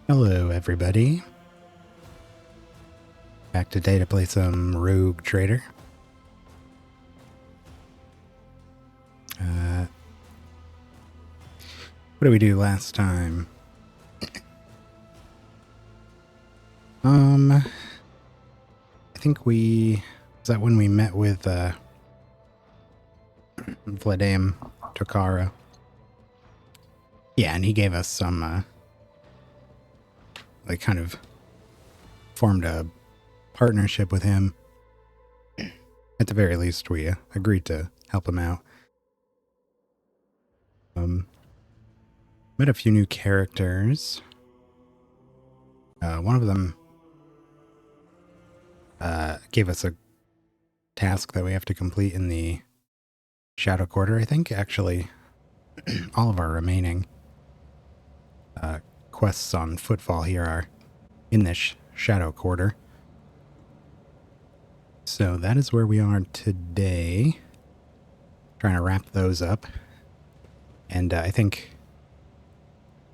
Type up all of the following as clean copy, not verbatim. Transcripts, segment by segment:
Hello, everybody. Back today to play some Rogue Trader. What did we do last time? I think was that when we met with Vladimir Tokara. Yeah, and he gave us some like kind of formed a partnership with him. At the very least, we agreed to help him out. Met a few new characters. One of them gave us a task that we have to complete in the Shadow Quarter. I think actually all of our remaining quests on Footfall here are in this Shadow Quarter. So that is where we are today. Trying to wrap those up. And I think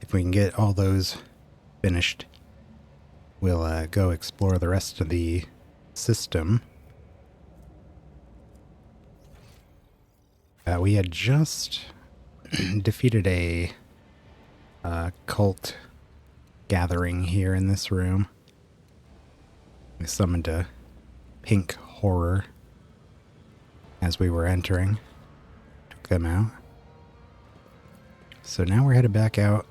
if we can get all those finished, we'll go explore the rest of the system. We had just defeated a cult gathering here in this room. We summoned a pink horror as we were entering. Took them out. So now we're headed back out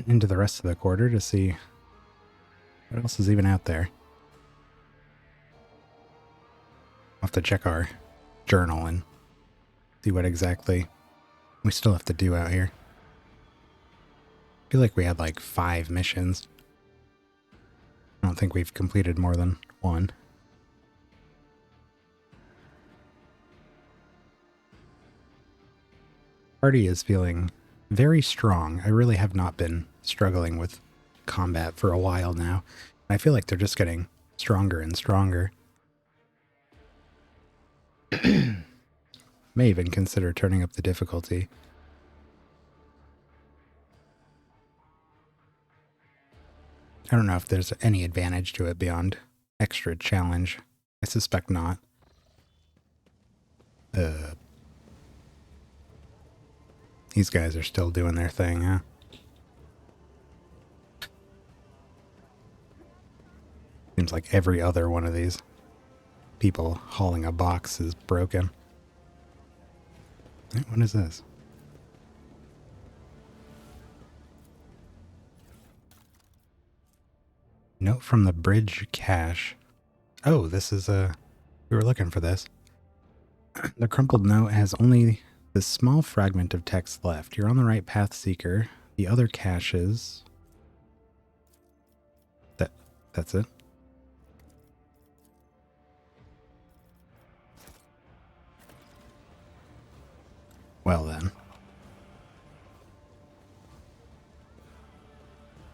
into the rest of the quarter to see what else is even out there. I'll have to check our journal and see what exactly we still have to do out here. I feel like we had like 5 missions. I don't think we've completed more than 1. Party is feeling very strong. I really have not been struggling with combat for a while now. I feel like they're just getting stronger and stronger. May even consider turning up the difficulty. I don't know if there's any advantage to it beyond extra challenge. I suspect not. These guys are still doing their thing, huh? Seems like every other one of these people hauling a box is broken. What is this? Note from the bridge cache. Oh, this is we were looking for this. The crumpled note has only this small fragment of text left. You're on the right path, Seeker. The other caches... That's it? Well then.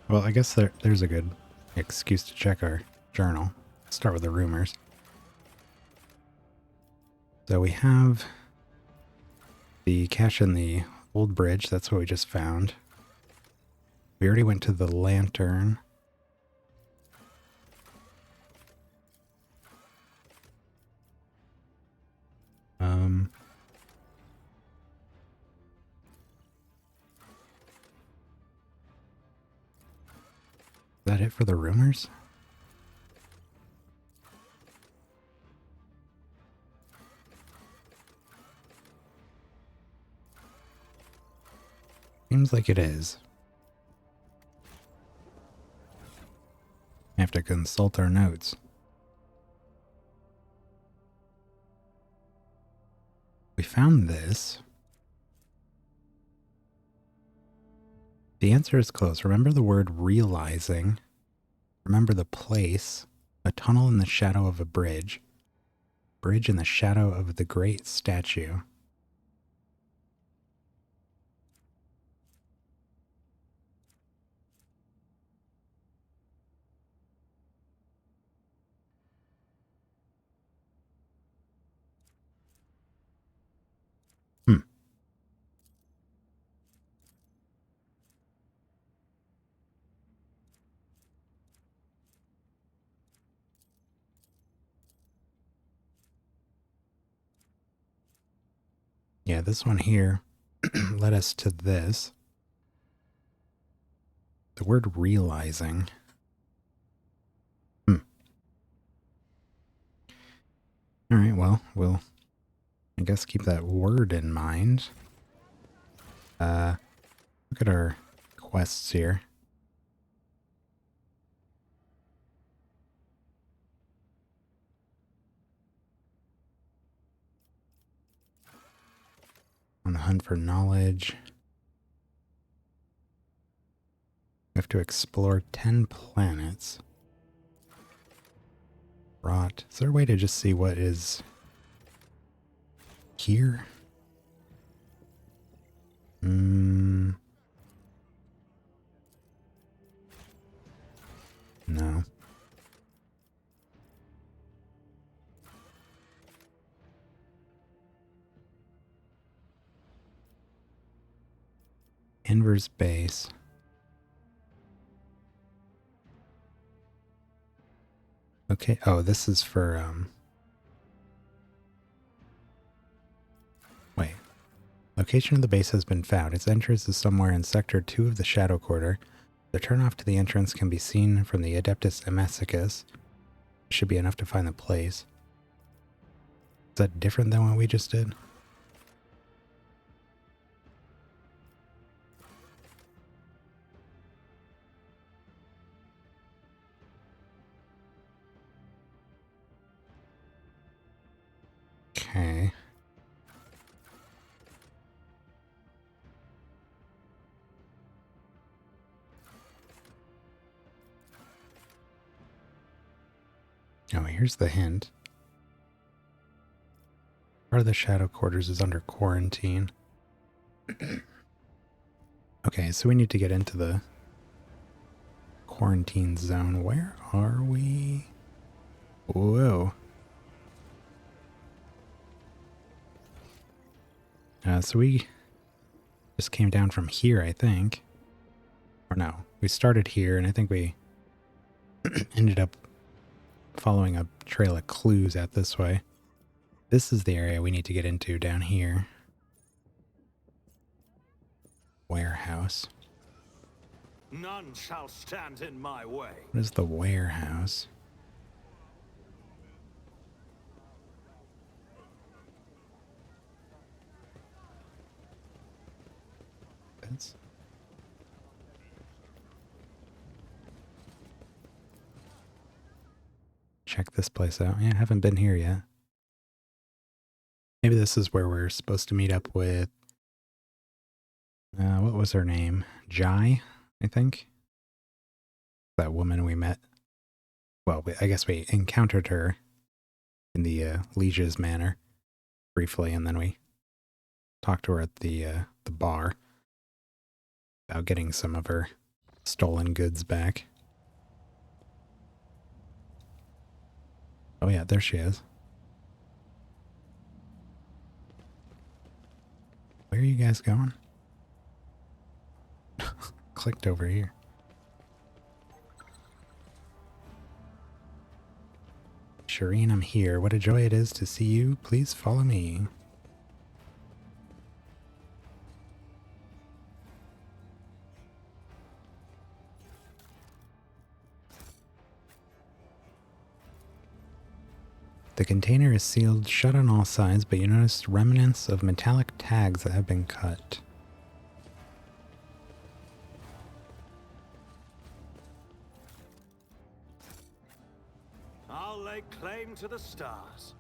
Well, I guess there's a good excuse to check our journal. Let's start with the rumors. So we have the cache in the old bridge. That's what we just found. We already went to the lantern. Is that it for the rumors? Seems like it is. I have to consult our notes. We found this. The answer is close. Remember the word realizing. Remember the place. A tunnel in the shadow of a bridge. Bridge in the shadow of the great statue. Yeah, this one here led us to this. The word realizing. Alright, well, we'll, I guess, keep that word in mind. Look at our quests here. On the hunt for knowledge. We have to explore 10 planets. Rot. Is there a way to just see what is here? No. Inverse base. Okay. Oh, this is for, wait. Location of the base has been found. Its entrance is somewhere in Sector 2 of the Shadow Quarter. The turnoff to the entrance can be seen from the Adeptus Amesicus. Should be enough to find the place. Is that different than what we just did? Okay. Oh, here's the hint. Part of the Shadow Quarters is under quarantine. Okay, so we need to get into the quarantine zone. Where are we? Whoa. So we just came down from here, I think. Or no, we started here, and I think we ended up following a trail of clues out this way. This is the area we need to get into down here. Warehouse. None shall stand in my way. What is the warehouse? That's... Check this place out. Yeah, I haven't been here yet. Maybe this is where we're supposed to meet up with... what was her name? Jai, I think? That woman we met. Well, I guess we encountered her in the Liege's manor briefly, and then we talk to her at the bar about getting some of her stolen goods back. Oh yeah, there she is. Where are you guys going? Clicked over here. Shireen, I'm here. What a joy it is to see you. Please follow me. The container is sealed shut on all sides, but you notice remnants of metallic tags that have been cut. I'll lay claim to the stars.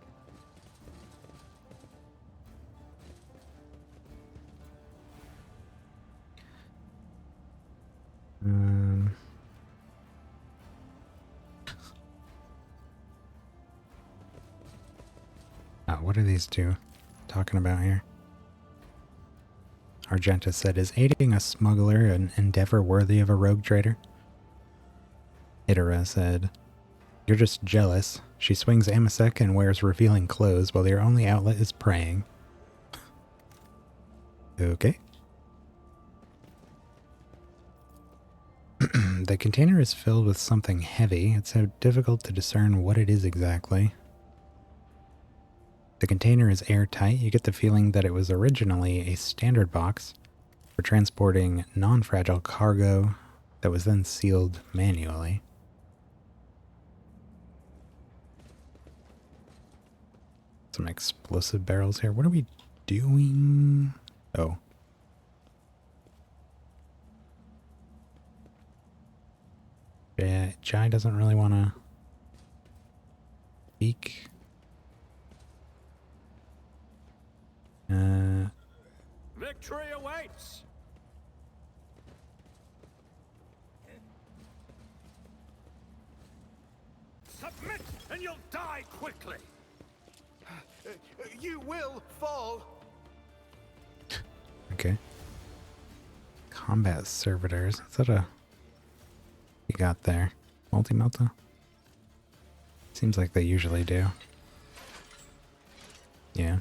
What are these two talking about here? Argenta said, is aiding a smuggler an endeavor worthy of a rogue trader? Idara said, you're just jealous. She swings Amasek and wears revealing clothes while your only outlet is praying. Okay. The container is filled with something heavy. It's so difficult to discern what it is exactly. The container is airtight. You get the feeling that it was originally a standard box for transporting non-fragile cargo that was then sealed manually. Some explosive barrels here. What are we doing? Oh. Yeah, Jai doesn't really want to speak. Victory awaits. Submit and you'll die quickly. You will fall. Okay. Combat servitors. Is that a... You got there? Multi-melta? Seems like they usually do. Yeah.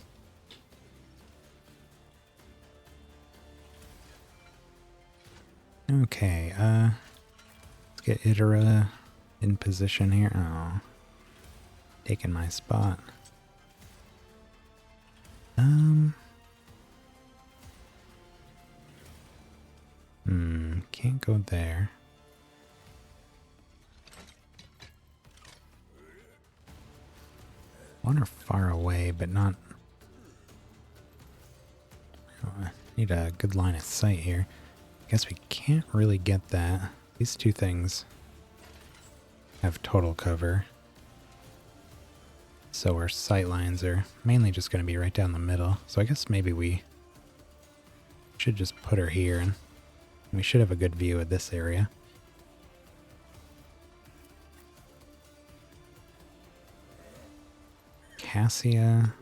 Okay, let's get Idara in position here. Oh, taking my spot. Can't go there. One are far away, but not... Oh, I need a good line of sight here. Guess we can't really get that. These two things have total cover. So our sight lines are mainly just going to be right down the middle. So I guess maybe we should just put her here and we should have a good view of this area. Cassia.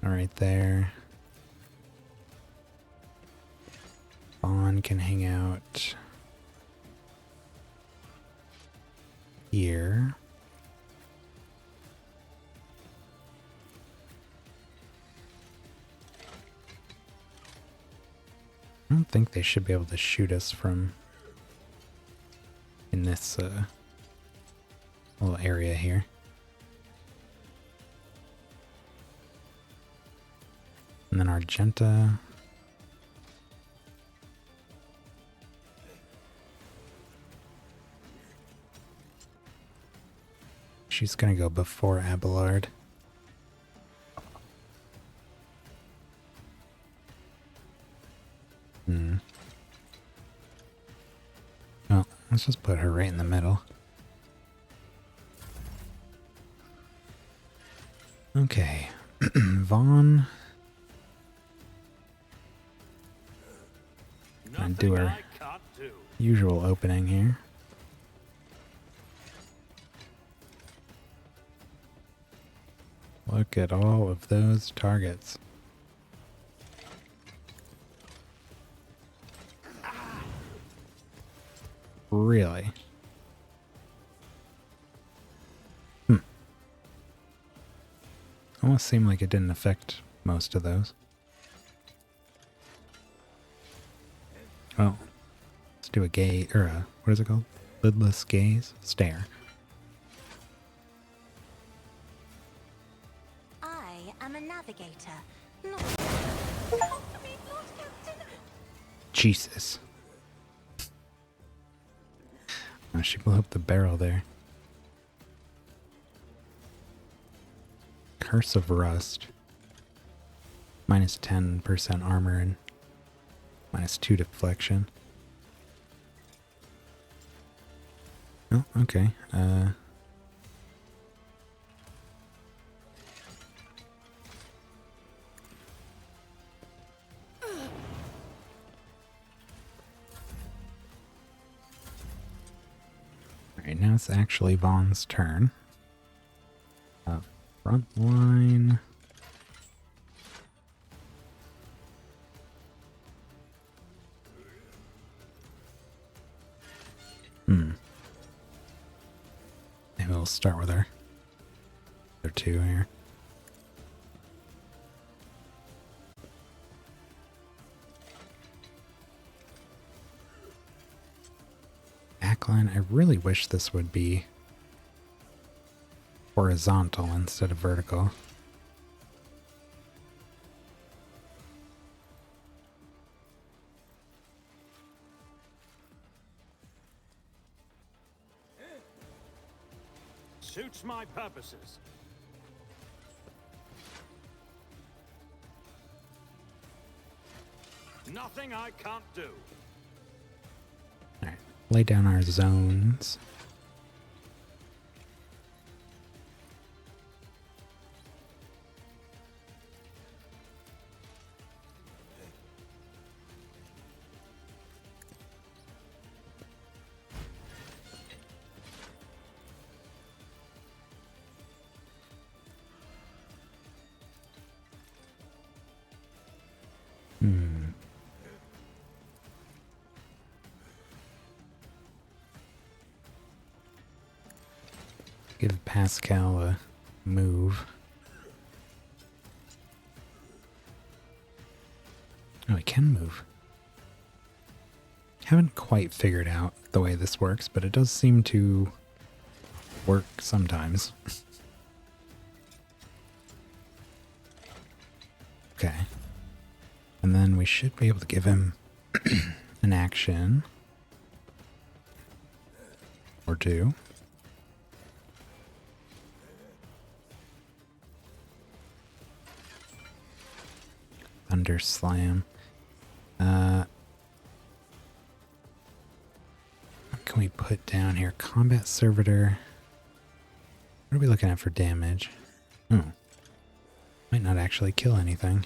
Right there. Vaughn can hang out here. I don't think they should be able to shoot us from in this little area here. And then Argenta. She's gonna go before Abelard. Well, let's just put her right in the middle. Okay. Vaughn. Gonna do her usual opening here. Look at all of those targets. Really? Almost seemed like it didn't affect most of those. Well, let's do a gaze, or a, what is it called? Lidless gaze? Stare. I am a navigator. Not help me, Lord Captain. Jesus. Oh, she blew up the barrel there. Curse of Rust. Minus 10% armor and minus 2 deflection. Oh, okay. Alright, now it's actually Vaughn's turn. Front line. Maybe we'll start with our other two here. Backline, I really wish this would be horizontal instead of vertical. Suits my purposes. Nothing I can't do. Alright, lay down our zones. Give Pascal a move. Oh, he can move. Haven't quite figured out the way this works, but it does seem to work sometimes. Okay. And then we should be able to give him an action or two. Thunder Slam. What can we put down here? Combat Servitor. What are we looking at for damage? Oh. Might not actually kill anything.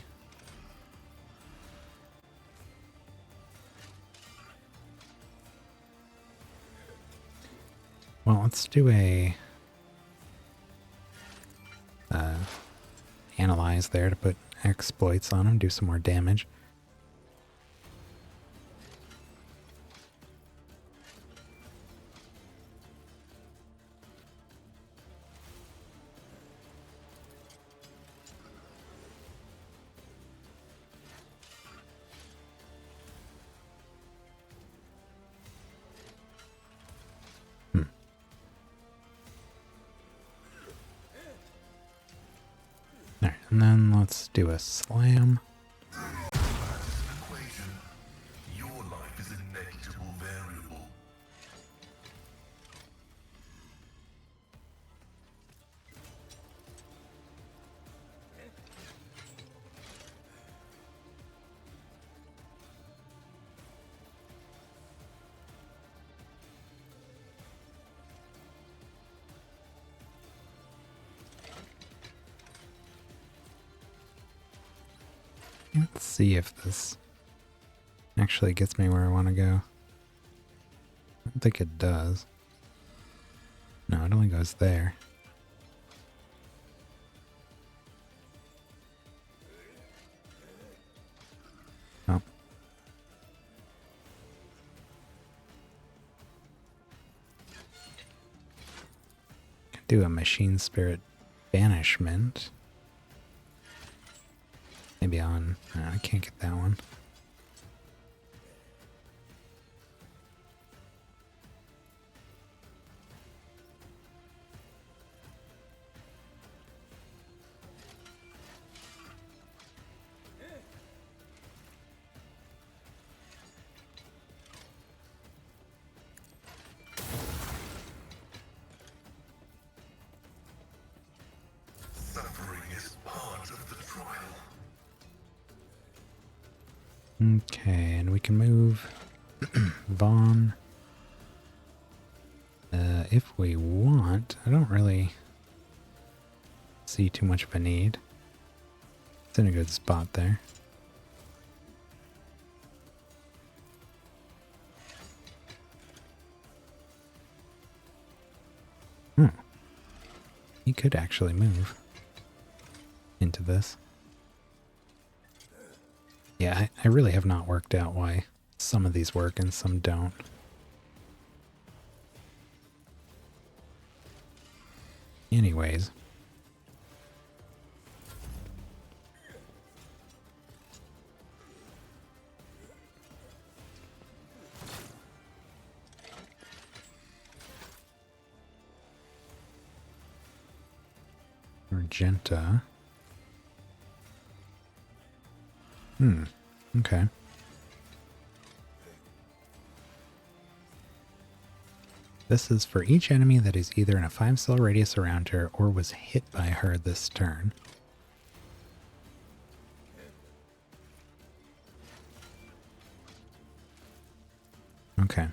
Well, let's do a analyze there to put exploits on him, do some more damage. Alright, and then let's do a slam. Your life is a negligible variable. Let's see if this actually gets me where I want to go. I don't think it does. No, it only goes there. do a machine spirit banishment. Maybe on... I can't get that one. Suffering is part of the trial. Okay, and we can move Vaughn. If we want, I don't really see too much of a need. It's in a good spot there. He could actually move into this. Yeah, I really have not worked out why some of these work and some don't. Anyways. Magenta. Okay. This is for each enemy that is either in a 5-cell radius around her or was hit by her this turn. Okay.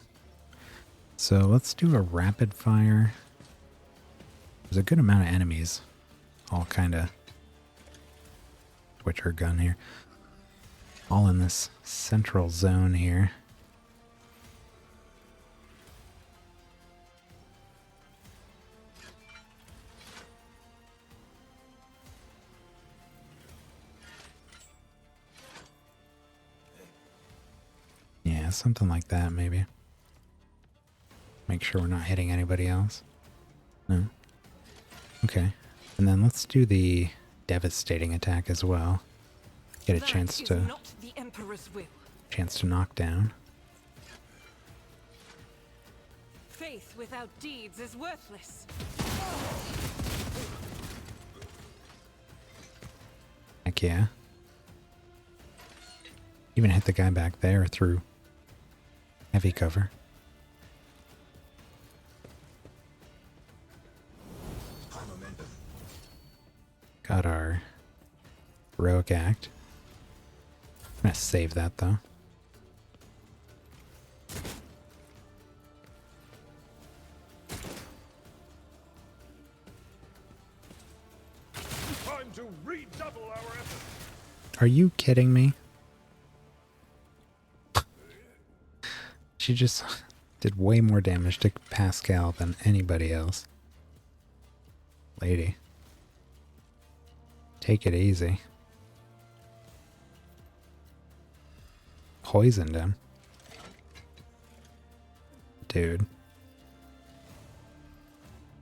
So let's do a rapid fire. There's a good amount of enemies. All kind of switch her gun here. All in this central zone here. Yeah, something like that maybe. Make sure we're not hitting anybody else. No. Okay. And then let's do the devastating attack as well. Get a chance to knock down. Faith without deeds is worthless. Heck yeah. Even hit the guy back there through heavy cover. Got our heroic act. I'm gonna save that though. Time to redouble our effort. Are you kidding me? She just did way more damage to Pascal than anybody else. Lady. Take it easy. Poisoned him. Dude.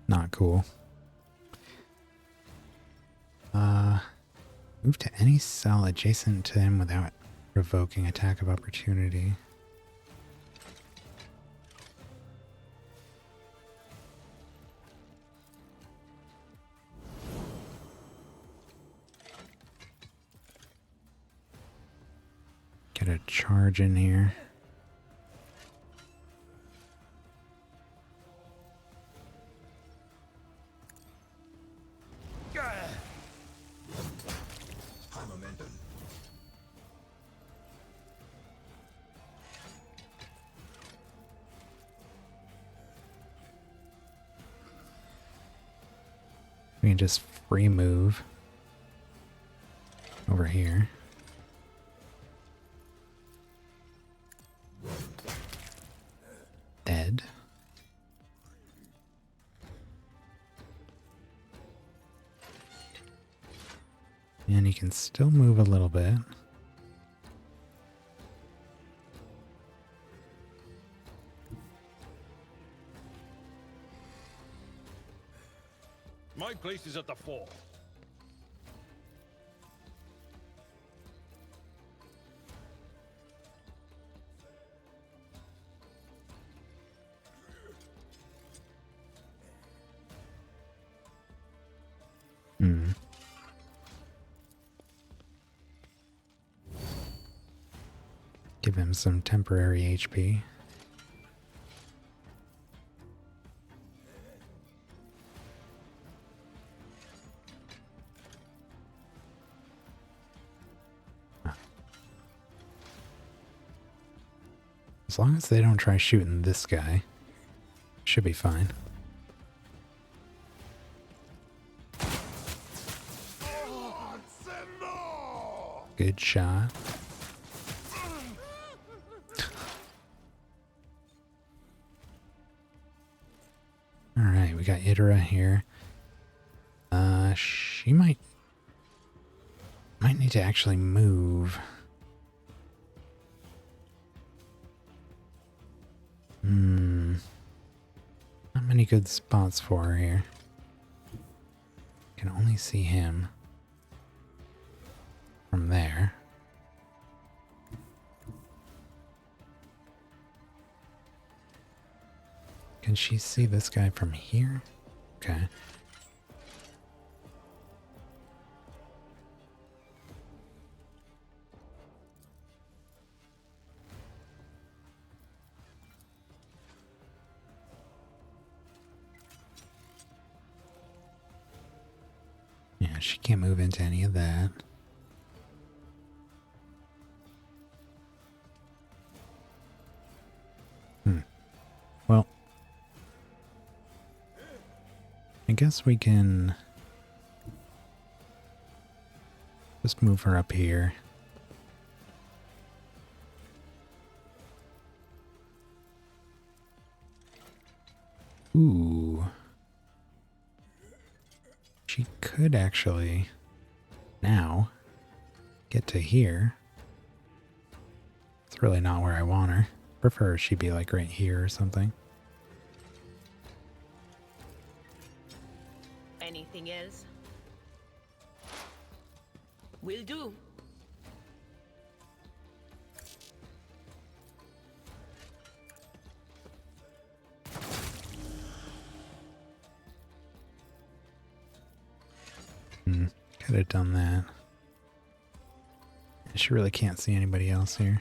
Not cool. Move to any cell adjacent to him without revoking attack of opportunity. Get a charge in here. We can just free move over here. Dead. And he can still move a little bit. My place is at the fore. Hmm. Give him some temporary HP. As long as they don't try shooting this guy, should be fine. Good shot. Alright, we got Idra here. She might need to actually move. Not many good spots for her here. Can only see him from there. Can she see this guy from here? Okay. Yeah, she can't move into any of that. Well, I guess we can just move her up here. Ooh. She could actually now get to here. It's really not where I want her. Prefer she be like right here or something. Anything else? Will do. Could have done that. She really can't see anybody else here.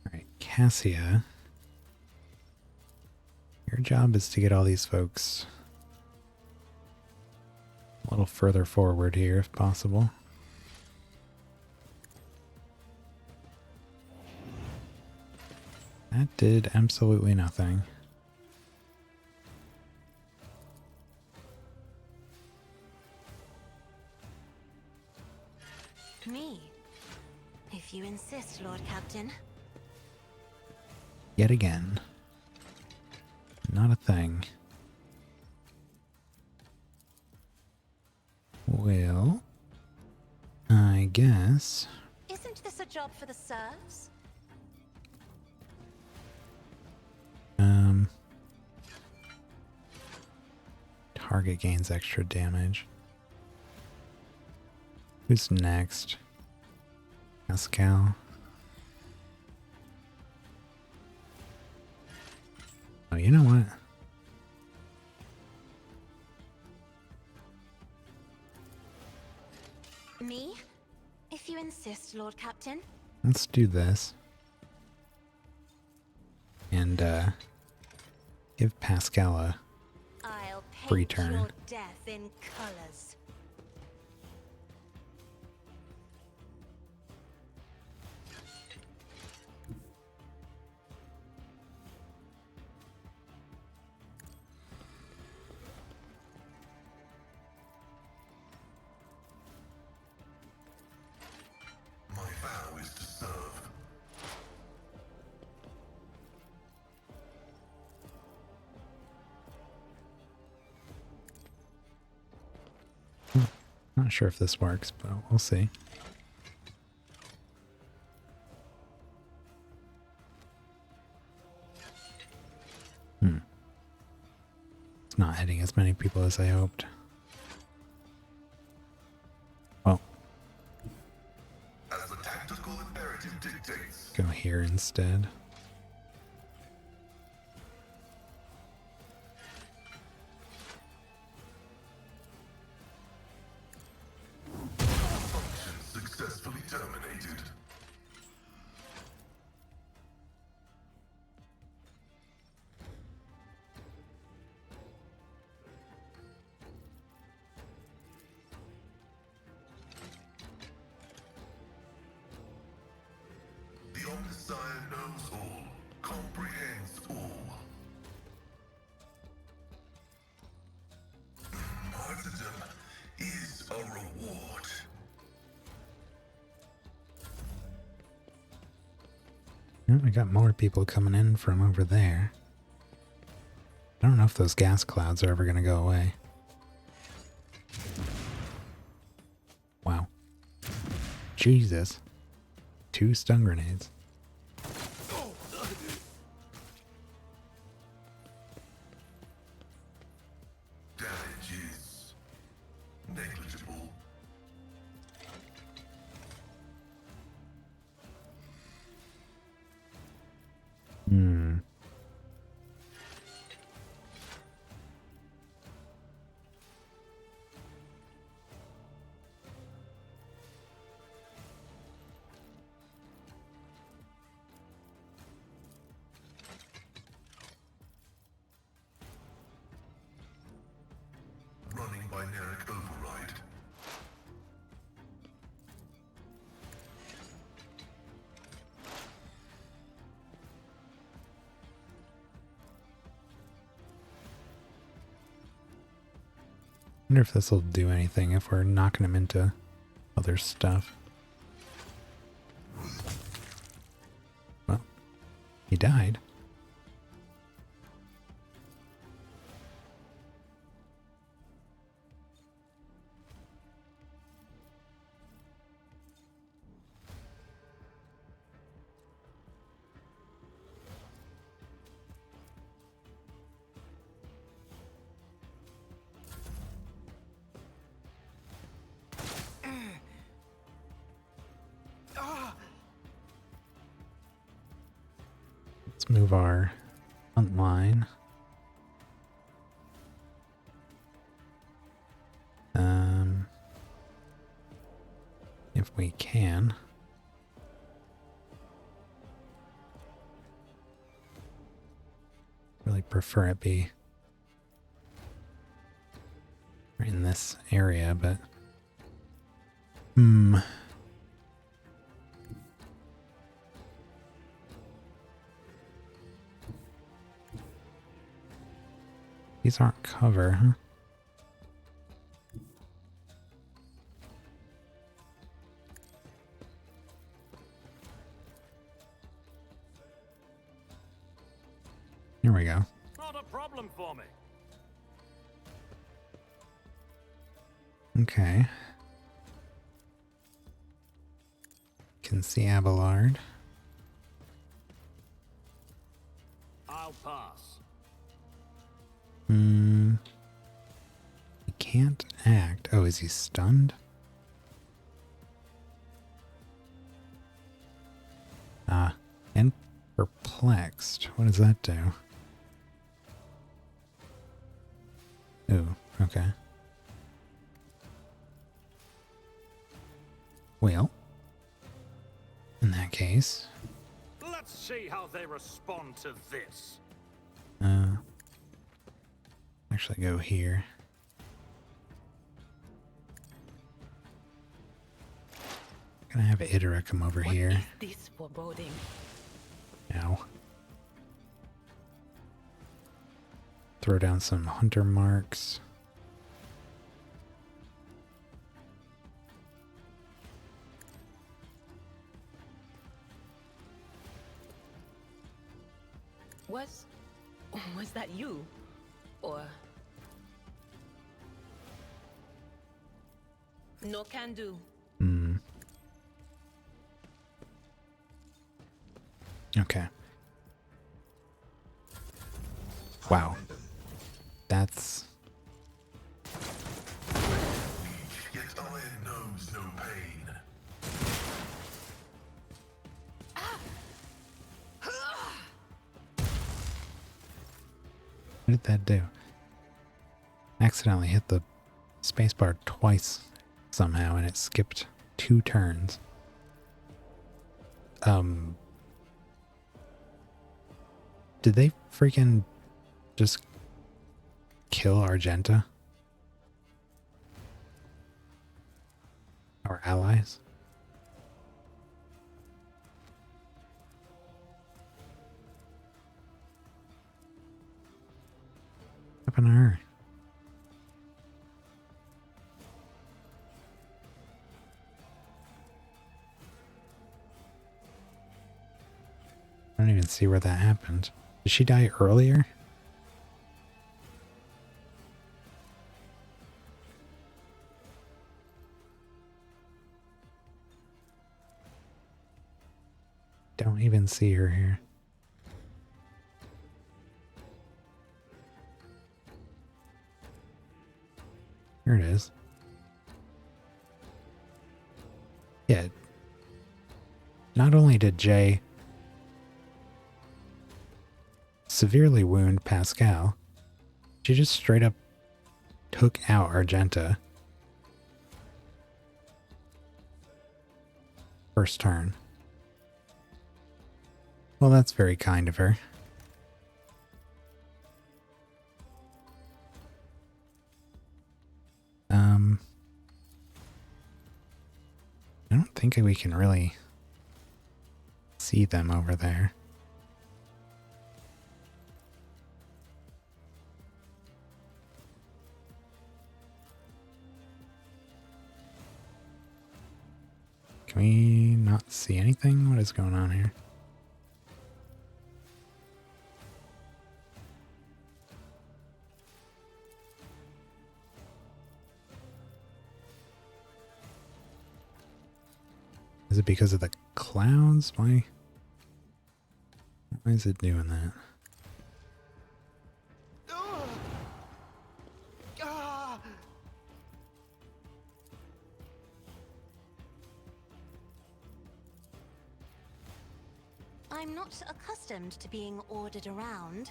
Alright, Cassia. Your job is to get all these folks a little further forward here if possible. That did absolutely nothing. Me? If you insist, Lord Captain. Yet again. Not a thing. Well, I guess. Isn't this a job for the serfs? Target gains extra damage. Who's next? Pascal. Oh, you know what? Me? If you insist, Lord Captain. Let's do this. And, give Pascal a I'll free paint turn. your death in colors. My vow is to serve. Not sure if this works, but we'll see. It's not hitting as many people as I hoped. Well, As the tactical imperative dictates. go here instead. Function successfully terminated. The Omniscient knows all, comprehends all. Martyrdom is a reward. Oh, I got more people coming in from over there. I don't know if those gas clouds are ever going to go away. Wow. Jesus. 2 stun grenades. Damage is negligible. Hmm. Running binaric override. Wonder if this will do anything if we're knocking him into other stuff. Well, he died. Let's move our front line. If we can. Really prefer it be right in this area, but these aren't cover, huh? Here we go. Not a problem for me. Okay. Can see Abelard. I'll pass. He can't act. Oh, is he stunned? And perplexed. What does that do? Ooh, okay. Well, in that case, Let's see how they respond to this. actually go here. Gonna have Idra come over here. What is this foreboding? Now. Throw down some hunter marks. Was that you? Or... No can do. Okay. Wow. That's... Yet iron knows no pain. What did that do? Accidentally hit the spacebar twice somehow and it skipped 2 turns. Did they freaking just kill Argenta? Our allies? What happened to her? I don't even see where that happened. Did she die earlier? Don't even see her here. Here it is. Yeah. Not only did Jay severely wound Pascal, she just straight up took out Argenta. First turn. Well, that's very kind of her. I don't think we can really see them over there. Can we not see anything? What is going on here? Is it because of the clouds? Why is it doing that? I'm not accustomed to being ordered around.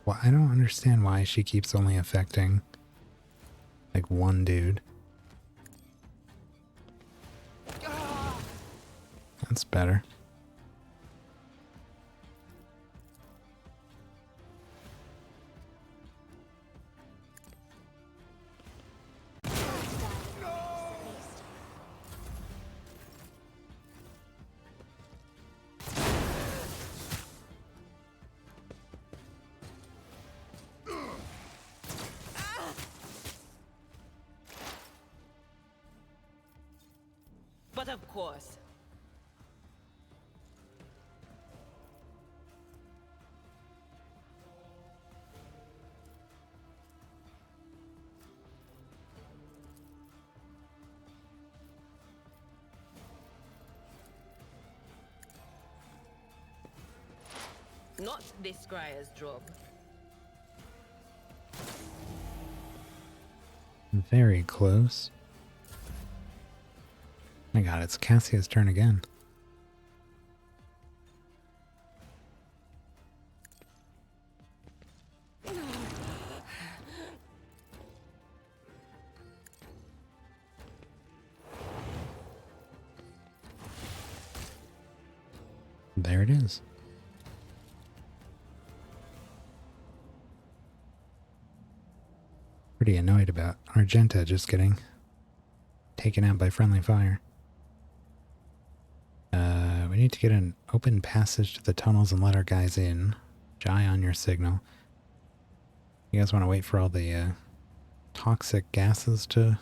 Well, I don't understand why she keeps only affecting like one dude. That's better. But of course. Not this scryer's job. Very close. My god, it's Cassia's turn again. There it is. Pretty annoyed about Argenta just getting taken out by friendly fire. We need to get an open passage to the tunnels and let our guys in. Jai on your signal. You guys want to wait for all the toxic gases to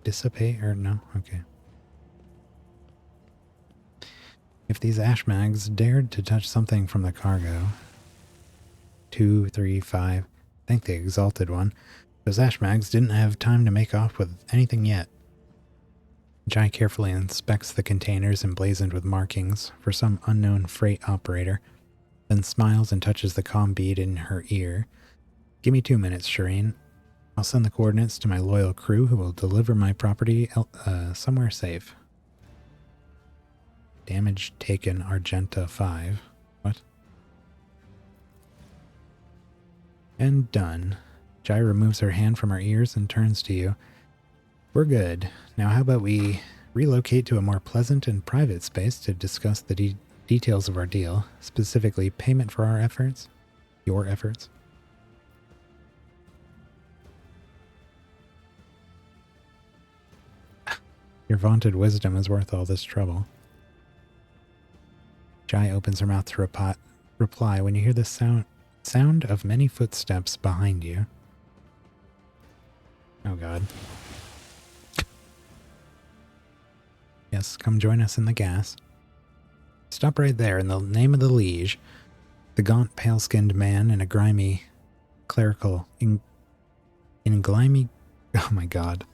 dissipate, or no? Okay. If these ashmags dared to touch something from the cargo. 2, 3, 5. Thank the Exalted One. Those ashmags didn't have time to make off with anything yet. Jai carefully inspects the containers emblazoned with markings for some unknown freight operator, then smiles and touches the comm bead in her ear. Give me 2 minutes, Shireen. I'll send the coordinates to my loyal crew who will deliver my property somewhere safe. Damage taken, Argenta 5. What? And done. Jai removes her hand from her ears and turns to you. We're good. Now how about we relocate to a more pleasant and private space to discuss the details of our deal, specifically payment for our efforts, your efforts. Your vaunted wisdom is worth all this trouble. Jai opens her mouth to reply when you hear the sound of many footsteps behind you. Oh god. Yes, come join us in the gas. Stop right there in the name of the liege. The gaunt, pale-skinned man in a grimy, clerical... in grimy... Oh my god.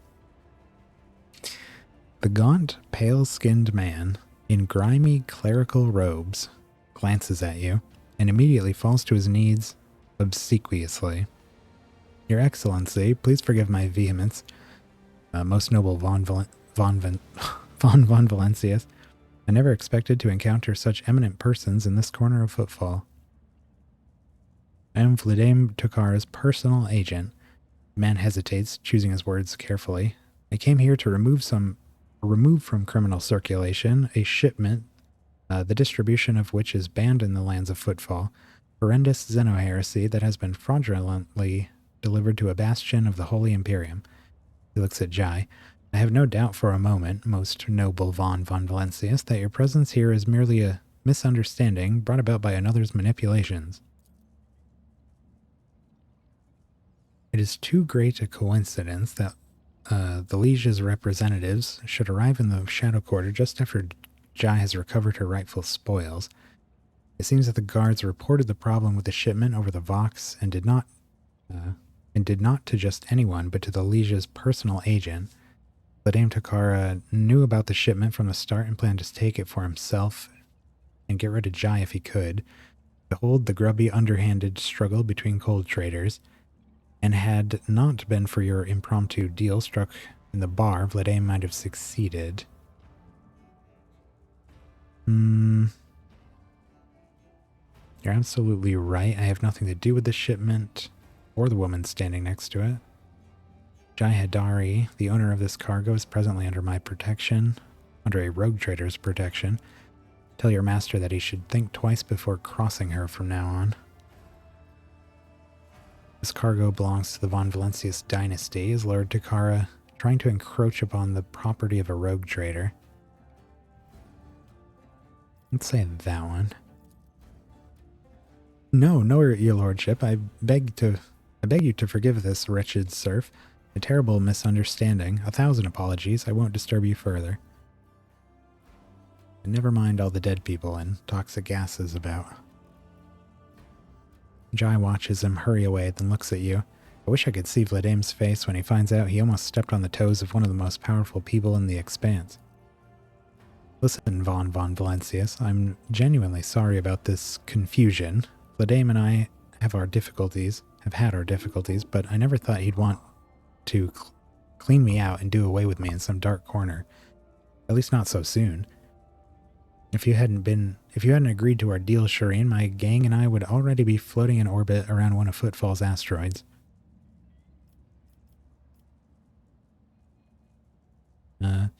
The gaunt, pale-skinned man in grimy, clerical robes glances at you and immediately falls to his knees obsequiously. Your Excellency, please forgive my vehemence. Most noble Von Valencius, I never expected to encounter such eminent persons in this corner of Footfall. I am Vladimir Tokar's personal agent. The man hesitates, choosing his words carefully. I came here to remove from criminal circulation a shipment, the distribution of which is banned in the lands of Footfall, horrendous xeno-heresy that has been fraudulently delivered to a bastion of the Holy Imperium. He looks at Jai. I have no doubt for a moment, most noble Von Valencius, that your presence here is merely a misunderstanding brought about by another's manipulations. It is too great a coincidence that the Liege's representatives should arrive in the Shadow Quarter just after Jai has recovered her rightful spoils. It seems that the guards reported the problem with the shipment over the Vox and did not to just anyone, but to the Liege's personal agent. Vladimir Tokar knew about the shipment from the start and planned to take it for himself and get rid of Jai if he could. Behold the grubby, underhanded struggle between cold traders. And had not been for your impromptu deal struck in the bar, Vladimir might have succeeded. You're absolutely right. I have nothing to do with the shipment or the woman standing next to it. Jai Hadari, the owner of this cargo, is presently under my protection, under a rogue trader's protection. Tell your master that he should think twice before crossing her from now on. This cargo belongs to the Von Valencius dynasty. Is Lord Takara trying to encroach upon the property of a rogue trader? Let's say that one. No, your lordship. I beg you to forgive this wretched serf. A terrible misunderstanding. 1,000 apologies. I won't disturb you further. And never mind all the dead people and toxic gases about. Jai watches him hurry away, then looks at you. I wish I could see Vladimir's face when he finds out he almost stepped on the toes of one of the most powerful people in the Expanse. Listen, Von Valencius, I'm genuinely sorry about this confusion. Vladimir and I have had our difficulties, but I never thought he'd want to clean me out and do away with me in some dark corner. At least not so soon. If you hadn't agreed to our deal, Shireen, my gang and I would already be floating in orbit around one of Footfall's asteroids. Tell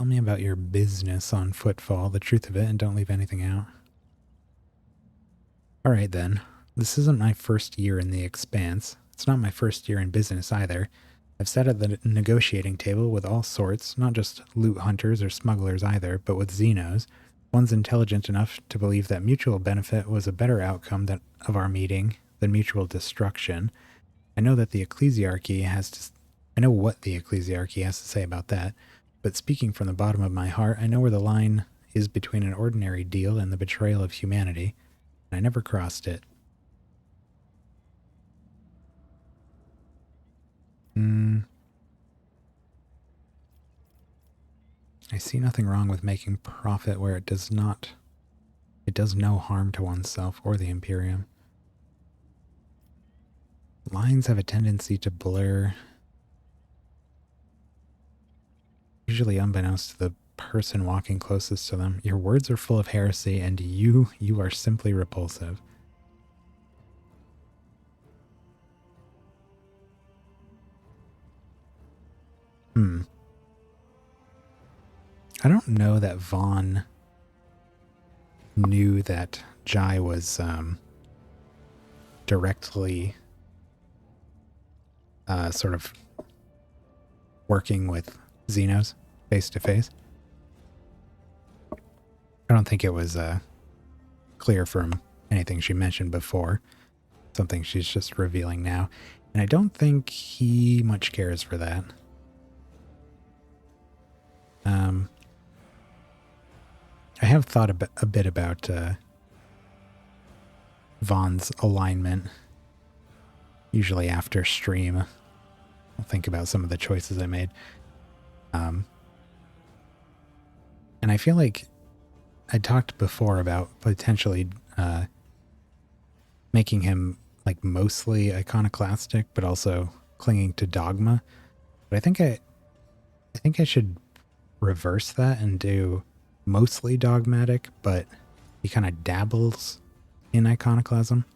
me about your business on Footfall, the truth of it, and don't leave anything out. Alright then. This isn't my first year in the Expanse. It's not my first year in business either. I've sat at the negotiating table with all sorts, not just loot hunters or smugglers either, but with Xenos. One's intelligent enough to believe that mutual benefit was a better outcome of our meeting than mutual destruction. I know that the ecclesiarchy has I know what the ecclesiarchy has to say about that, but speaking from the bottom of my heart, I know where the line is between an ordinary deal and the betrayal of humanity, and I never crossed it. I see nothing wrong with making profit where it does no harm to oneself or the Imperium. Lines have a tendency to blur, usually unbeknownst to the person walking closest to them. Your words are full of heresy, and you are simply repulsive. I don't know that Vaughn knew that Jai was directly sort of working with Xenos face to face. I don't think it was clear from anything she mentioned before. Something she's just revealing now. And I don't think he much cares for that. I have thought a bit about Vaughn's alignment. Usually after stream, I'll think about some of the choices I made. And I feel like I talked before about potentially making him like mostly iconoclastic, but also clinging to dogma. But I think I should reverse that and do mostly dogmatic, but he kind of dabbles in iconoclasm.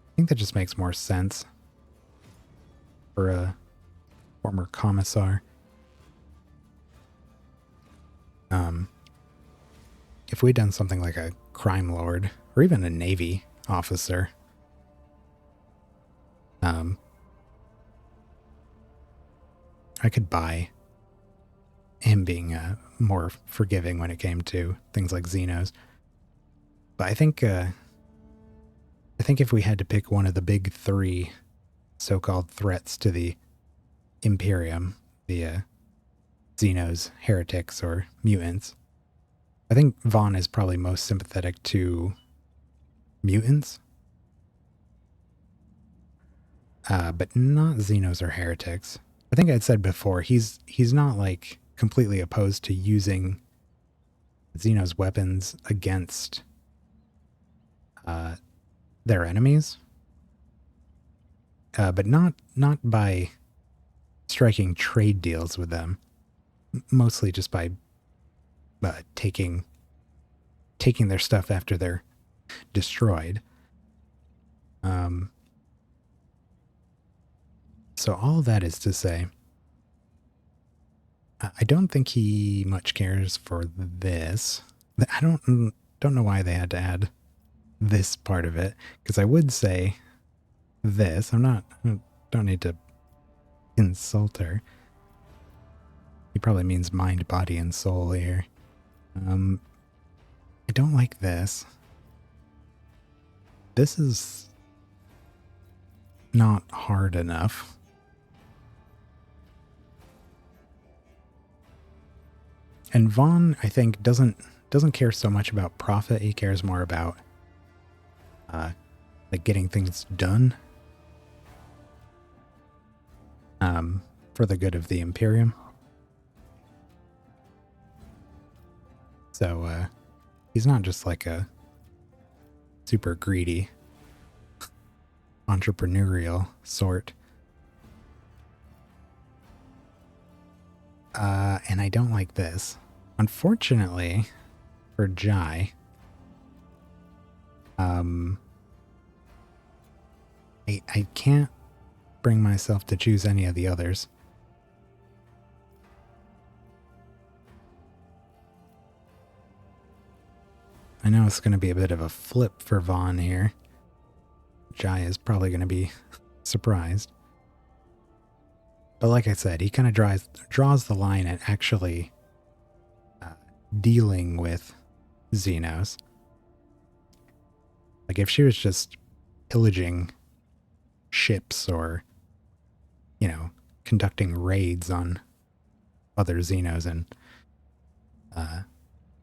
I think that just makes more sense for a former commissar. If we'd done something like a crime lord or even a Navy officer, I could buy him being more forgiving when it came to things like Xenos. But I think if we had to pick one of the big three so-called threats to the Imperium, the Xenos, heretics, or mutants, I think Vaughn is probably most sympathetic to mutants. But not Xenos or heretics. I think I'd said before, he's not like completely opposed to using Xenos weapons against their enemies. But not by striking trade deals with them. Mostly just by taking their stuff after they're destroyed. So all that is to say, I don't think he much cares for this. I don't know why they had to add this part of it, because I would say this. Don't need to insult her. He probably means mind, body, and soul here. I don't like this. This is not hard enough. And Vaughn, I think, doesn't care so much about profit. He cares more about like getting things done for the good of the Imperium. So he's not just like a super greedy entrepreneurial sort. And I don't like this. Unfortunately, for Jai, I can't bring myself to choose any of the others. I know it's going to be a bit of a flip for Vaughn here. Jai is probably going to be surprised. But like I said, he kind of draws the line at actually dealing with Xenos. Like if she was just pillaging ships or you know, conducting raids on other Xenos and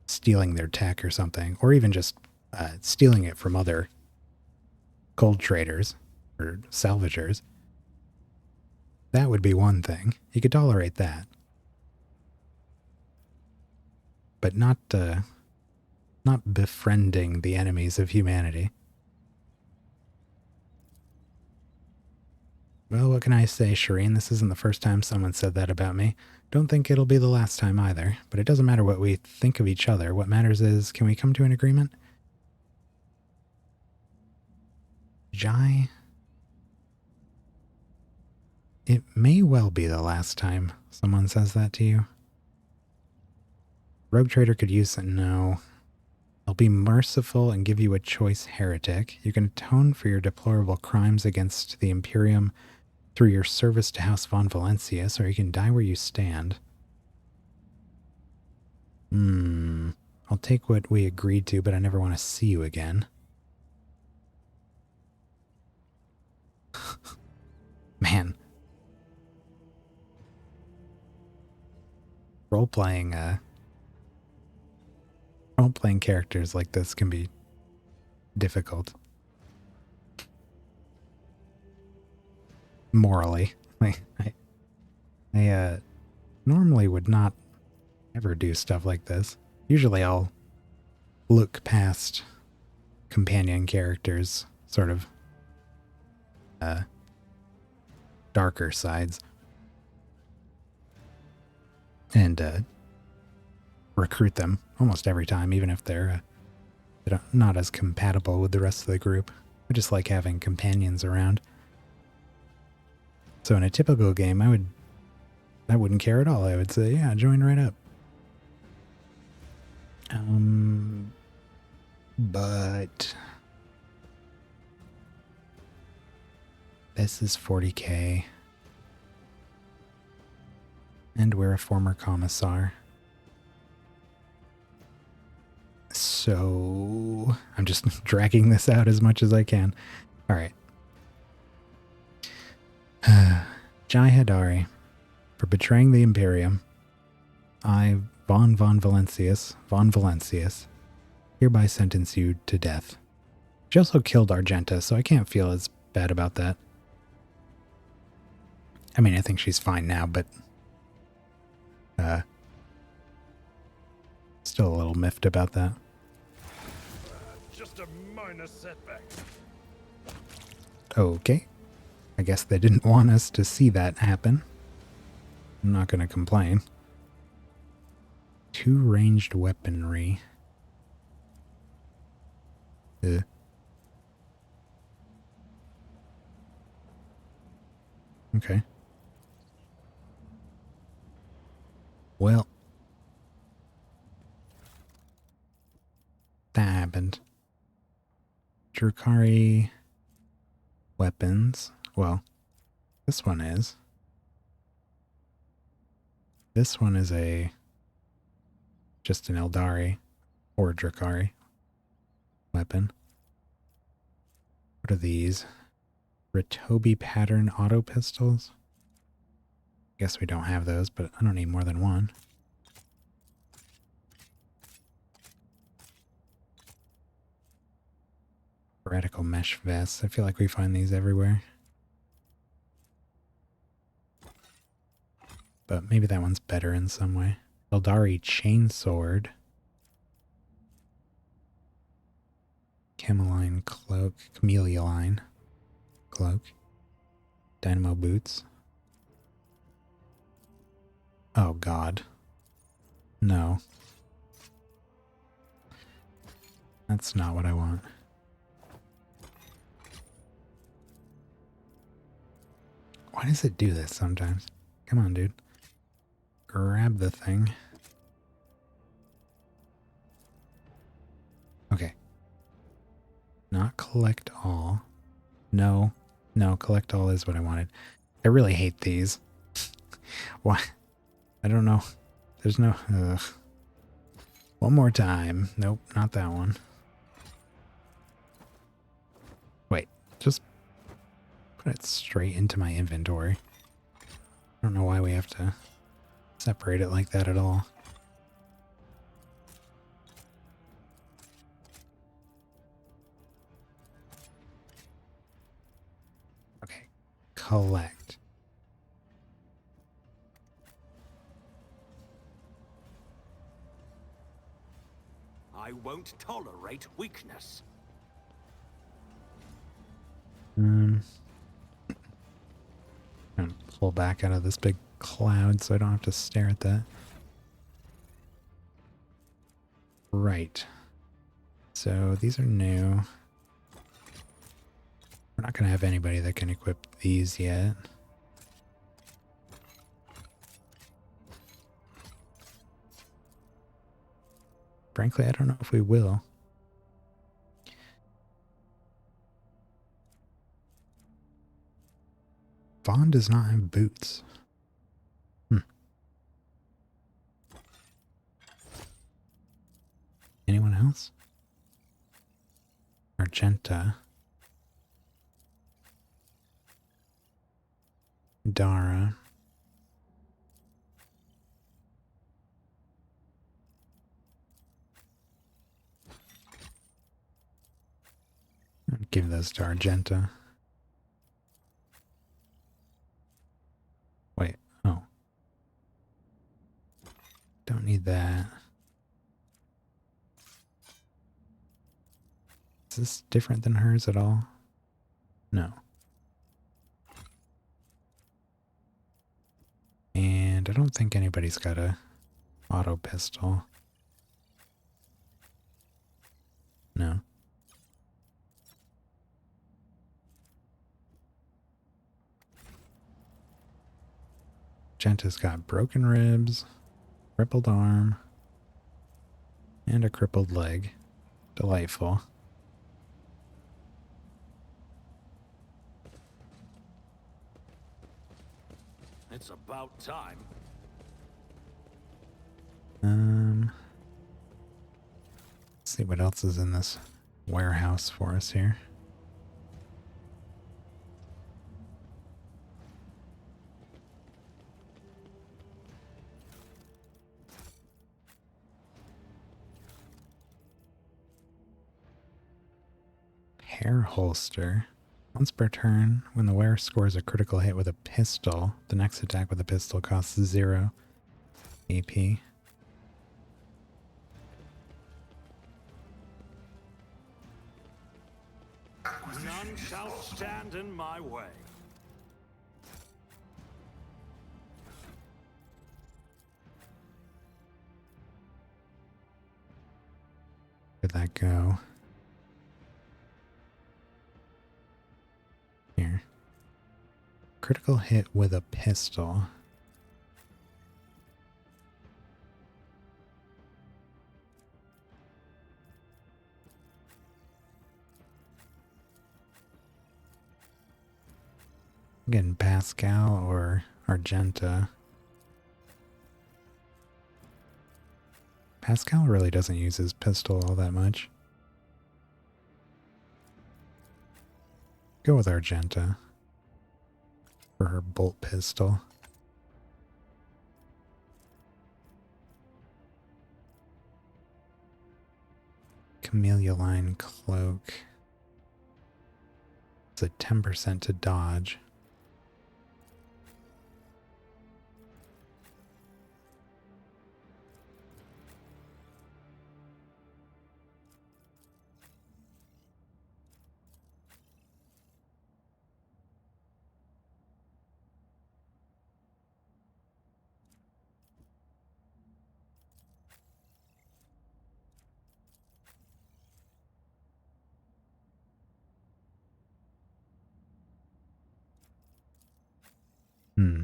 stealing their tech or something, or even just stealing it from other gold traders or salvagers. That would be one thing. You could tolerate that. But not befriending the enemies of humanity. Well, what can I say, Shireen? This isn't the first time someone said that about me. Don't think it'll be the last time either. But it doesn't matter what we think of each other. What matters is, can we come to an agreement? Jai? It may well be the last time someone says that to you. Rogue Trader could use it. No. I'll be merciful and give you a choice, heretic. You can atone for your deplorable crimes against the Imperium through your service to House von Valencius, or you can die where you stand. I'll take what we agreed to, but I never want to see you again. Man. Role-playing characters like this can be difficult. Morally. I normally would not ever do stuff like this. Usually I'll look past companion characters' sort of darker sides and recruit them almost every time, even if they're not as compatible with the rest of the group. I just like having companions around. So in a typical game, I wouldn't care at all. I would say, yeah, join right up. But this is 40k. And we're a former commissar. So I'm just dragging this out as much as I can. All right. Jai Hadari, for betraying the Imperium, I, von Valencius, hereby sentence you to death. She also killed Argenta, so I can't feel as bad about that. I mean, I think she's fine now, but still a little miffed about that. Just a minor setback. Okay. I guess they didn't want us to see that happen. I'm not going to complain. 2 ranged weaponry. Okay. Well. That happened. Drukari weapons. Well, this one is. This one is just an Eldari or Drukari weapon. What are these? Ritobi pattern auto pistols? Guess we don't have those, but I don't need more than one. Radical mesh vests. I feel like we find these everywhere. But maybe that one's better in some way. Eldari chainsword. Cameline cloak. Chameleoline cloak. Dynamo boots. Oh god. No. That's not what I want. Why does it do this sometimes? Come on, dude. Grab the thing. Okay. Not collect all. No. No, collect all is what I wanted. I really hate these. Why? I don't know. There's no... One more time. Nope, not that one. Wait, just put it straight into my inventory. I don't know why we have to separate it like that at all. Okay, collect. I won't tolerate weakness. I'm gonna pull back out of this big cloud so I don't have to stare at that. Right. So these are new. We're not going to have anybody that can equip these yet. Frankly, I don't know if we will. Vaughn does not have boots. Anyone else? Argenta. Dara. I'll give those to Argenta. Wait, oh. Don't need that. Is this different than hers at all? No. And I don't think anybody's got a auto pistol. No. Genta's got broken ribs, crippled arm, and a crippled leg. Delightful. It's about time. Let's see what else is in this warehouse for us here. Hair holster. Once per turn, when the wearer scores a critical hit with a pistol, the next attack with a pistol costs 0 AP. None shall stand in my way. Where'd that go? Here. Critical hit with a pistol. Again, Pascal or Argenta. Pascal really doesn't use his pistol all that much. Go with Argenta for her bolt pistol. Camellia line cloak. It's a 10% to dodge. Hmm.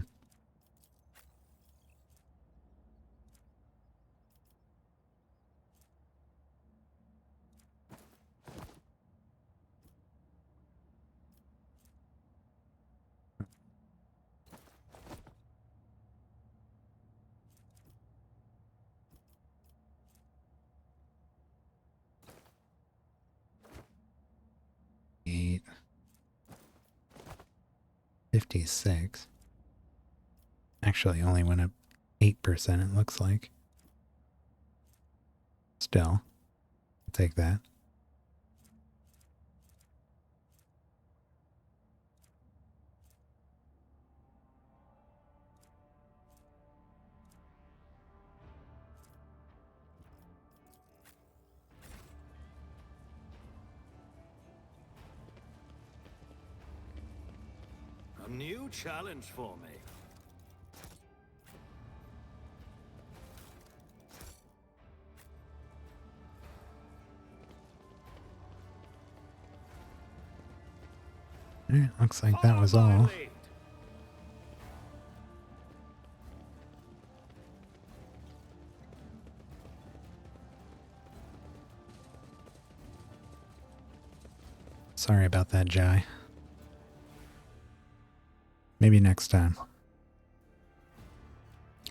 Eight. 56. Actually, only went up 8%, it looks like. Still, I'll take that. A new challenge for me. Alright, looks like that was Follow my all. lead. Sorry about that, Jai. Maybe next time.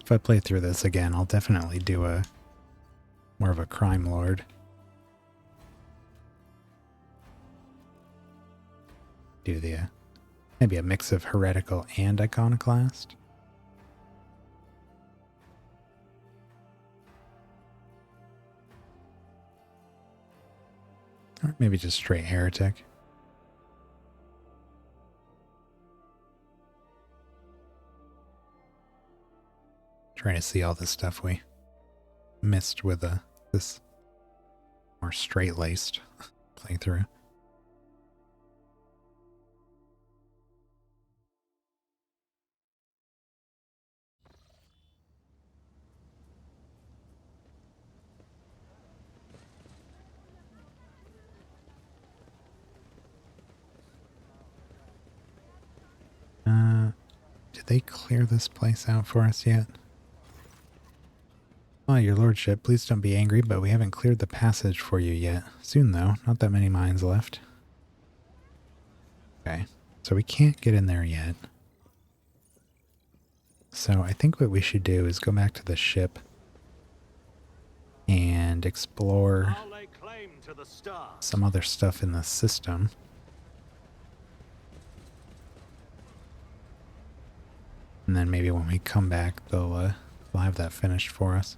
If I play through this again, I'll definitely do a more of a crime lord. Do the maybe a mix of heretical and iconoclast. Or maybe just straight heretic. Trying to see all the stuff we missed with this more straight-laced playthrough. Did they clear this place out for us yet? Oh, your lordship, please don't be angry, but we haven't cleared the passage for you yet. Soon, though. Not that many mines left. Okay, so we can't get in there yet. So I think what we should do is go back to the ship and explore I'll lay claim to the stars. some other stuff in the system. And then maybe when we come back, they'll have that finished for us.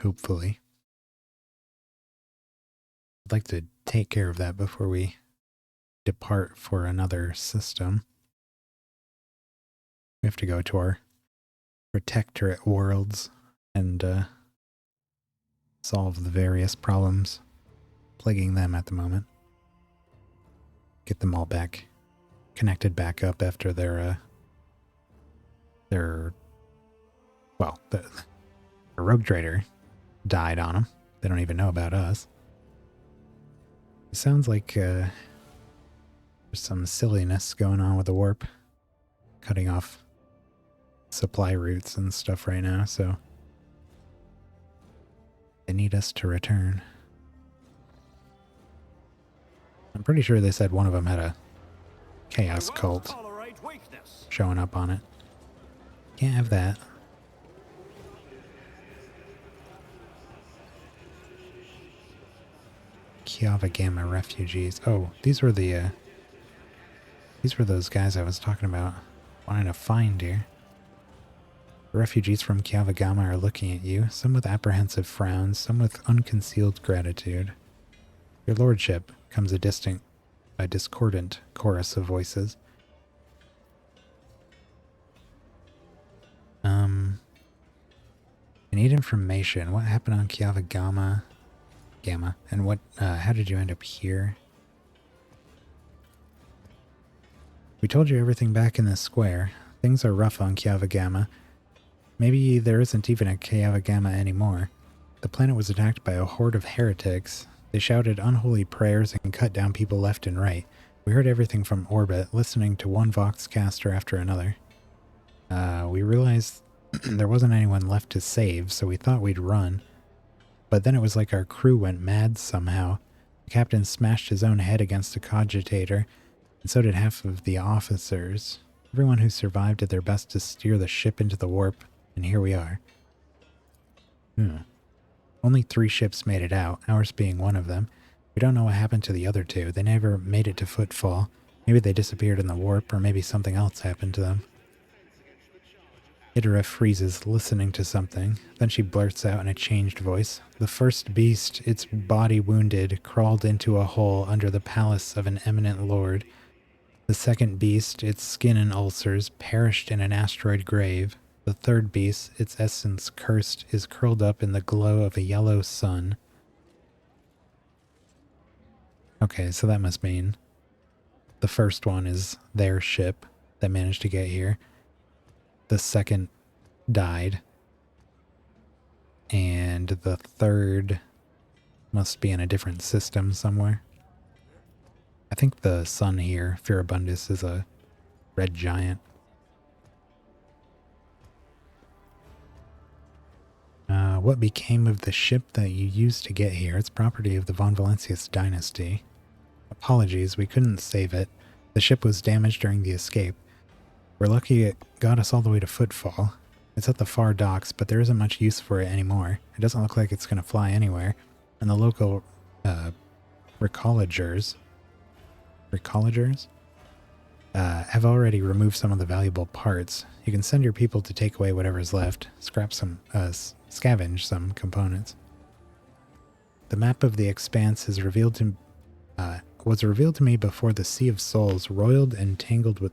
Hopefully. I'd like to take care of that before we depart for another system. We have to go to our protectorate worlds and solve the various problems plaguing them at the moment. Get them all back, connected back up after the rogue trader died on them. They don't even know about us. It sounds like there's some silliness going on with the warp, cutting off supply routes and stuff right now, so they need us to return. I'm pretty sure they said one of them had a chaos I won't cult tolerate weakness. showing up on it. Can't have that. Kiava Gamma refugees. Oh, these were those guys I was talking about wanting to find here. The refugees from Kiava Gamma are looking at you, some with apprehensive frowns, some with unconcealed gratitude. Your lordship, comes a discordant chorus of voices. I need information. What happened on Kiava Gamma? And what, how did you end up here? We told you everything back in the square. Things are rough on Kiava Gamma. Maybe there isn't even a Kiava Gamma anymore. The planet was attacked by a horde of heretics. They shouted unholy prayers and cut down people left and right. We heard everything from orbit, listening to one Voxcaster after another. We realized there wasn't anyone left to save, so we thought we'd run. But then it was like our crew went mad somehow. The captain smashed his own head against a cogitator, and so did half of the officers. Everyone who survived did their best to steer the ship into the warp, and here we are. Only 3 ships made it out, ours being one of them. We don't know what happened to the other two. They never made it to Footfall. Maybe they disappeared in the warp, or maybe something else happened to them. Idra freezes, listening to something. Then she blurts out in a changed voice. The first beast, its body wounded, crawled into a hole under the palace of an eminent lord. The second beast, its skin and ulcers, perished in an asteroid grave. The third beast, its essence cursed, is curled up in the glow of a yellow sun. Okay, so that must mean the first one is their ship that managed to get here. The second died. And the third must be in a different system somewhere. I think the sun here, Furibundus, is a red giant. What became of the ship that you used to get here? It's property of the Von Valancius dynasty. Apologies, we couldn't save it. The ship was damaged during the escape. We're lucky it got us all the way to Footfall. It's at the far docks, but there isn't much use for it anymore. It doesn't look like it's going to fly anywhere. And the local recollegers have already removed some of the valuable parts. You can send your people to take away whatever's left, scavenge some components. The map of the Expanse is was revealed to me before the Sea of Souls roiled and tangled with...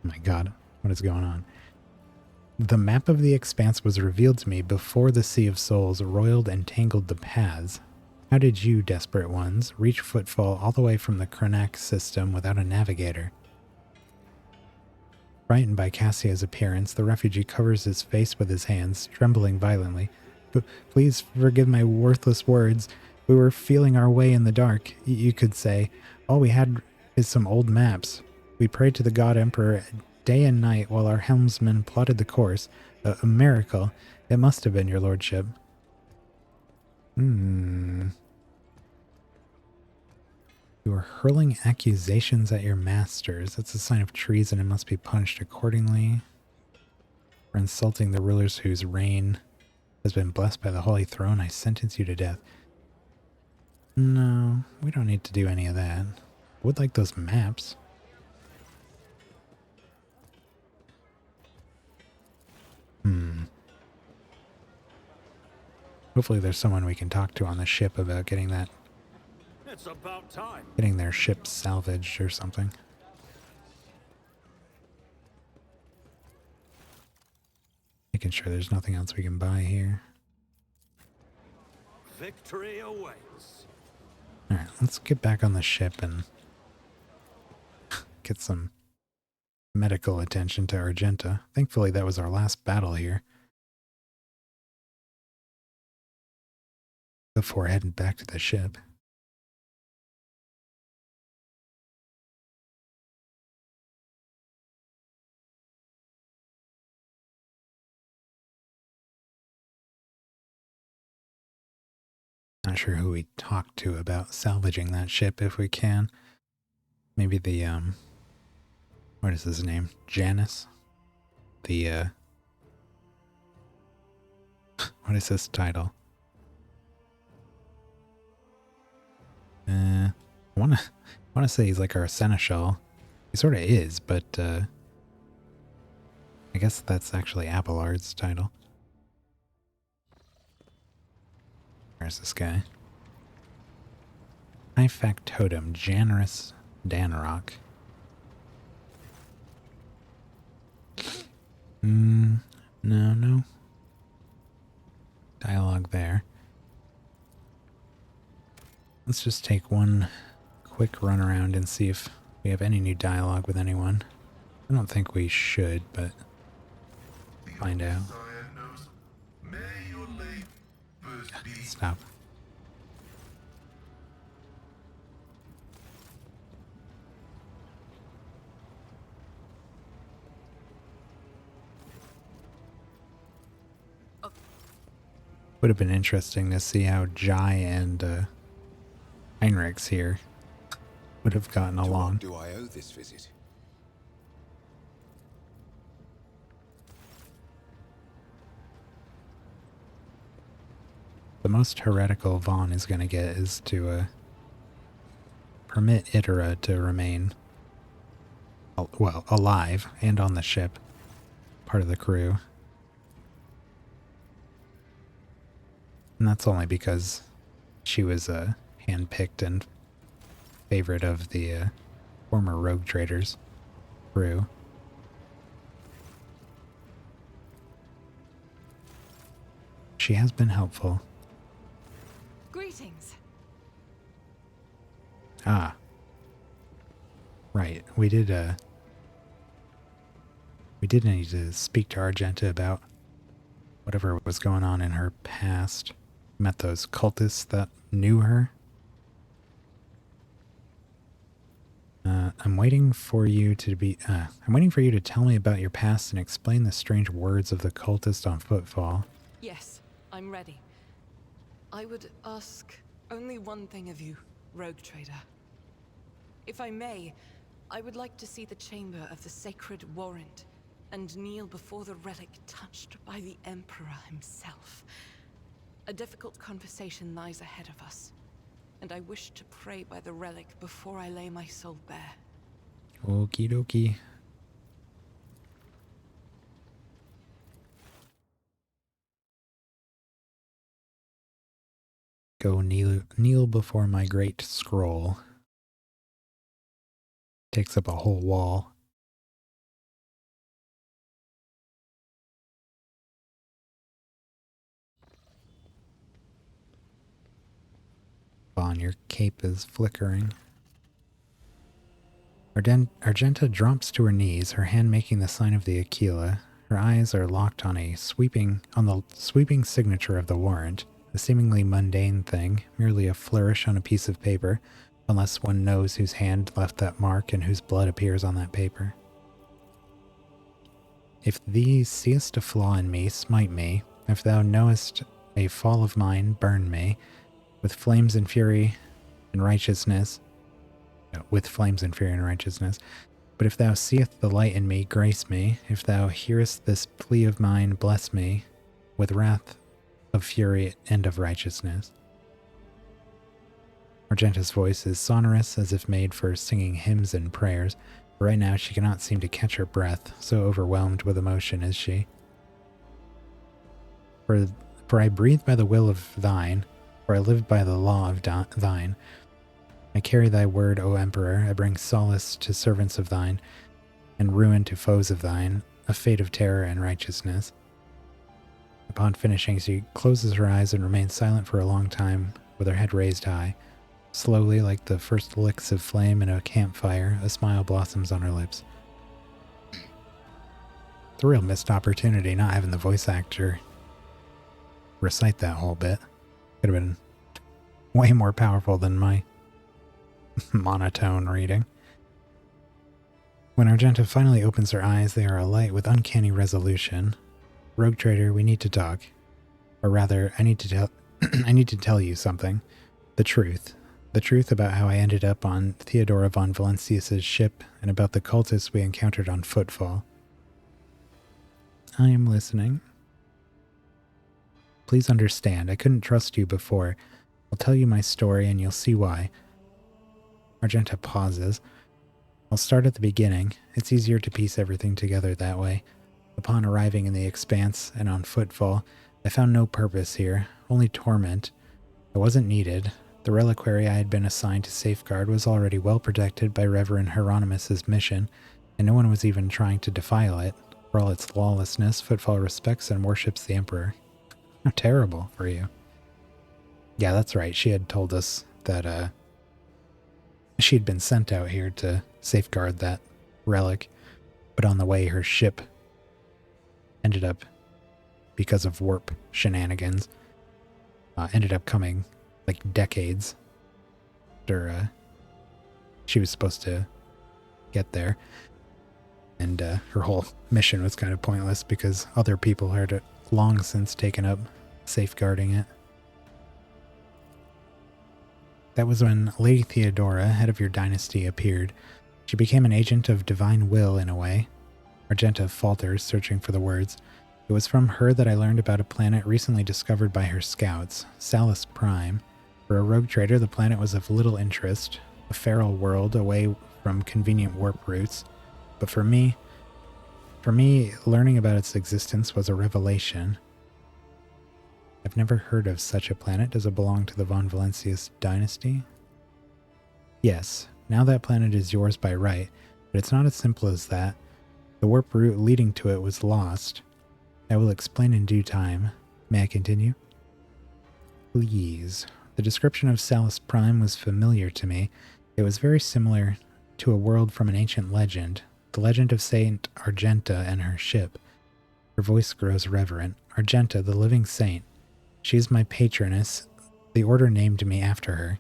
Oh my god, what is going on? The map of the Expanse was revealed to me before the Sea of Souls roiled and tangled the paths. How did you, desperate ones, reach Footfall all the way from the Krenak system without a navigator? Frightened by Cassia's appearance, the refugee covers his face with his hands, trembling violently. Please forgive my worthless words. We were feeling our way in the dark, you could say. All we had is some old maps. We prayed to the God Emperor day and night while our helmsman plotted the course. A miracle. It must have been, your lordship. You are hurling accusations at your masters. That's a sign of treason and must be punished accordingly. For insulting the rulers whose reign has been blessed by the Holy Throne, I sentence you to death. No, we don't need to do any of that. I would like those maps. Hopefully there's someone we can talk to on the ship about getting that. It's about time. Getting their ship salvaged or something. Making sure there's nothing else we can buy here. Victory awaits. Alright, let's get back on the ship and get some medical attention to Argenta. Thankfully that was our last battle here. Before heading back to the ship. Not sure who we talk to about salvaging that ship if we can. Maybe the, what is his name? Janus? The, what is his title? I wanna say he's like our seneschal. He sort of is, but, I guess that's actually Abelard's title. Where's this guy? High Factotum, Janus Danrock. No. Dialogue there. Let's just take one quick run around and see if we have any new dialogue with anyone. I don't think we should, but find out. Stop. Would have been interesting to see how Jai and Heinrichs here would have gotten along. To what do I owe this visit? The most heretical Vaughn is going to get is to permit Itera to remain, well, alive and on the ship, part of the crew. And that's only because she was handpicked and favorite of the former rogue traders crew. She has been helpful. Greetings. Ah. Right. We did need to speak to Argenta about whatever was going on in her past. Met those cultists that knew her. I'm waiting for you to tell me about your past and explain the strange words of the cultist on Footfall. Yes, I'm ready. I would ask only one thing of you, Rogue Trader. If I may, I would like to see the chamber of the sacred warrant and kneel before the relic touched by the Emperor himself. A difficult conversation lies ahead of us, and I wish to pray by the relic before I lay my soul bare. Okie dokie. Go kneel before my great scroll. Takes up a whole wall. Vaughn, your cape is flickering. Argenta drops to her knees, her hand making the sign of the Aquila. Her eyes are locked on the sweeping signature of the warrant, a seemingly mundane thing, merely a flourish on a piece of paper, unless one knows whose hand left that mark and whose blood appears on that paper. If thee seest a flaw in me, smite me. If thou knowest a fall of mine, burn me. With flames and fury and righteousness. With flames and fury and righteousness. But if thou seest the light in me, grace me. If thou hearest this plea of mine, bless me. With wrath of fury and of righteousness. Argenta's voice is sonorous, as if made for singing hymns and prayers. But right now she cannot seem to catch her breath, so overwhelmed with emotion is she. For I breathe by the will of thine, for I live by the law of thine. I carry thy word, O Emperor. I bring solace to servants of thine, and ruin to foes of thine, a fate of terror and righteousness. Upon finishing, she closes her eyes and remains silent for a long time, with her head raised high. Slowly, like the first licks of flame in a campfire, a smile blossoms on her lips. It's a real missed opportunity not having the voice actor recite that whole bit. Could have been way more powerful than my monotone reading. When Argenta finally opens her eyes, they are alight with uncanny resolution. Rogue Trader, we need to talk. Or rather, I need to tell you something. The truth. The truth about how I ended up on Theodora von Valencius's ship and about the cultists we encountered on Footfall. I am listening. Please understand, I couldn't trust you before. I'll tell you my story and you'll see why. Argenta pauses. I'll start at the beginning. It's easier to piece everything together that way. Upon arriving in the Expanse and on Footfall, I found no purpose here, only torment. I wasn't needed. The reliquary I had been assigned to safeguard was already well protected by Reverend Hieronymus's mission, and no one was even trying to defile it. For all its lawlessness, Footfall respects and worships the Emperor. How terrible for you. Yeah, that's right. She had told us that she had been sent out here to safeguard that relic, but on the way her ship ended up, because of warp shenanigans, ended up coming like decades after she was supposed to get there. And her whole mission was kind of pointless because other people had long since taken up safeguarding it. That was when Lady Theodora, head of your dynasty, appeared. She became an agent of divine will in a way. Argenta falters, searching for the words. It was from her that I learned about a planet recently discovered by her scouts, Salus Prime. For a rogue trader, the planet was of little interest, a feral world away from convenient warp routes. But for me, learning about its existence was a revelation. I've never heard of such a planet. Does it belong to the Von Valencius dynasty? Yes, now that planet is yours by right, but it's not as simple as that. The warp route leading to it was lost. I will explain in due time. May I continue? Please. The description of Salus Prime was familiar to me. It was very similar to a world from an ancient legend, the legend of Saint Argenta and her ship. Her voice grows reverent. Argenta, the living saint. She is my patroness. The order named me after her.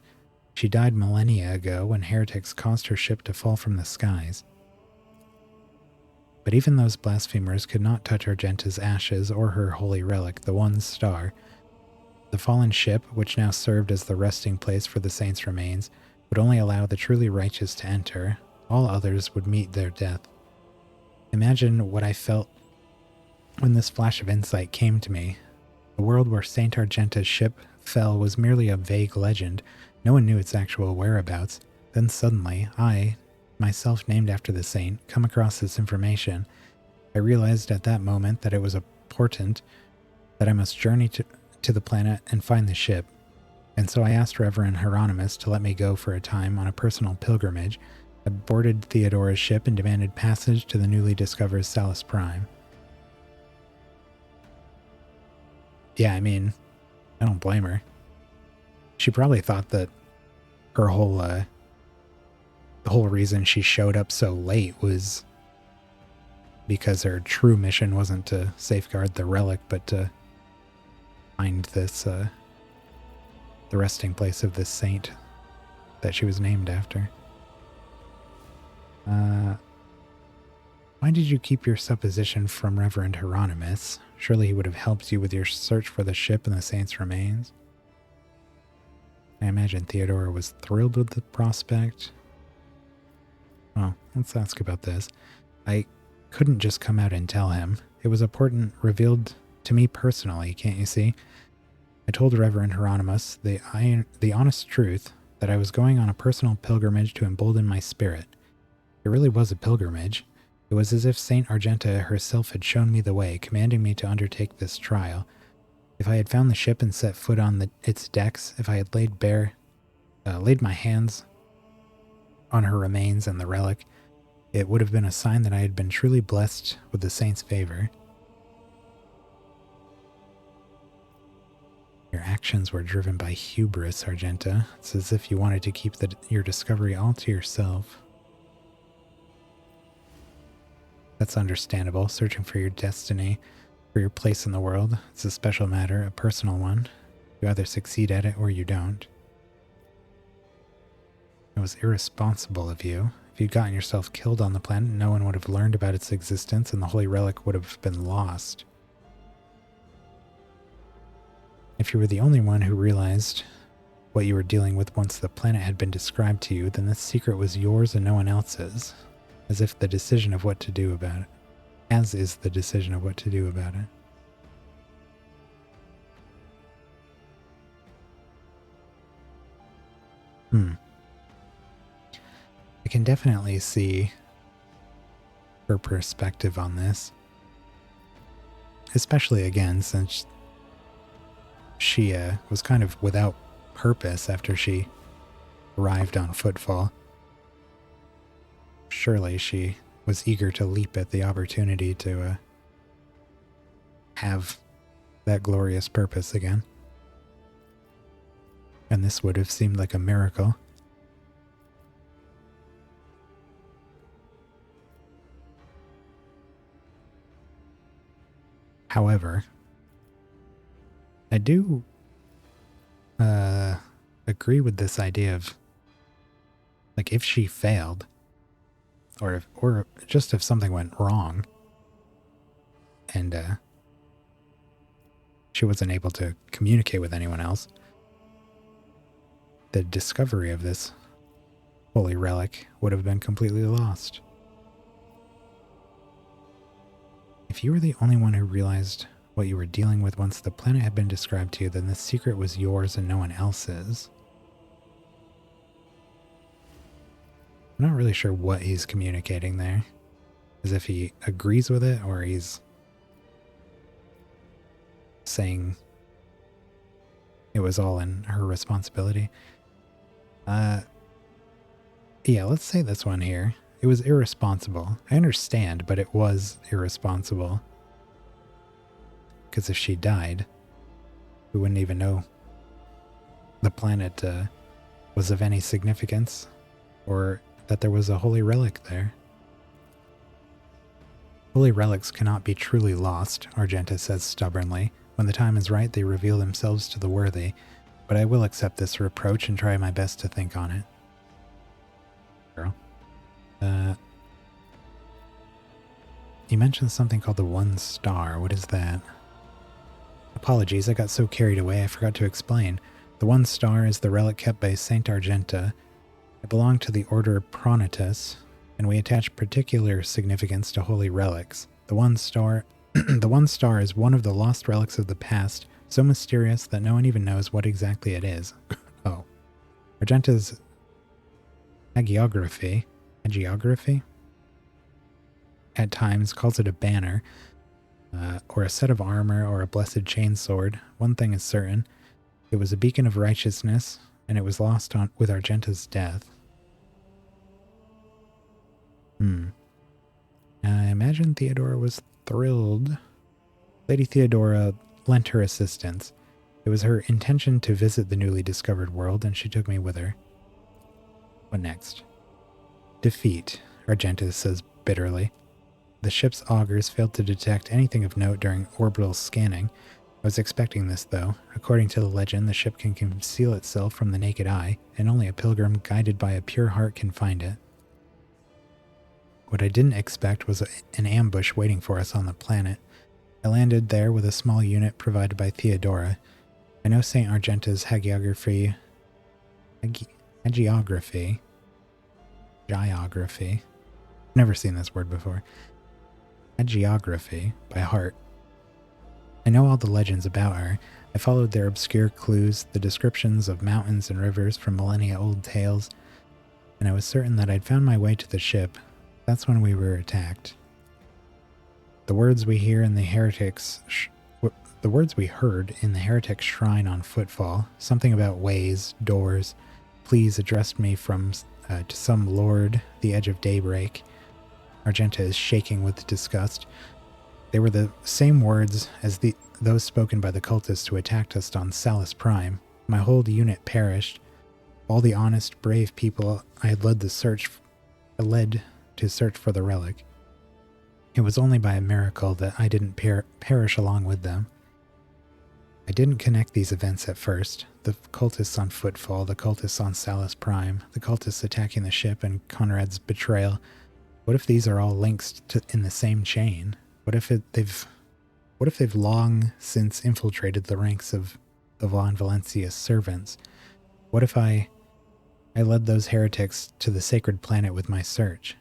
She died millennia ago when heretics caused her ship to fall from the skies. But even those blasphemers could not touch Argenta's ashes or her holy relic, the one star. The fallen ship, which now served as the resting place for the saint's remains, would only allow the truly righteous to enter. All others would meet their death. Imagine what I felt when this flash of insight came to me. The world where Saint Argenta's ship fell was merely a vague legend. No one knew its actual whereabouts. Then suddenly, I, myself named after the saint, come across this information. I realized at that moment that it was a portent, that I must journey to the planet and find the ship. And so I asked Reverend Hieronymus to let me go for a time on a personal pilgrimage. I boarded Theodora's ship and demanded passage to the newly discovered Salus Prime. Yeah, I mean, I don't blame her. She probably thought that her whole, the whole reason she showed up so late was because her true mission wasn't to safeguard the relic, but to find this, the resting place of this saint that she was named after. Why did you keep your supposition from Reverend Hieronymus? Surely he would have helped you with your search for the ship and the saint's remains. I imagine Theodora was thrilled with the prospect. Well, let's ask about this. I couldn't just come out and tell him. It was important, revealed to me personally, can't you see? I told Reverend Hieronymus the honest truth, that I was going on a personal pilgrimage to embolden my spirit. It really was a pilgrimage. It was as if Saint Argenta herself had shown me the way, commanding me to undertake this trial. If I had found the ship and set foot on its decks, if I had laid my hands on her remains and the relic, it would have been a sign that I had been truly blessed with the saint's favor. Your actions were driven by hubris, Argenta. It's as if you wanted to keep your discovery all to yourself. That's understandable. Searching for your destiny, for your place in the world. It's a special matter, a personal one. You either succeed at it or you don't. It was irresponsible of you. If you'd gotten yourself killed on the planet, no one would have learned about its existence and the holy relic would have been lost. If you were the only one who realized what you were dealing with once the planet had been described to you, then this secret was yours and no one else's. As if the decision of what to do about it. As is the decision of what to do about it. I can definitely see her perspective on this. Especially again, since she was kind of without purpose after she arrived on Footfall. Surely she was eager to leap at the opportunity to have that glorious purpose again. And this would have seemed like a miracle. However, I do agree with this idea of, like, if she failed, or just if something went wrong, and she wasn't able to communicate with anyone else, the discovery of this holy relic would have been completely lost. If you were the only one who realized what you were dealing with once the planet had been described to you, then this secret was yours and no one else's. I'm not really sure what he's communicating there. As if he agrees with it, or he's saying it was all in her responsibility. Yeah, let's say this one here. It was irresponsible. I understand, but it was irresponsible. Because if she died, we wouldn't even know the planet was of any significance, or that there was a holy relic there. Holy relics cannot be truly lost, Argenta says stubbornly. When the time is right, they reveal themselves to the worthy, but I will accept this reproach and try my best to think on it. Girl. You mentioned something called the One Star. What is that? Apologies, I got so carried away I forgot to explain. The One Star is the relic kept by Saint Argenta. It belonged to the Order Pronitus, and we attach particular significance to holy relics. The One Star the One Star is one of the lost relics of the past, so mysterious that no one even knows what exactly it is. Oh. Argenta's hagiography at times calls it a banner, or a set of armor, or a blessed chainsword. One thing is certain. It was a beacon of righteousness, and it was lost with Argenta's death. I imagine Theodora was thrilled. Lady Theodora lent her assistance. It was her intention to visit the newly discovered world, and she took me with her. What next? Defeat, Argenta says bitterly. The ship's augers failed to detect anything of note during orbital scanning. I was expecting this, though. According to the legend, the ship can conceal itself from the naked eye, and only a pilgrim guided by a pure heart can find it. What I didn't expect was an ambush waiting for us on the planet. I landed there with a small unit provided by Theodora. I know St. Argenta's hagiography... Never seen this word before. Hagiography by heart. I know all the legends about her. I followed their obscure clues, the descriptions of mountains and rivers from millennia-old tales, and I was certain that I'd found my way to the ship. That's when we were attacked. The words we heard in the heretic's shrine on footfall, something about ways, doors, please addressed me from to some lord, the edge of daybreak. Argenta is shaking with disgust. They were the same words as those spoken by the cultists who attacked us on Salus Prime. My whole unit perished. All the honest, brave people I had led to search for the relic. It was only by a miracle that I didn't perish along with them. I didn't connect these events at first. The cultists on Footfall, the cultists on Salus Prime, the cultists attacking the ship, and Conrad's betrayal. What if these are all links in the same chain? What if they've long since infiltrated the ranks of the Von Valencia's servants? What if I led those heretics to the sacred planet with my search?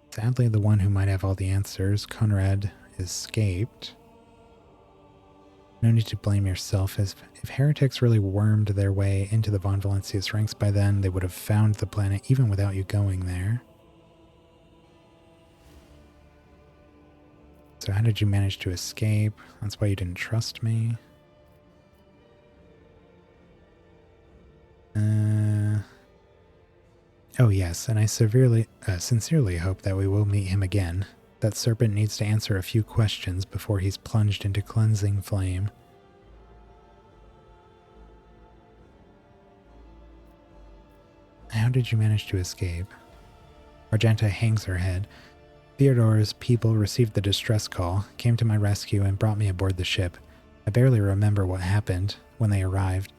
Sadly, the one who might have all the answers, Conrad, escaped. No need to blame yourself, as if heretics really wormed their way into the Von Valencia's ranks by then, they would have found the planet even without you going there. So how did you manage to escape? That's why you didn't trust me. Oh yes, and I sincerely hope that we will meet him again. That serpent needs to answer a few questions before he's plunged into cleansing flame. How did you manage to escape? Argenta hangs her head. Theodora's people received the distress call, came to my rescue, and brought me aboard the ship. I barely remember what happened when they arrived.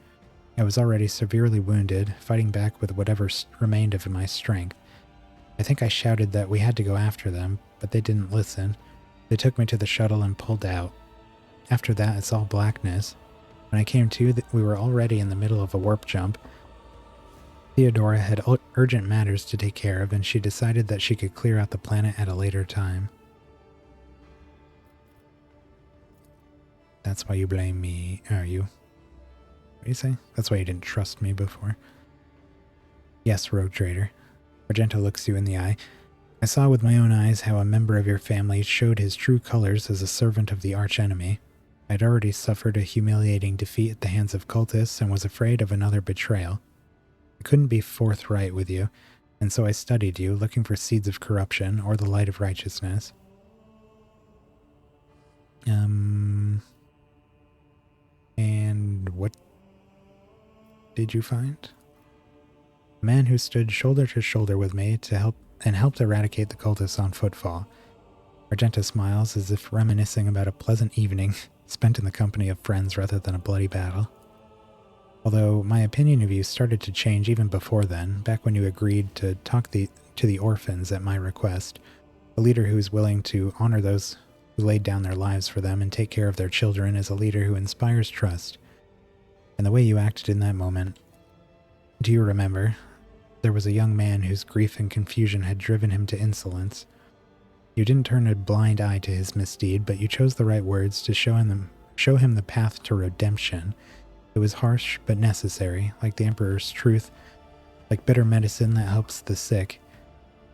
I was already severely wounded, fighting back with whatever remained of my strength. I think I shouted that we had to go after them, but they didn't listen. They took me to the shuttle and pulled out. After that, it's all blackness. When I came to, we were already in the middle of a warp jump. Theodora had urgent matters to take care of, and she decided that she could clear out the planet at a later time. That's why you blame me. What do you say? That's why you didn't trust me before. Yes, Rogue Trader. Argento looks you in the eye. I saw with my own eyes how a member of your family showed his true colors as a servant of the archenemy. I'd already suffered a humiliating defeat at the hands of cultists and was afraid of another betrayal. I couldn't be forthright with you, and so I studied you, looking for seeds of corruption or the light of righteousness. And what did you find? A man who stood shoulder to shoulder with me to helped eradicate the cultists on footfall. Argenta smiles as if reminiscing about a pleasant evening spent in the company of friends rather than a bloody battle. Although my opinion of you started to change even before then, back when you agreed to talk to the orphans at my request, a leader who is willing to honor those who laid down their lives for them and take care of their children is a leader who inspires trust. And the way you acted in that moment, do you remember? There was a young man whose grief and confusion had driven him to insolence. You didn't turn a blind eye to his misdeed, but you chose the right words to show him the path to redemption. It was harsh but necessary, like the Emperor's truth, like bitter medicine that helps the sick.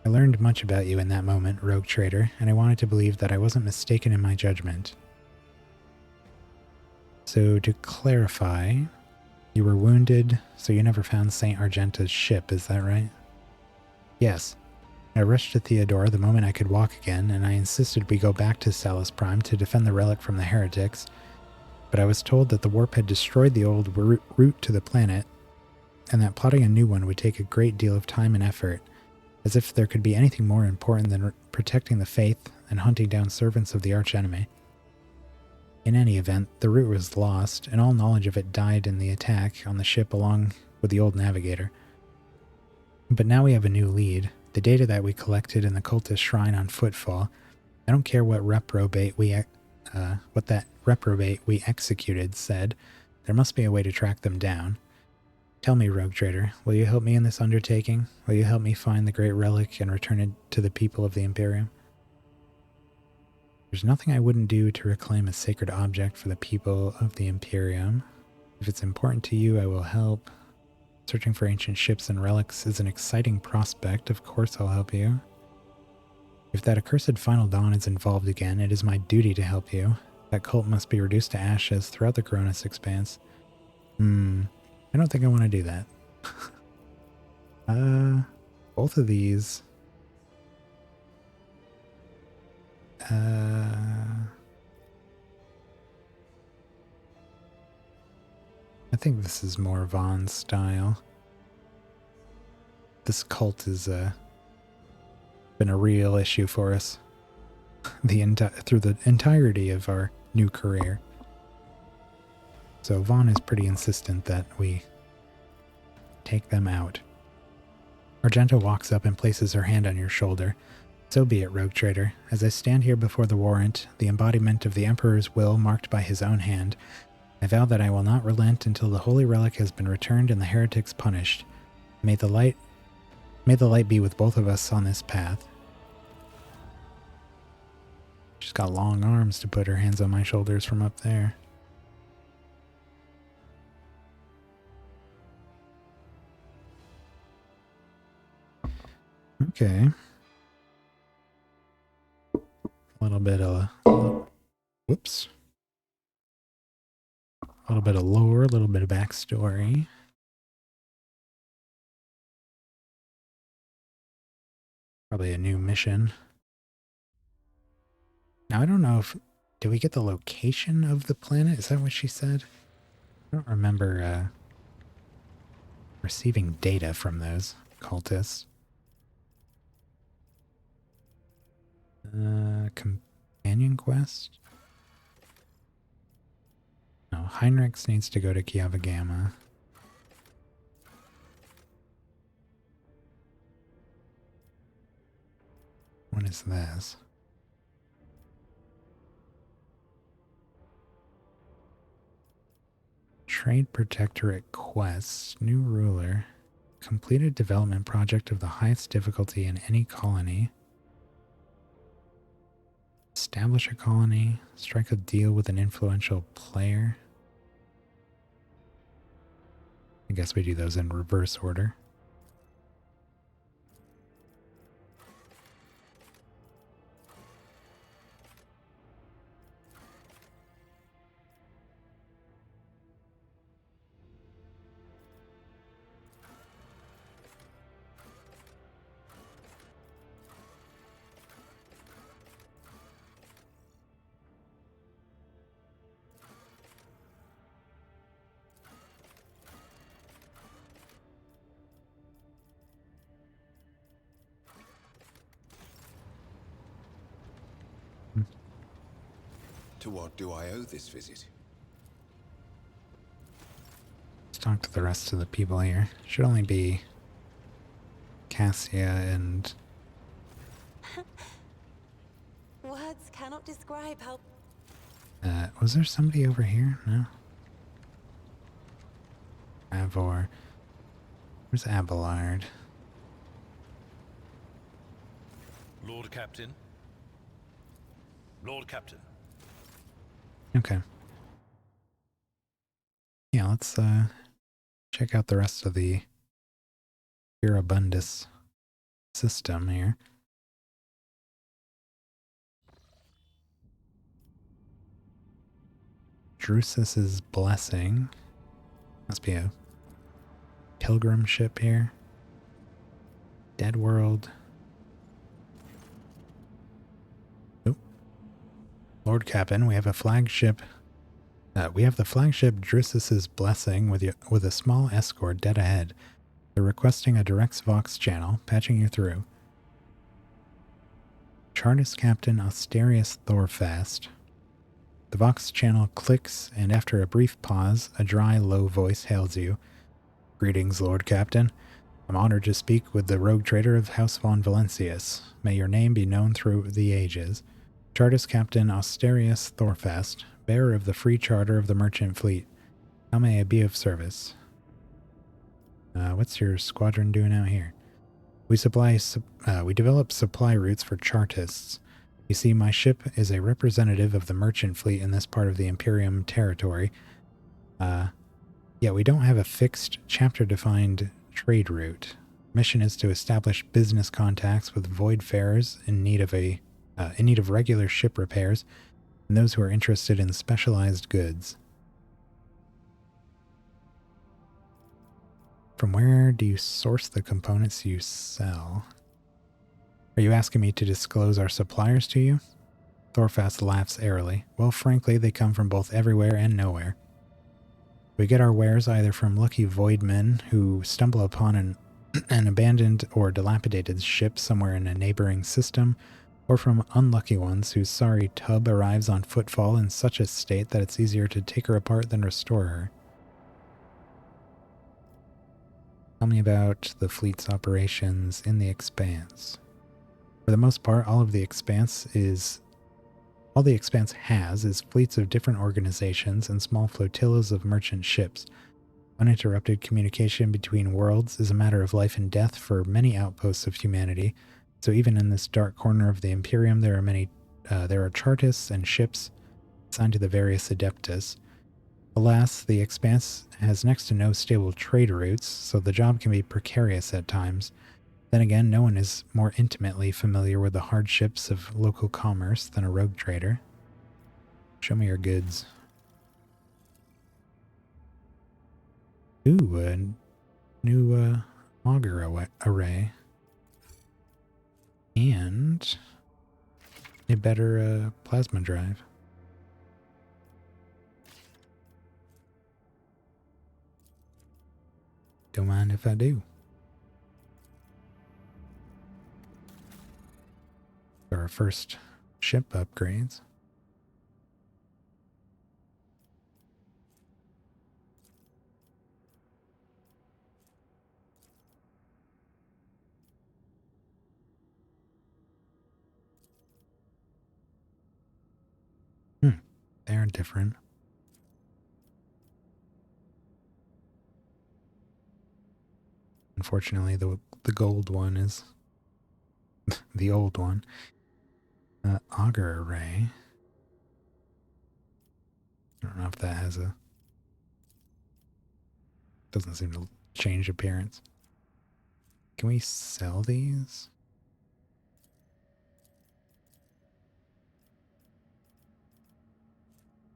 I learned much about you in that moment, Rogue Trader, and I wanted to believe that I wasn't mistaken in my judgment. So to clarify, you were wounded, so you never found Saint Argenta's ship, is that right? Yes. I rushed to Theodora the moment I could walk again, and I insisted we go back to Salus Prime to defend the relic from the heretics, but I was told that the warp had destroyed the old route to the planet, and that plotting a new one would take a great deal of time and effort, as if there could be anything more important than protecting the faith and hunting down servants of the archenemy. In any event, the route was lost, and all knowledge of it died in the attack on the ship along with the old navigator. But now we have a new lead. The data that we collected in the cultist shrine on Footfall. I don't care what that reprobate we executed said. There must be a way to track them down. Tell me, Rogue Trader, will you help me in this undertaking? Will you help me find the great relic and return it to the people of the Imperium? There's nothing I wouldn't do to reclaim a sacred object for the people of the Imperium. If it's important to you, I will help. Searching for ancient ships and relics is an exciting prospect. Of course I'll help you. If that accursed Final Dawn is involved again, it is my duty to help you. That cult must be reduced to ashes throughout the Coronis expanse. I don't think I want to do that. Both of these. I think this is more Vaughn's style. This cult has been a real issue for us through the entirety of our new career. So Vaughn is pretty insistent that we take them out. Argento walks up and places her hand on your shoulder. So be it, Rogue Trader. As I stand here before the warrant, the embodiment of the Emperor's will marked by his own hand, I vow that I will not relent until the holy relic has been returned and the heretics punished. May the light be with both of us on this path. She's got long arms to put her hands on my shoulders from up there. Okay. A little bit of whoops. A little bit of lore, a little bit of backstory. Probably a new mission. Now, I don't know if... Did we get the location of the planet? Is that what she said? I don't remember receiving data from those cultists. Companion quest? No, Heinrichs needs to go to Kiavagama. What is this? Trade Protectorate quests. New ruler. completed development project of the highest difficulty in any colony. Establish a colony. Strike a deal with an influential player. I guess we do those in reverse order. To what do I owe this visit? Let's talk to the rest of the people here. Should only be Cassia and... Words cannot describe how... was there somebody over here? No? Avor. Where's Abelard? Lord Captain. Lord Captain. Okay. Yeah, let's check out the rest of the Furibundus system here. Drusus's Blessing. Must be a pilgrim ship here. Dead World. Oh. Lord Captain, we have a flagship. We have the flagship Drusus's Blessing with a small escort dead ahead. They're requesting a direct Vox channel, patching you through. Chartist Captain Austerius Thorfast. The Vox channel clicks, and after a brief pause, a dry, low voice hails you. Greetings, Lord Captain. I'm honored to speak with the rogue trader of House von Valencius. May your name be known through the ages. Chartist Captain Austerius Thorfast, bearer of the free charter of the merchant fleet. How may I be of service? What's your squadron doing out here? We develop supply routes for Chartists. You see, my ship is a representative of the merchant fleet in this part of the Imperium territory. Yeah, we don't have a fixed, chapter-defined trade route. Mission is to establish business contacts with voidfarers in need of regular ship repairs, and those who are interested in specialized goods. From where do you source the components you sell? Are you asking me to disclose our suppliers to you? Thorfast laughs airily. Well, frankly, they come from both everywhere and nowhere. We get our wares either from lucky voidmen who stumble upon an abandoned or dilapidated ship somewhere in a neighboring system, or from unlucky ones whose sorry tub arrives on footfall in such a state that it's easier to take her apart than restore her. Tell me about the fleet's operations in the Expanse. For the most part, all the Expanse has is fleets of different organizations and small flotillas of merchant ships. Uninterrupted communication between worlds is a matter of life and death for many outposts of humanity, so even in this dark corner of the Imperium there are Chartists and ships assigned to the various Adeptus. Alas, the Expanse has next to no stable trade routes, so the job can be precarious at times. Then again, no one is more intimately familiar with the hardships of local commerce than a rogue trader. Show me your goods. Ooh, a new auger array. And a better plasma drive. Don't mind if I do. For our first ship upgrades. They're different. Unfortunately, the gold one is the old one. Auger array. I don't know if that has a... Doesn't seem to change appearance. Can we sell these?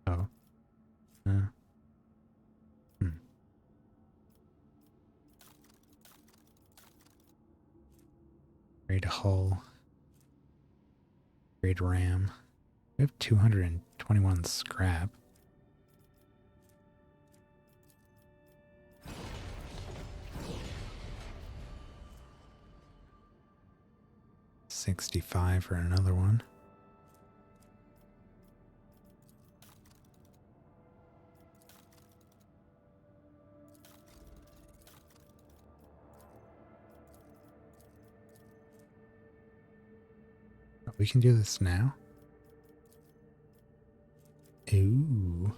Oh. Hmm. Grade hull. Grade RAM. We have 221 scrap. $65 for another one. We can do this now. Ooh.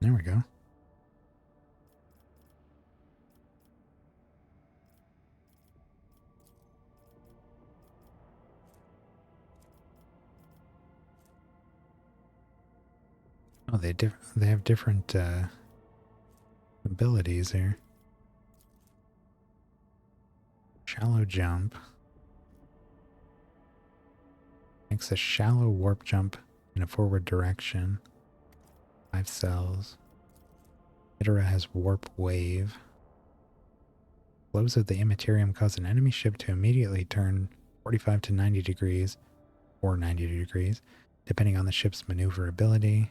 There we go. Oh, they have different abilities here. Shallow jump. Makes a shallow warp jump in a forward direction. 5 cells. Hydra has warp wave. Flows of the Immaterium cause an enemy ship to immediately turn 45 to 90 degrees, or 90 degrees, depending on the ship's maneuverability.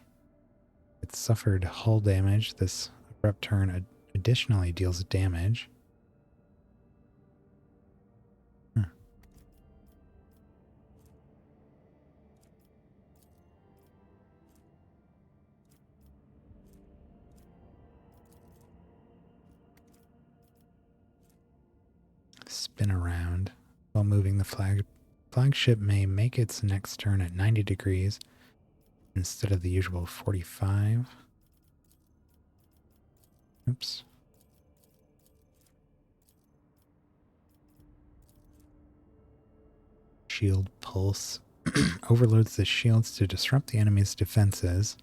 It suffered hull damage. This abrupt turn additionally deals damage. Spin around while moving the flag. Flagship may make its next turn at 90 degrees instead of the usual 45. Oops. Shield pulse overloads the shields to disrupt the enemy's defenses.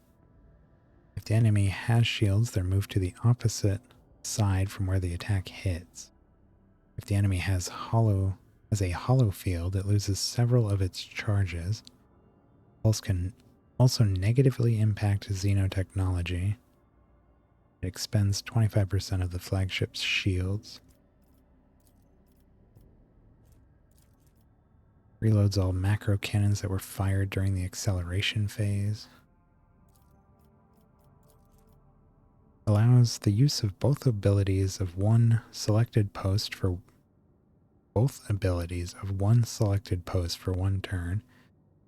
If the enemy has shields, they're moved to the opposite side from where the attack hits. If the enemy has a hollow field, it loses several of its charges. Pulse can also negatively impact xenotechnology. It expends 25% of the flagship's shields. Reloads all macro cannons that were fired during the acceleration phase. Allows the use of both abilities of one selected post for one turn.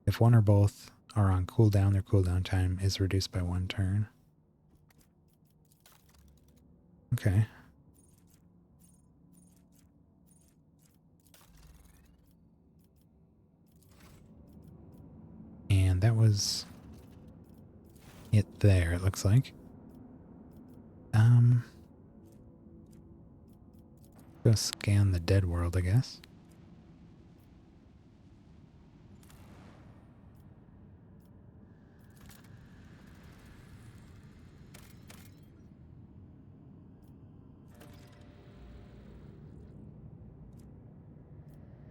If one or both are on cooldown, their cooldown time is reduced by 1 turn. Okay. And that was it there, it looks like. Go scan the dead world, I guess.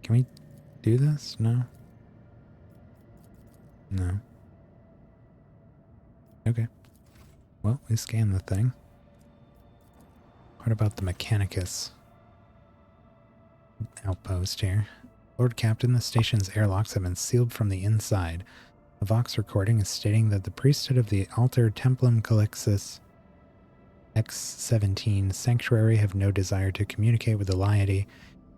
Can we do this? No? No. Okay. Well, we scanned the thing. What about the Mechanicus outpost here? Lord Captain, the station's airlocks have been sealed from the inside. A Vox recording is stating that the priesthood of the Alter Templum Calixus X-17 Sanctuary have no desire to communicate with the laity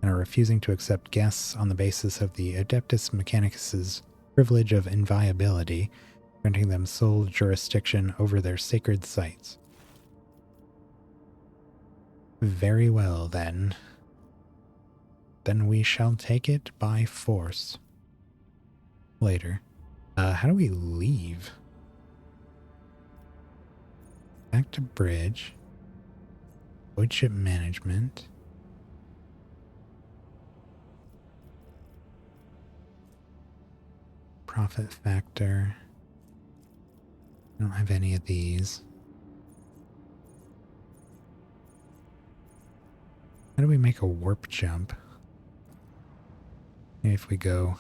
and are refusing to accept guests on the basis of the Adeptus Mechanicus's privilege of inviolability, granting them sole jurisdiction over their sacred sites. Very well, then. Then we shall take it by force. Later. How do we leave? Back to bridge. Void ship management. Profit factor. I don't have any of these. How do we make a warp jump? Maybe if we go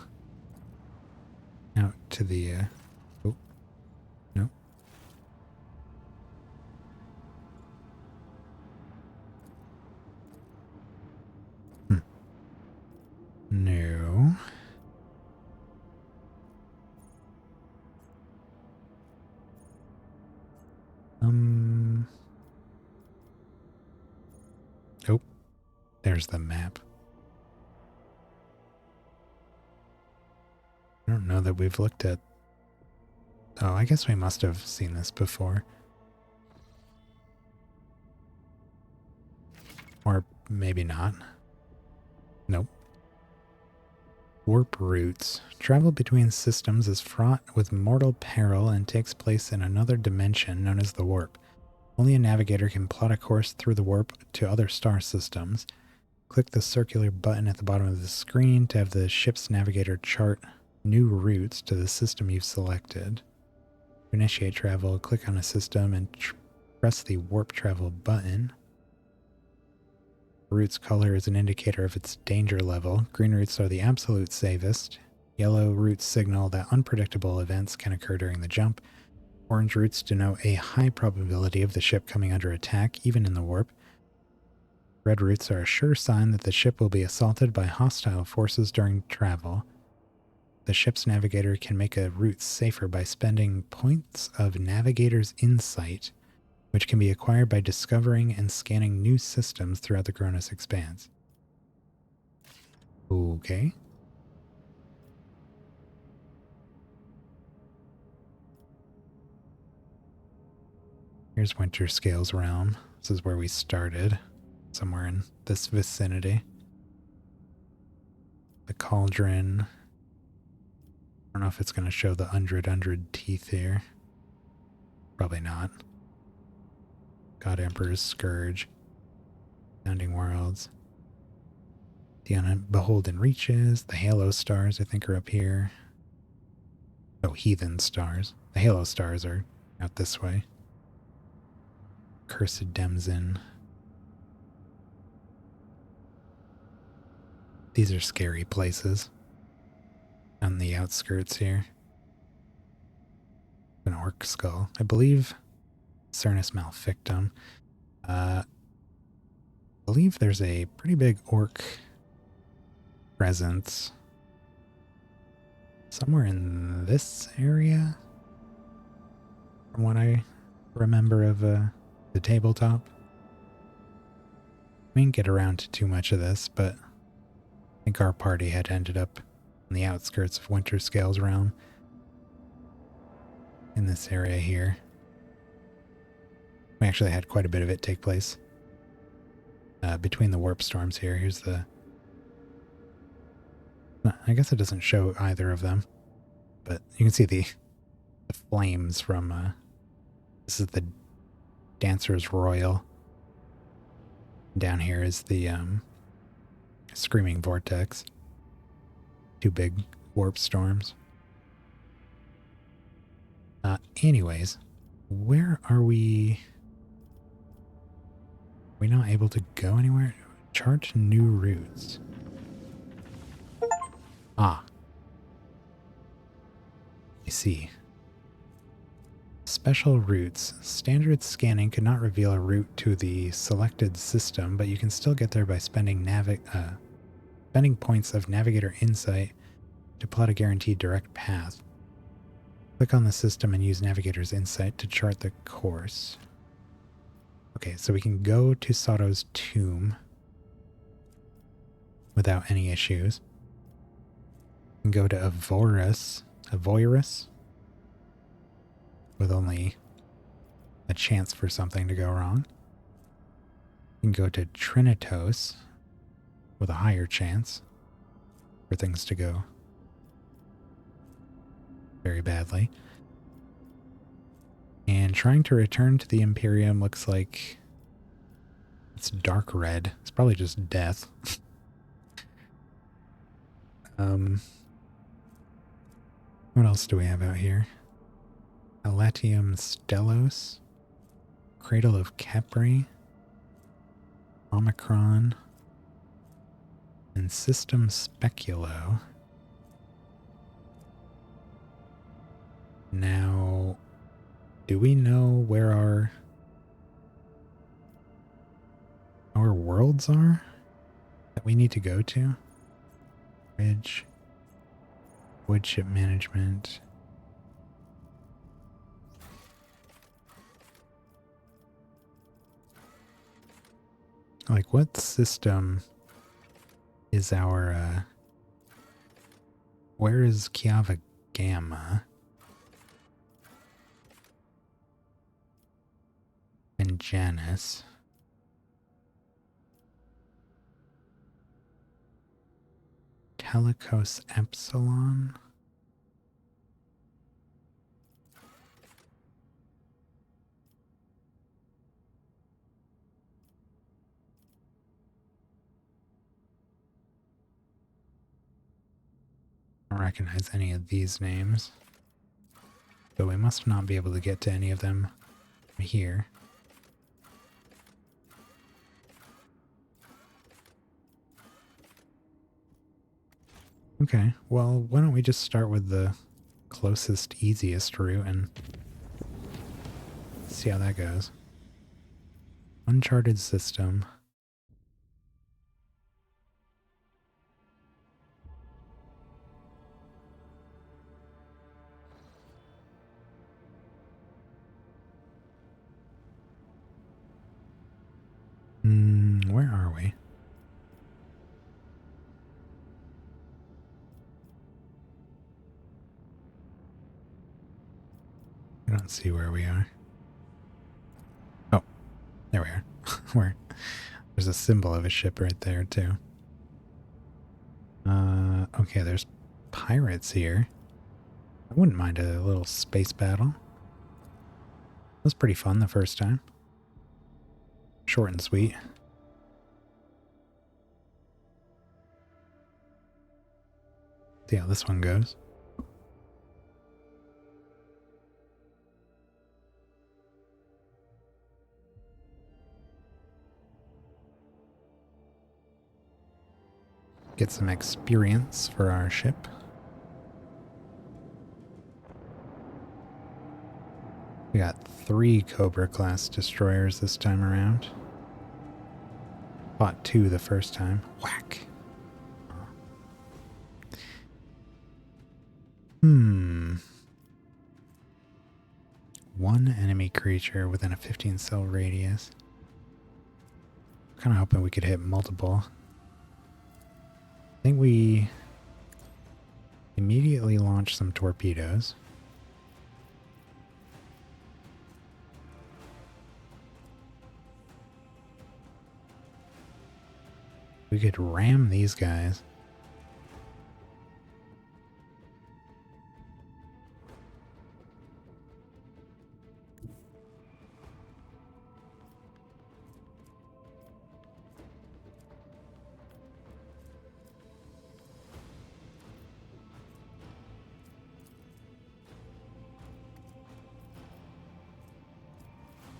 out to the... oh, no. No. Oh, there's the map. I don't know that we've looked at... oh, I guess we must have seen this before. Or maybe not. Nope. Warp routes. Travel between systems is fraught with mortal peril and takes place in another dimension known as the warp. Only a navigator can plot a course through the warp to other star systems. Click the circular button at the bottom of the screen to have the ship's navigator chart new routes to the system you've selected. To initiate travel, click on a system and press the warp travel button. Route's color is an indicator of its danger level. Green routes are the absolute safest. Yellow routes signal that unpredictable events can occur during the jump. Orange routes denote a high probability of the ship coming under attack, even in the warp. Red routes are a sure sign that the ship will be assaulted by hostile forces during travel. The ship's navigator can make a route safer by spending points of Navigator's Insight, which can be acquired by discovering and scanning new systems throughout the Cronus Expanse. Okay. Here's Winterscale's realm. This is where we started, somewhere in this vicinity. The cauldron. I don't know if it's going to show the 100 teeth here. Probably not. God Emperor's Scourge. Founding Worlds. The Unbeholden Reaches. The Halo Stars, I think, are up here. Oh, Heathen Stars. The Halo Stars are out this way. Cursed Demzen. These are scary places. On the outskirts here. An orc skull. I believe Cernus Malfictum. I believe there's a pretty big orc presence somewhere in this area, from what I remember of the tabletop. We didn't get around to too much of this, but I think our party had ended up on the outskirts of Winterscale's realm in this area here. We actually had quite a bit of it take place between the warp storms here. Here's the... I guess it doesn't show either of them, but you can see the flames from... this is the Dancer's Royal. Down here is the Screaming Vortex. Two big warp storms. Anyways, where are we? Are we not able to go anywhere? Chart new routes. Ah. I see. Special routes. Standard scanning could not reveal a route to the selected system, but you can still get there by spending spending points of Navigator Insight to plot a guaranteed direct path. Click on the system and use Navigator's Insight to chart the course. Okay, so we can go to Sato's tomb without any issues. We can go to Avoirus with only a chance for something to go wrong. We can go to Trinitos with a higher chance for things to go very badly. And trying to return to the Imperium looks like it's dark red. It's probably just death. What else do we have out here? Aletium Stellos, Cradle of Capri, Omicron, and System Speculo. Now, do we know where our worlds are that we need to go to? Bridge, woodship management. Like, what system is our, where is Kiava Gamma? And Janus. Telecos Epsilon. I don't recognize any of these names. So we must not be able to get to any of them from here. Okay, well, why don't we just start with the closest, easiest route and see how that goes. Uncharted system. Where are we? I don't see where we are. Oh, there we are. There's a symbol of a ship right there, too. Okay, there's pirates here. I wouldn't mind a little space battle. It was pretty fun the first time. Short and sweet. See how this one goes. Get some experience for our ship. We got 3 Cobra class destroyers this time around. Fought 2 the first time. Whack! One enemy creature within a 15 cell radius. Kind of hoping we could hit multiple. I think we immediately launch some torpedoes. We could ram these guys.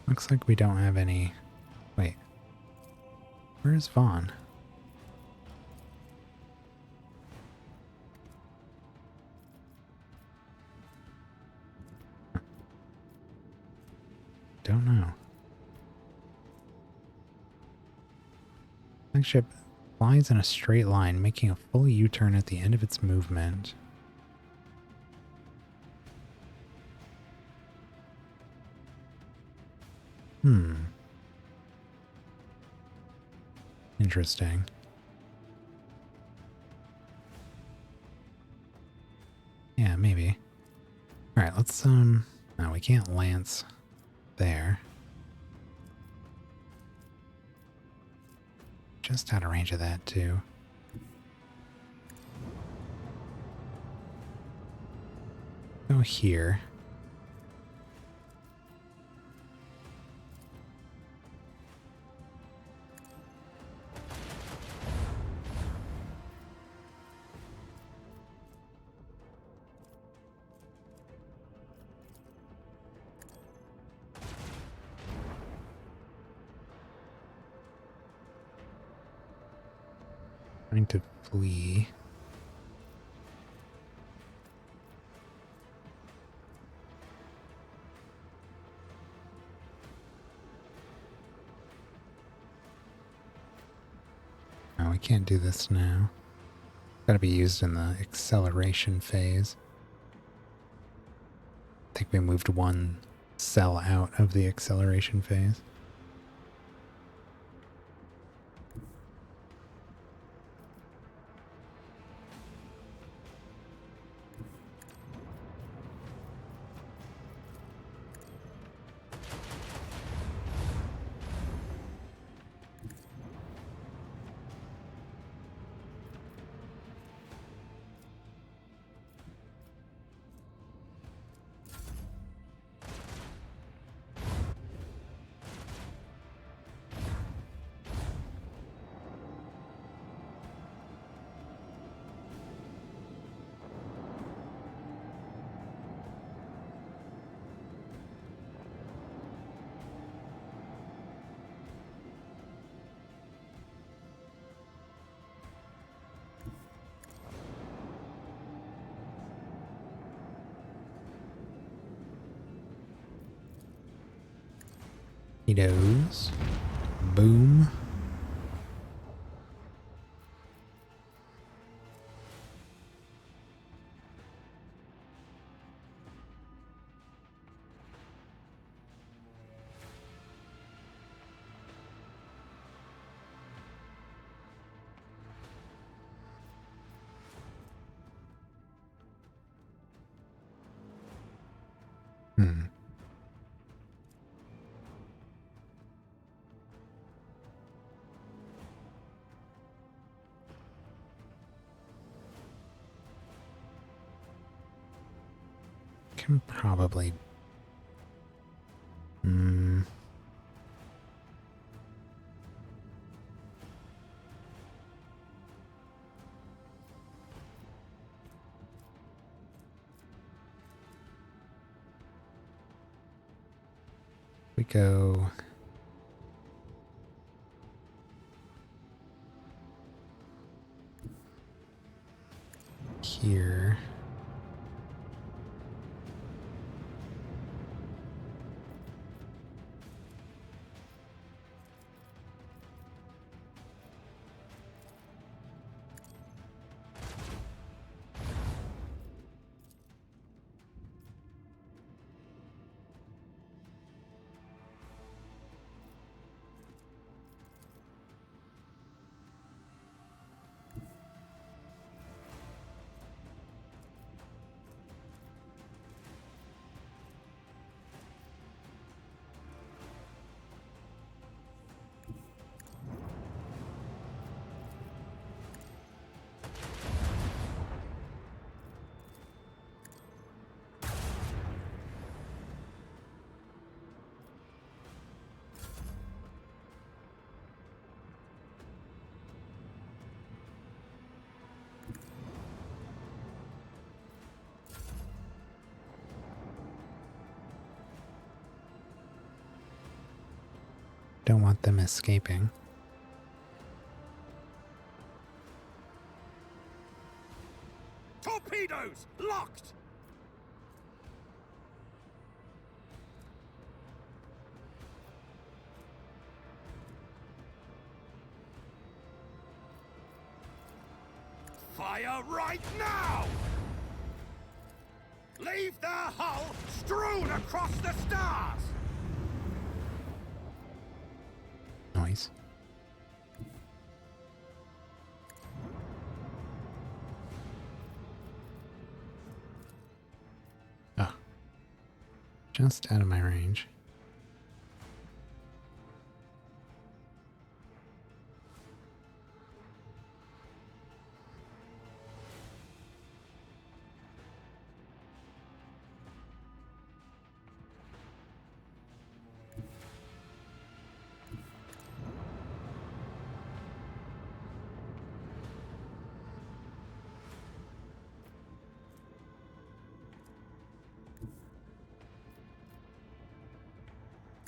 Looks like we don't have any... Wait. Where's Vaughn? Don't know. Flagship flies in a straight line, making a full U-turn at the end of its movement. Interesting. Yeah, maybe. Alright, let's, no, we can't lance there. just out of range of that too. Go here. Trying to flee. No, we can't do this now. Gotta be used in the acceleration phase. I think we moved one cell out of the acceleration phase. Torpedoes. Boom. Can probably... We go... here. Don't want them escaping. Torpedoes locked! Fire right now! Leave their hull strewn across the stars! Noise. Oh. Just out of my range.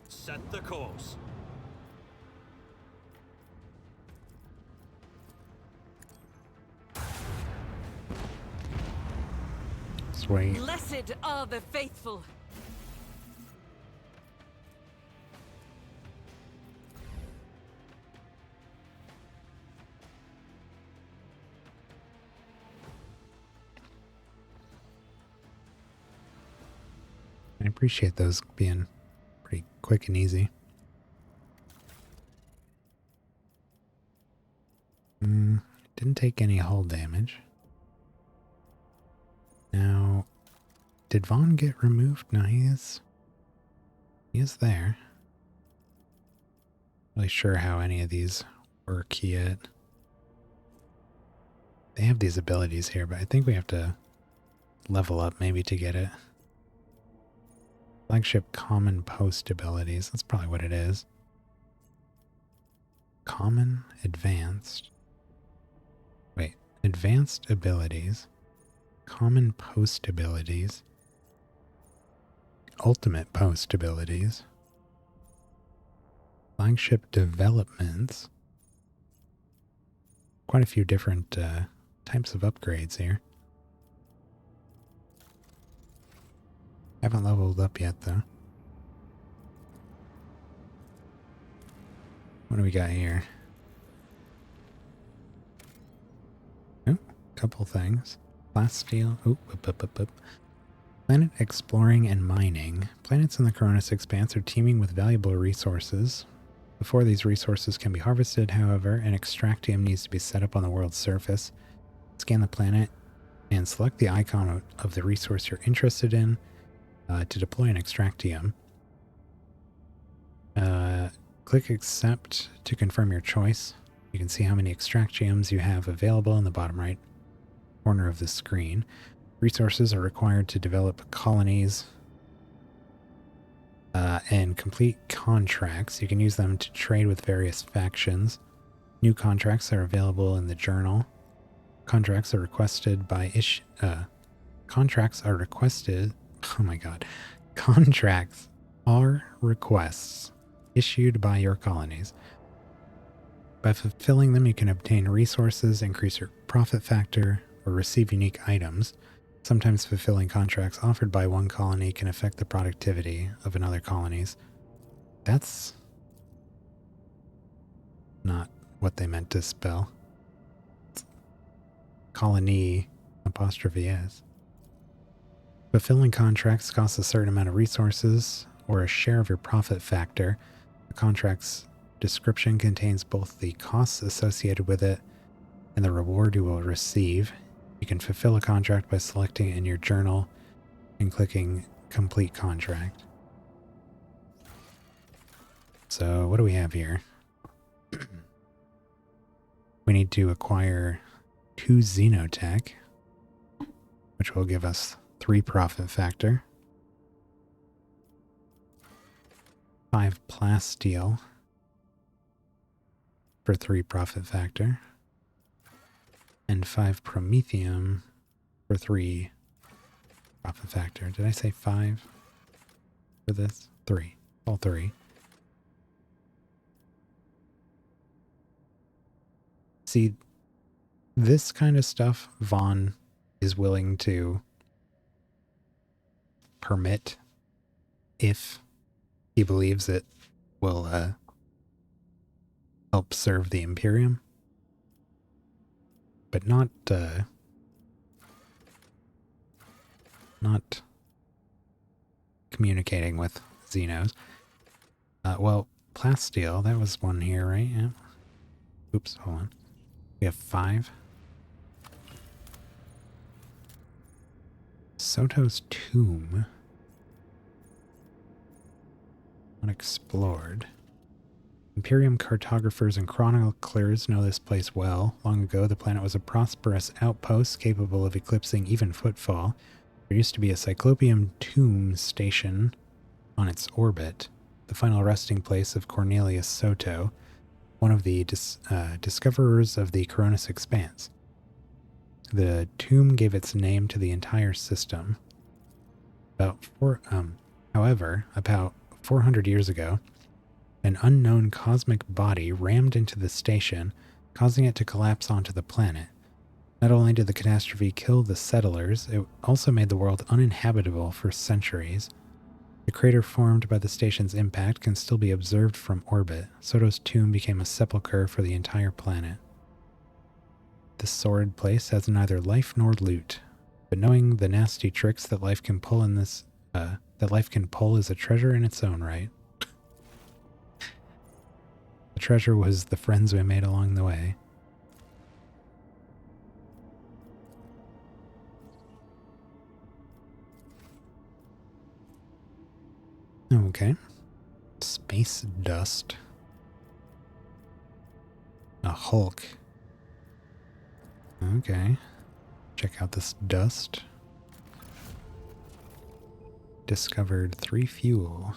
Set the course. Sweet. Blessed are the faithful. I appreciate those being pretty quick and easy. Didn't take any hull damage. Now, did Vaughn get removed? No, he is there. Not really sure how any of these work yet. They have these abilities here, but I think we have to level up maybe to get it. Flagship common post abilities. That's probably what it is. Common advanced. Wait, advanced abilities. Common post abilities. Ultimate post abilities. Flagship developments. Quite a few different types of upgrades here. Haven't leveled up yet, though. What do we got here? Oh, couple things. Glass steel. Oh, up. Planet exploring and mining. Planets in the Coronis Expanse are teeming with valuable resources. Before these resources can be harvested, however, an extractium needs to be set up on the world's surface. Scan the planet and select the icon of the resource you're interested in to deploy an extractium. Click accept to confirm your choice. You can see how many extractiums you have available in the bottom right corner of the screen. Resources are required to develop colonies and complete contracts. You can use them to trade with various factions. New contracts are available in the journal. Contracts are requested by contracts are requested. Oh my god. Contracts are requests issued by your colonies. By fulfilling them, you can obtain resources, increase your profit factor, or receive unique items. Sometimes fulfilling contracts offered by one colony can affect the productivity of another colony's. That's not what they meant to spell. It's colony apostrophe S. Fulfilling contracts costs a certain amount of resources or a share of your profit factor. The contract's description contains both the costs associated with it and the reward you will receive. You can fulfill a contract by selecting it in your journal and clicking complete contract. So what do we have here? We need to acquire 2 Xenotech, which will give us 3 profit factor, 5 plasteel for 3 profit factor, and 5 promethium for 3 profit factor. Did I say 5 for this? 3. All 3. See, this kind of stuff Vaughn is willing to permit if he believes it will help serve the Imperium, but not communicating with Xenos. Well, plasteel, that was one here, right? Yeah. Oops, hold on. We have 5. Soto's tomb. Unexplored. Imperium cartographers and chroniclers know this place well. Long ago, the planet was a prosperous outpost capable of eclipsing even footfall. There used to be a Cyclopean tomb station on its orbit, the final resting place of Cornelius Soto, one of the discoverers of the Coronis Expanse. The tomb gave its name to the entire system. However, about 400 years ago, an unknown cosmic body rammed into the station, causing it to collapse onto the planet. Not only did the catastrophe kill the settlers, it also made the world uninhabitable for centuries. The crater formed by the station's impact can still be observed from orbit. Soto's tomb became a sepulchre for the entire planet. This sordid place has neither life nor loot, but knowing the nasty tricks that life can pull in this, is a treasure in its own right. The treasure was the friends we made along the way. Okay. Space dust. A Hulk. Okay. Check out this dust. Discovered 3 fuel.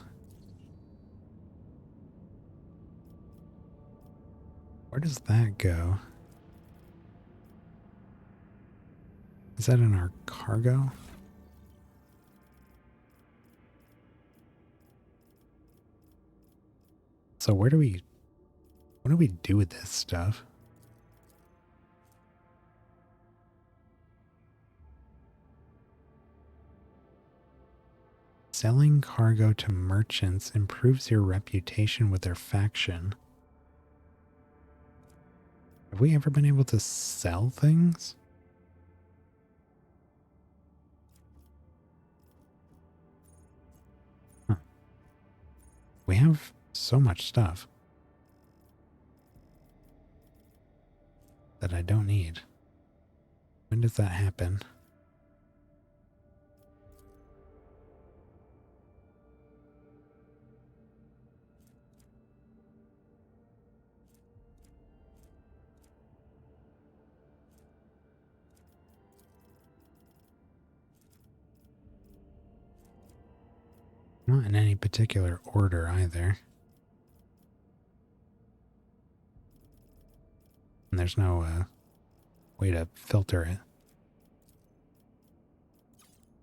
Where does that go? Is that in our cargo? So what do we do with this stuff? Selling cargo to merchants improves your reputation with their faction. Have we ever been able to sell things? Huh. We have so much stuff that I don't need. When does that happen? Not in any particular order either. And there's no way to filter it.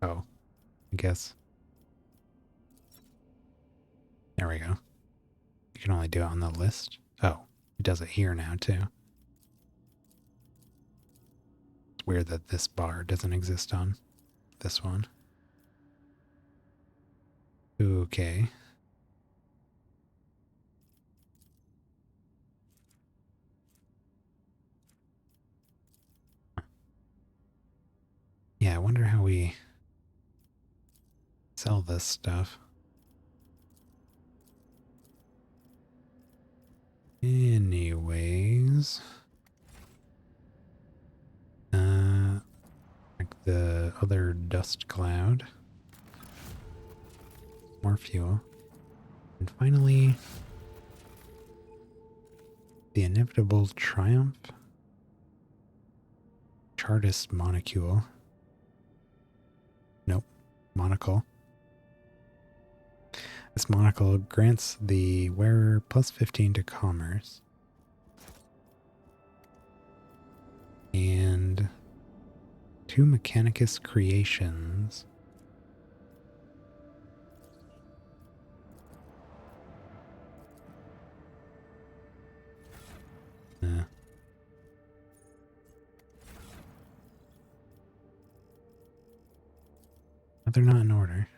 Oh, I guess. There we go. You can only do it on the list. Oh, it does it here now too. It's weird that this bar doesn't exist on this one. Okay. Yeah, I wonder how we sell this stuff. Anyways. Like the other dust cloud. More fuel. And finally, the inevitable triumph. Chartist monocule. Nope. Monocle. This monocle grants the wearer plus 15 to commerce. And 2 Mechanicus creations. They're not in order.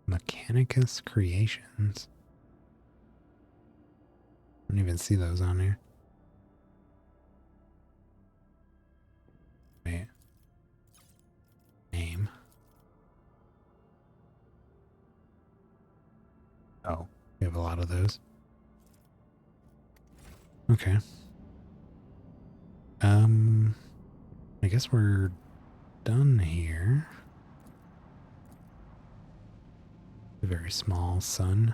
Mechanicus creations. I don't even see those on here. Wait. Name. Oh, we have a lot of those. Okay. I guess we're done here. A very small sun.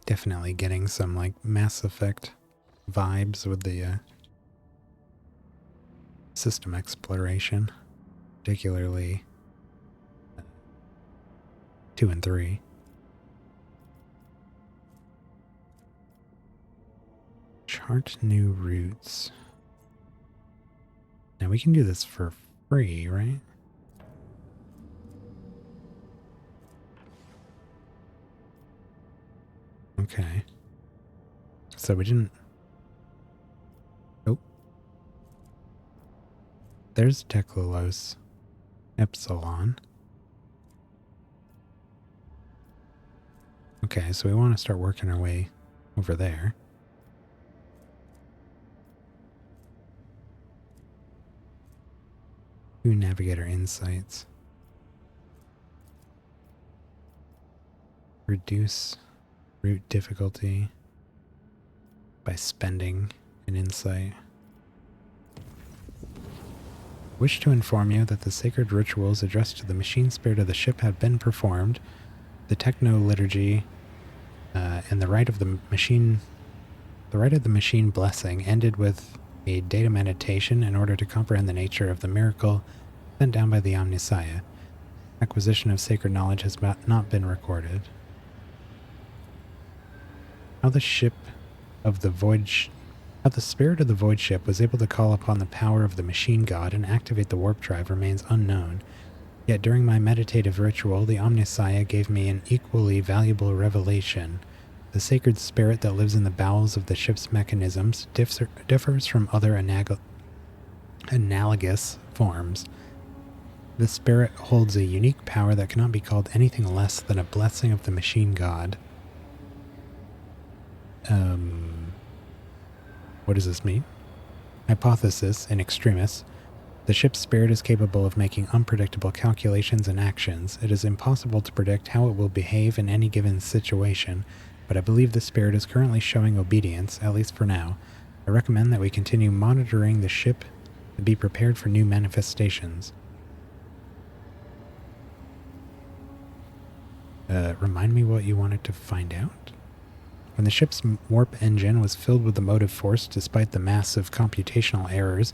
Definitely getting some like Mass Effect vibes with the system exploration, particularly 2 and 3. Chart new routes. Now we can do this for free, right? Okay. So we didn't... Oh. There's Teklulos Epsilon. Okay, so we want to start working our way over there. New Navigator Insights. Reduce route difficulty by spending an insight. Wish to inform you that the sacred rituals addressed to the machine spirit of the ship have been performed. The techno liturgy and the rite of the machine blessing ended with a data meditation in order to comprehend the nature of the miracle sent down by the Omnissiah. Acquisition of sacred knowledge has not been recorded. How the spirit of the void ship was able to call upon the power of the machine god and activate the warp drive remains unknown. Yet during my meditative ritual, the Omnissiah gave me an equally valuable revelation. The sacred spirit that lives in the bowels of the ship's mechanisms differs from other analogous forms. The spirit holds a unique power that cannot be called anything less than a blessing of the machine god. What does this mean? Hypothesis in extremis. The ship's spirit is capable of making unpredictable calculations and actions. It is impossible to predict how it will behave in any given situation, but I believe the spirit is currently showing obedience, at least for now. I recommend that we continue monitoring the ship and be prepared for new manifestations. Remind me what you wanted to find out? When the ship's warp engine was filled with the motive force despite the massive computational errors,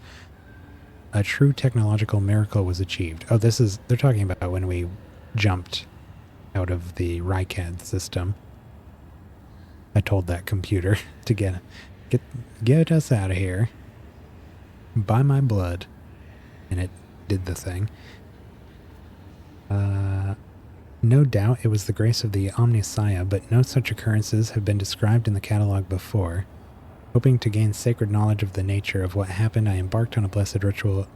a true technological miracle was achieved. Oh, they're talking about when we jumped out of the Rycad system. I told that computer to get us out of here. By my blood. And it did the thing. No doubt it was the grace of the Omnissiah, but no such occurrences have been described in the catalog before. Hoping to gain sacred knowledge of the nature of what happened, I embarked on a blessed ritual,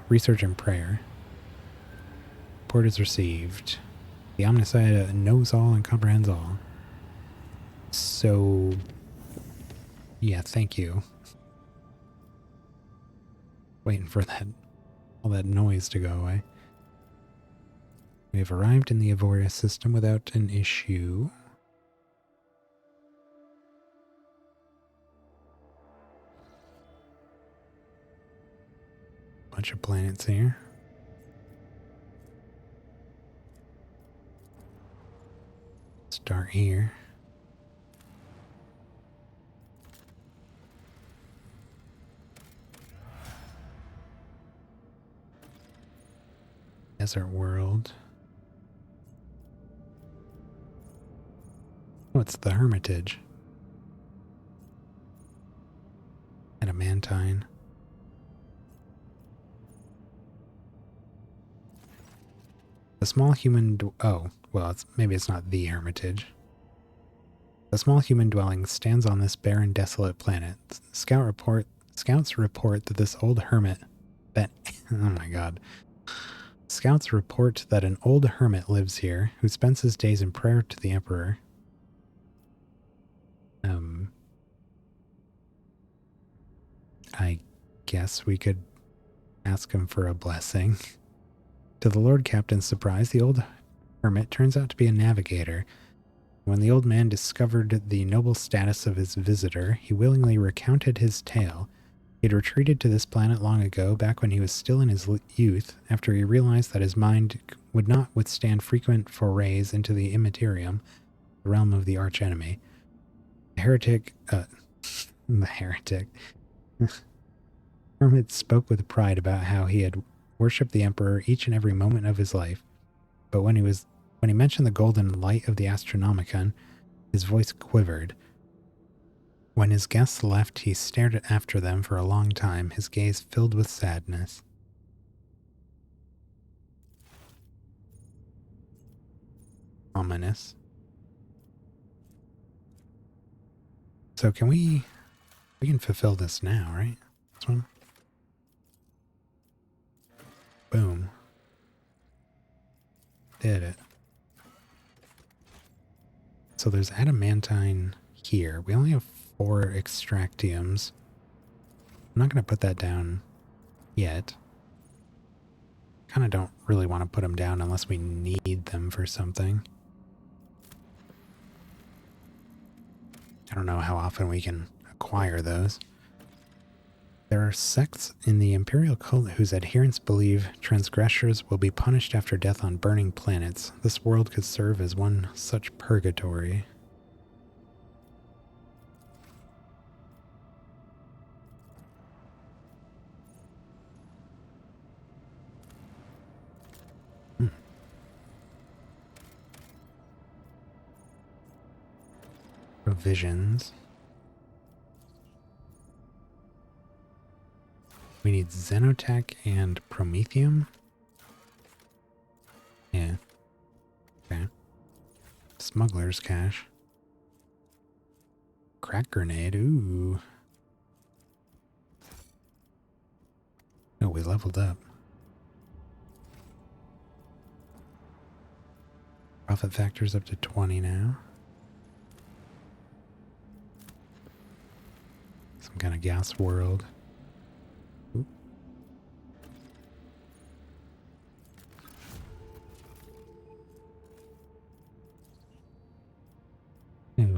research and prayer. Report is received. The Omnissiah knows all and comprehends all. So, yeah, thank you. Waiting for all that noise to go away. We have arrived in the Avoria system without an issue. Bunch of planets here. Start here. Desert world. Oh, it's the Hermitage. Adamantine. The small human... maybe it's not the Hermitage. The small human dwelling stands on this barren, desolate planet. Scouts report that this old hermit... oh my god. Scouts report that an old hermit lives here, who spends his days in prayer to the Emperor. I guess we could ask him for a blessing. To the Lord Captain's surprise, the old hermit turns out to be a navigator. When the old man discovered the noble status of his visitor, he willingly recounted his tale. He had retreated to this planet long ago, back when he was still in his youth, after he realized that his mind would not withstand frequent forays into the immaterium, the realm of the archenemy. The heretic hermit spoke with pride about how he had worshipped the Emperor each and every moment of his life. But when he mentioned the golden light of the Astronomicon, his voice quivered. When his guests left, he stared after them for a long time, his gaze filled with sadness. Ominous. So we can fulfill this now, right? This one? Boom. Did it. So there's adamantine here. We only have 4 extractiums. I'm not going to put that down yet. Kind of don't really want to put them down unless we need them for something. I don't know how often we can acquire those. There are sects in the Imperial cult whose adherents believe transgressors will be punished after death on burning planets. This world could serve as one such purgatory. Provisions. We need Xenotech and Promethium. Yeah. Okay. Smuggler's cache. Crack grenade. Ooh. Oh, we leveled up. Profit factor's up to 20 now. Some kind of gas world. Ooh.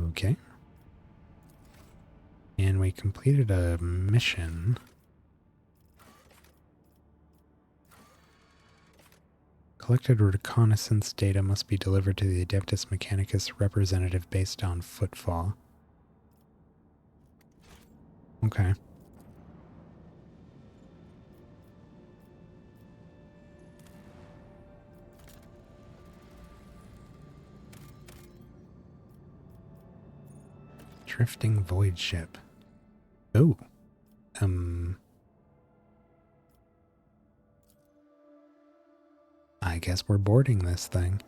Okay. And we completed a mission. Collected reconnaissance data must be delivered to the Adeptus Mechanicus representative based on footfall. Okay. Drifting void ship. Oh. I guess we're boarding this thing.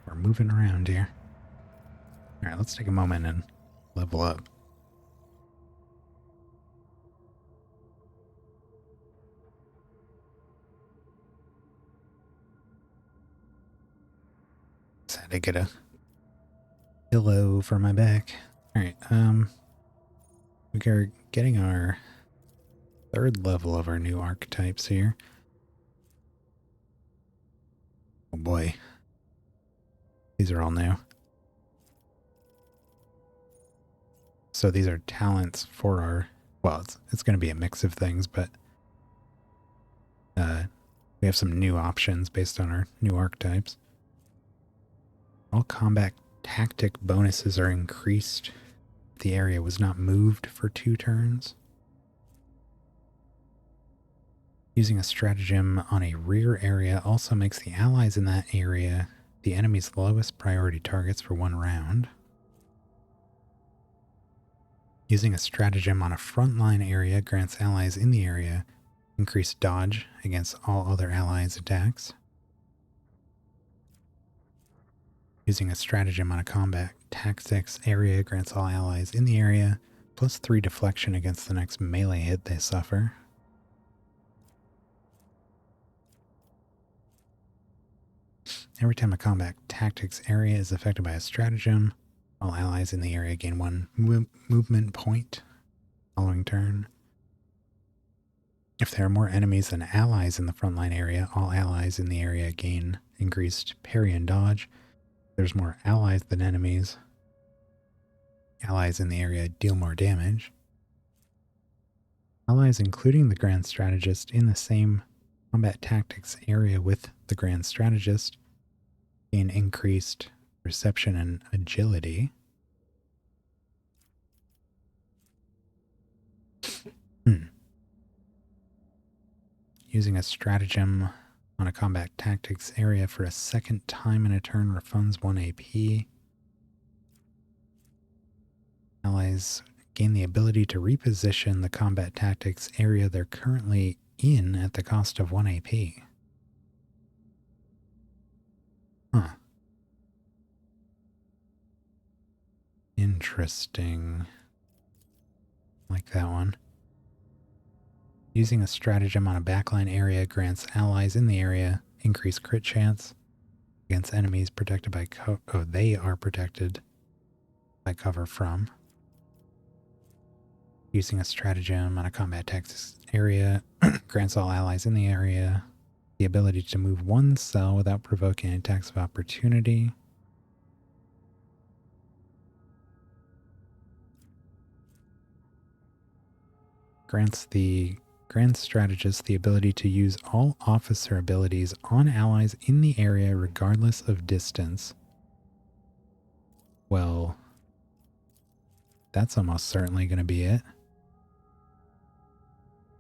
We're moving around here. Alright, let's take a moment and level up. Just had to get a pillow for my back. Alright, we are getting our 3rd level of our new archetypes here. Oh boy. These are all new. So these are talents for our... Well, it's going to be a mix of things, but we have some new options based on our new archetypes. All combat tactic bonuses are increased if the area was not moved for 2 turns. Using a stratagem on a rear area also makes the allies in that area the enemy's lowest priority targets for 1 round. Using a stratagem on a frontline area grants allies in the area increased dodge against all other allies' attacks. Using a stratagem on a combat tactics area grants all allies in the area plus 3 deflection against the next melee hit they suffer. Every time a combat tactics area is affected by a stratagem, all allies in the area gain 1 movement point following turn. If there are more enemies than allies in the frontline area, all allies in the area gain increased parry and dodge. If there's more allies than enemies, allies in the area deal more damage. Allies, including the Grand Strategist, in the same combat tactics area with the Grand Strategist, gain increased perception and agility. Using a stratagem on a combat tactics area for a second time in a turn refunds 1 AP. Allies gain the ability to reposition the combat tactics area they're currently in at the cost of 1 AP. Huh. Interesting. Like that one. Using a stratagem on a backline area grants allies in the area increased crit chance against enemies protected by they are protected by cover from. Using a stratagem on a combat tactics area grants all allies in the area the ability to move one cell without provoking attacks of opportunity. Grants the Grand Strategist the ability to use all officer abilities on allies in the area regardless of distance. Well, that's almost certainly going to be it.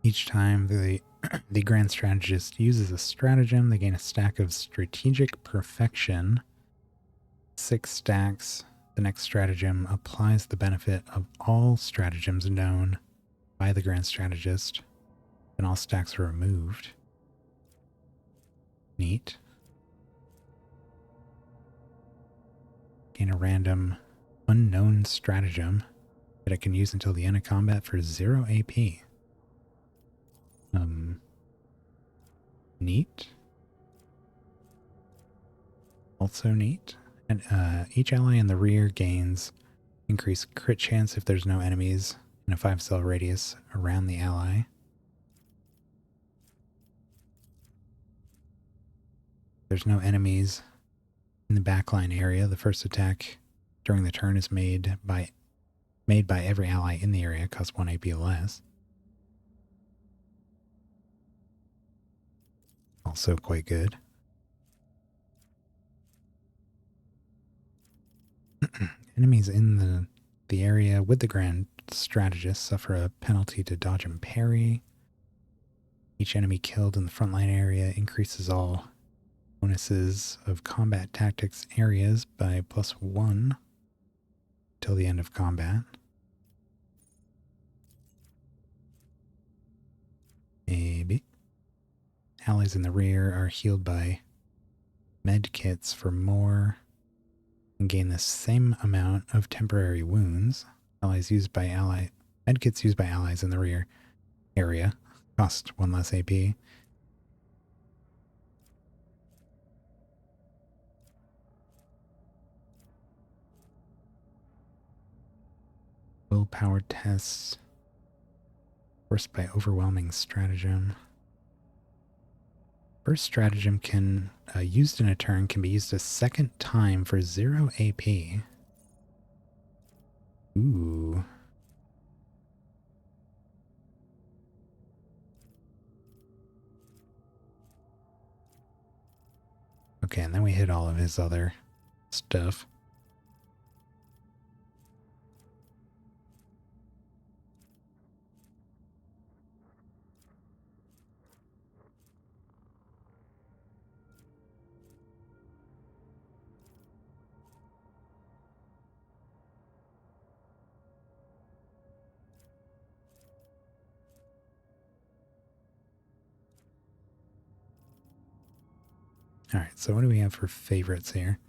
Each time the Grand Strategist uses a stratagem, they gain a stack of Strategic Perfection. 6 stacks. The next stratagem applies the benefit of all stratagems known by the Grand Strategist, and all stacks are removed. Neat. Gain a random unknown stratagem that it can use until the end of combat for 0 AP. Neat. Also neat. And each ally in the rear gains increased crit chance if there's no enemies in a 5-cell radius around the ally. There's no enemies in the backline area. The first attack during the turn is made by every ally in the area, costs 1 AP less. Also quite good. Enemies in the area with the Grand Strategist suffer a penalty to dodge and parry. Each enemy killed in the frontline area increases all bonuses of combat tactics areas by +1 till the end of combat. Maybe. Allies in the rear are healed by med kits for more and gain the same amount of temporary wounds. Med kits used by allies in the rear area cost 1 less AP. Willpower tests forced by overwhelming stratagem. First stratagem can used in a turn can be used a second time for 0 AP. Ooh. Okay, and then we hit all of his other stuff. Alright, so what do we have for favorites here?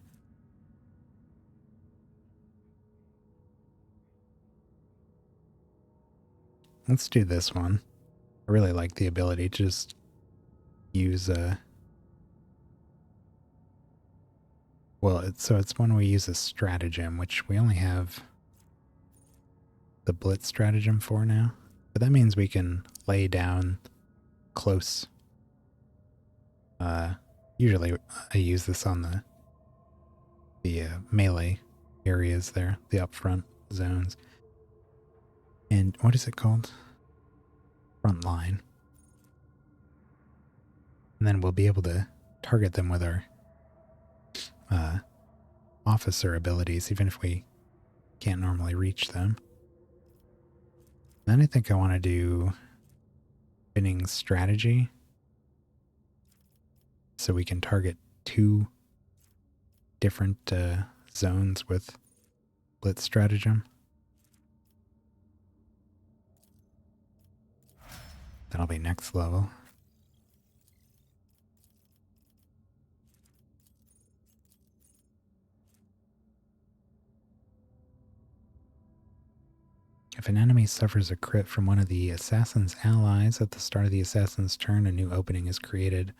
Let's do this one. I really like the ability to just use it's when we use a stratagem, which we only have the blitz stratagem for now. But that means we can lay down close. Usually I use this on the melee areas there, the upfront zones. And what is it called? Front line. And then we'll be able to target them with our officer abilities, even if we can't normally reach them. Then I think I want to do winning strategy, so we can target 2 different zones with blitz stratagem. That'll be next level. If an enemy suffers a crit from one of the assassin's allies at the start of the assassin's turn, a new opening is created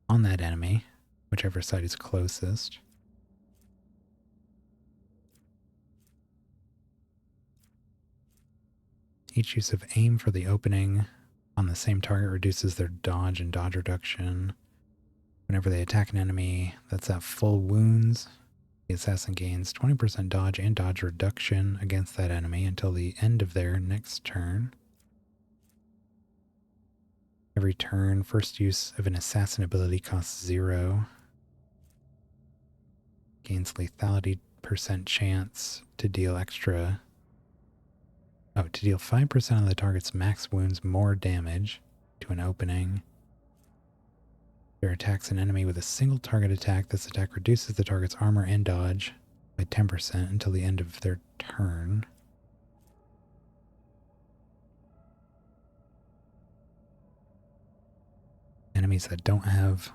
on that enemy, whichever side is closest. Each use of aim for the opening on the same target reduces their dodge and dodge reduction. Whenever they attack an enemy that's at full wounds, the assassin gains 20% dodge and dodge reduction against that enemy until the end of their next turn. Every turn, first use of an assassin ability costs 0. Gains lethality % chance to deal extra. Oh, to deal 5% of the target's max wounds more damage to an opening. There attacks an enemy with a single target attack. This attack reduces the target's armor and dodge by 10% until the end of their turn. Enemies that don't have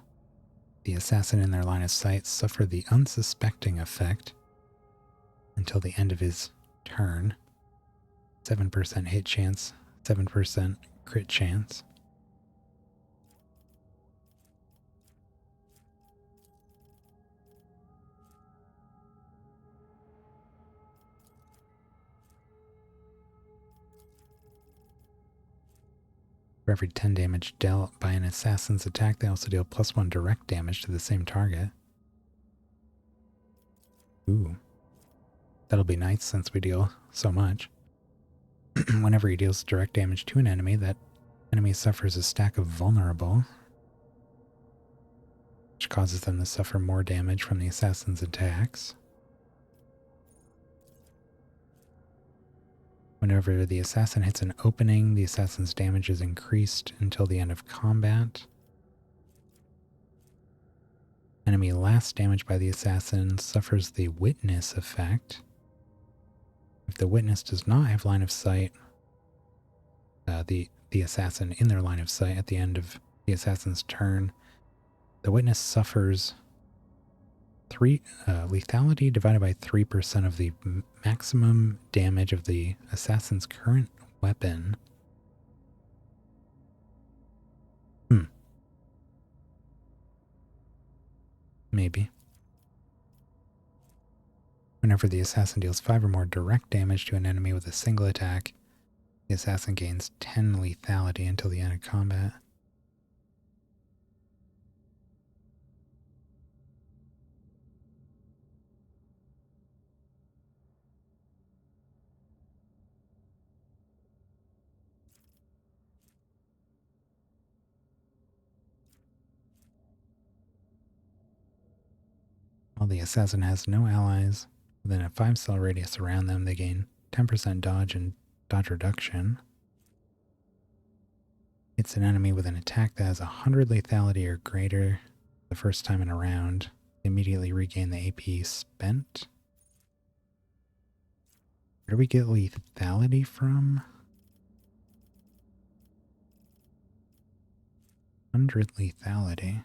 the assassin in their line of sight suffer the unsuspecting effect until the end of his turn. 7% hit chance, 7% crit chance. For every 10 damage dealt by an assassin's attack, they also deal +1 direct damage to the same target. Ooh. That'll be nice since we deal so much. Whenever he deals direct damage to an enemy, that enemy suffers a stack of vulnerable, which causes them to suffer more damage from the assassin's attacks. Whenever the assassin hits an opening, the assassin's damage is increased until the end of combat. Enemy last damaged by the assassin suffers the witness effect. If the witness does not have line of sight, the assassin in their line of sight at the end of the assassin's turn, the witness suffers lethality divided by 3% of the maximum damage of the assassin's current weapon. Maybe. Whenever the assassin deals 5 or more direct damage to an enemy with a single attack, the assassin gains 10 lethality until the end of combat. While the assassin has no allies within a 5-cell radius around them, they gain 10% dodge and dodge reduction. It's an enemy with an attack that has 100 lethality or greater the first time in a round. They immediately regain the AP spent. Where do we get lethality from? 100 lethality.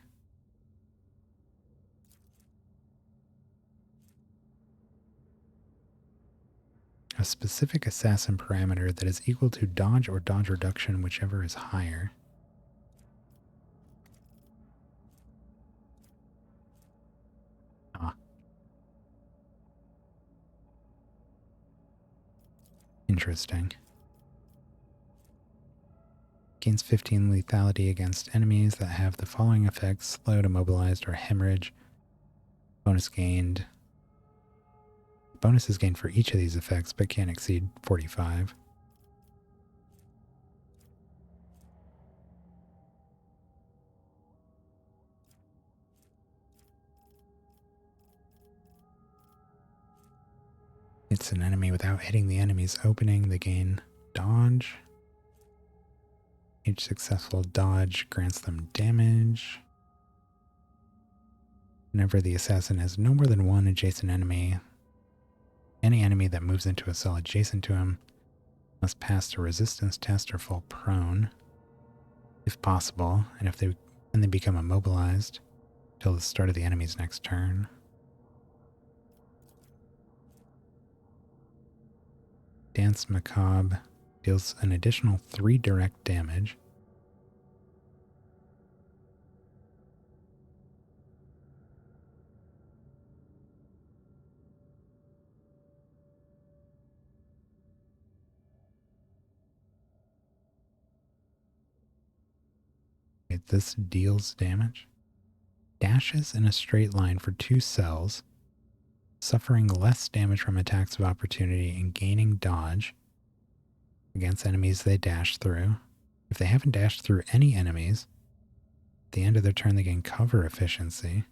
A specific assassin parameter that is equal to dodge or dodge reduction, whichever is higher. Interesting. Gains 15 lethality against enemies that have the following effects: slowed, immobilized, or hemorrhage. Bonus gained. Bonus is gained for each of these effects, but can't exceed 45. Hits an enemy without hitting the enemy's opening. They gain dodge. Each successful dodge grants them damage. Whenever the assassin has no more than one adjacent enemy, any enemy that moves into a cell adjacent to him must pass a resistance test or fall prone, if possible, and they become immobilized till the start of the enemy's next turn. Dance Macabre deals an additional 3 direct damage. This deals damage. Dashes in a straight line for 2 cells, suffering less damage from attacks of opportunity and gaining dodge against enemies they dash through. If they haven't dashed through any enemies, at the end of their turn they gain cover efficiency.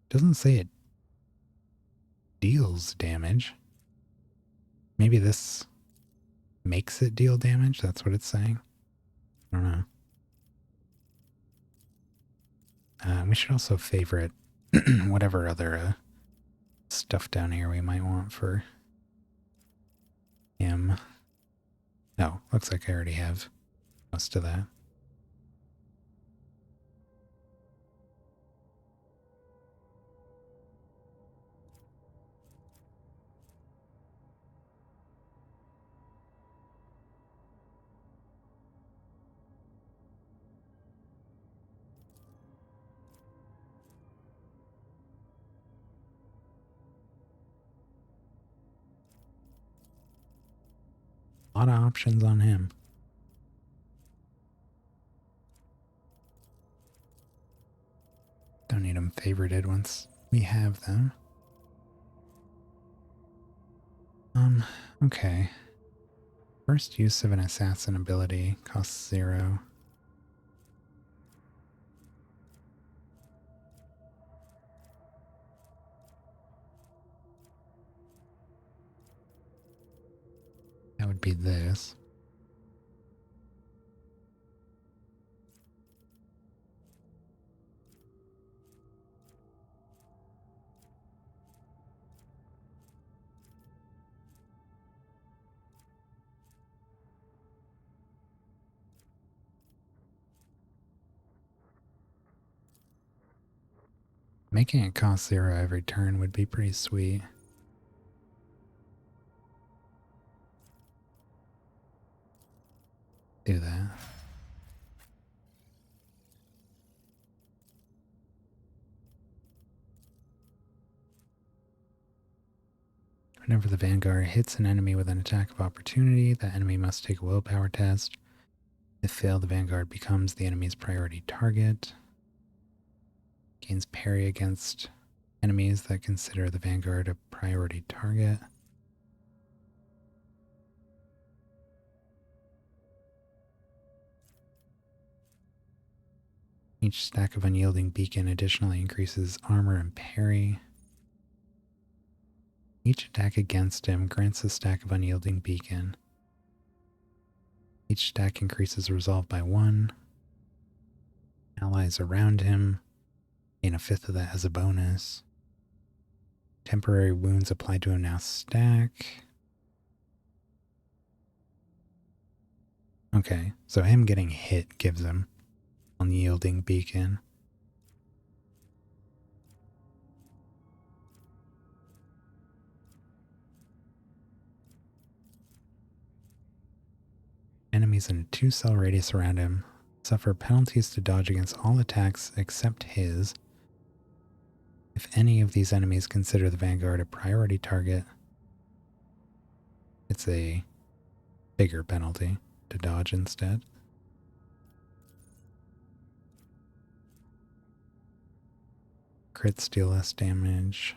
Doesn't say it deals damage. Maybe this makes it deal damage? That's what it's saying? I don't know. We should also favorite whatever other stuff down here we might want for him. No, looks like I already have most of that. A lot of options on him. Don't need them favorited once we have them. Okay. First use of an assassin ability costs 0. That would be this. Making it cost 0 every turn would be pretty sweet. Do that. Whenever the Vanguard hits an enemy with an attack of opportunity, that enemy must take a willpower test. If failed, the Vanguard becomes the enemy's priority target. Gains parry against enemies that consider the Vanguard a priority target. Each stack of Unyielding Beacon additionally increases armor and parry. Each attack against him grants a stack of Unyielding Beacon. Each stack increases resolve by 1. Allies around him gain a 5th of that as a bonus. Temporary wounds applied to him now stack. Okay, so him getting hit gives him Unyielding Beacon. Enemies in a 2-cell radius around him Suffer penalties to dodge against all attacks except his. If any of these enemies consider the Vanguard a priority target, it's a bigger penalty to dodge instead. Crits deal less damage.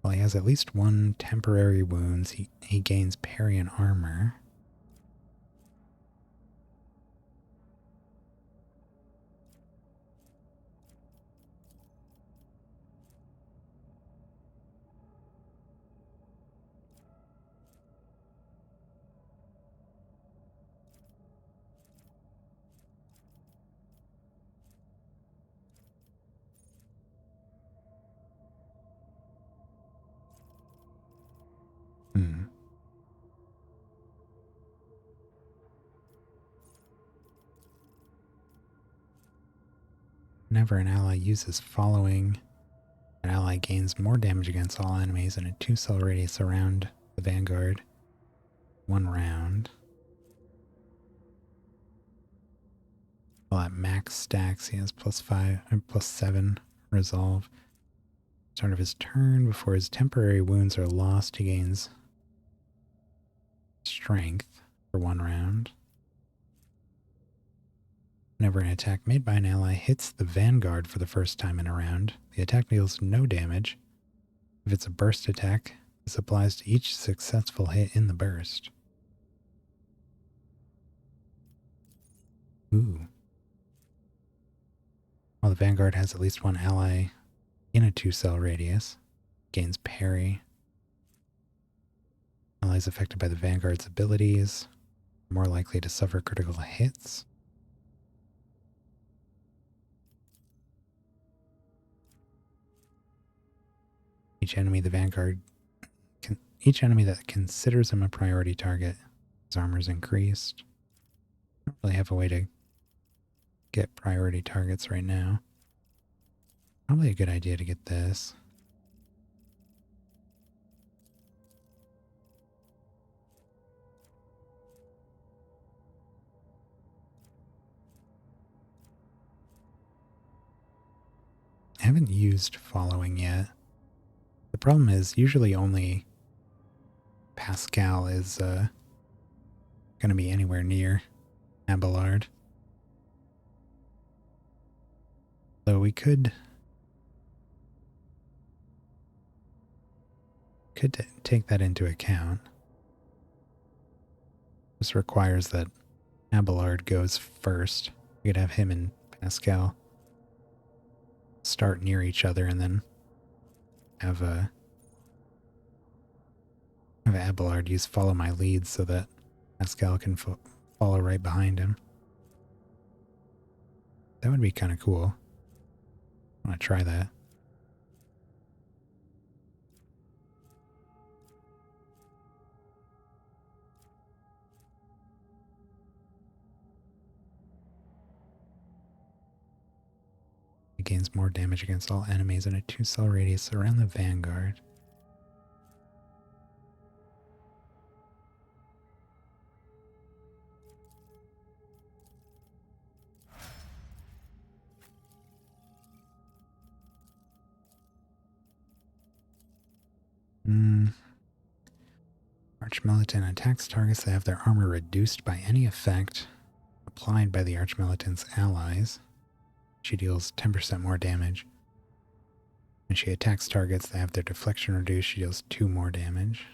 While he has at least one temporary wounds, he gains parry and armor. Whenever an ally uses following, an ally gains more damage against all enemies in a 2-cell radius around the Vanguard. 1 round. While at max stacks, he has +7 resolve. Start of his turn, before his temporary wounds are lost, he gains strength for 1 round. Whenever an attack made by an ally hits the Vanguard for the first time in a round, the attack deals no damage. If it's a burst attack, this applies to each successful hit in the burst. Ooh. While the Vanguard has at least one ally in a 2-cell radius, gains parry. Allies affected by the Vanguard's abilities are more likely to suffer critical hits. Each enemy that considers him a priority target, his armor is increased. I don't really have a way to get priority targets right now. Probably a good idea to get this. I haven't used following yet. The problem is usually only Pascal is going to be anywhere near Abelard. So we could take that into account. This requires that Abelard goes first. We could have him and Pascal start near each other and then have Abelard use follow my lead so that Pascal can follow right behind him. That would be kind of cool. I want to try that. It gains more damage against all enemies in a 2-cell radius around the Vanguard. Archmilitant attacks targets that have their armor reduced by any effect applied by the Archmilitant's allies. She deals 10% more damage. When she attacks targets that have their deflection reduced, she deals 2 more damage.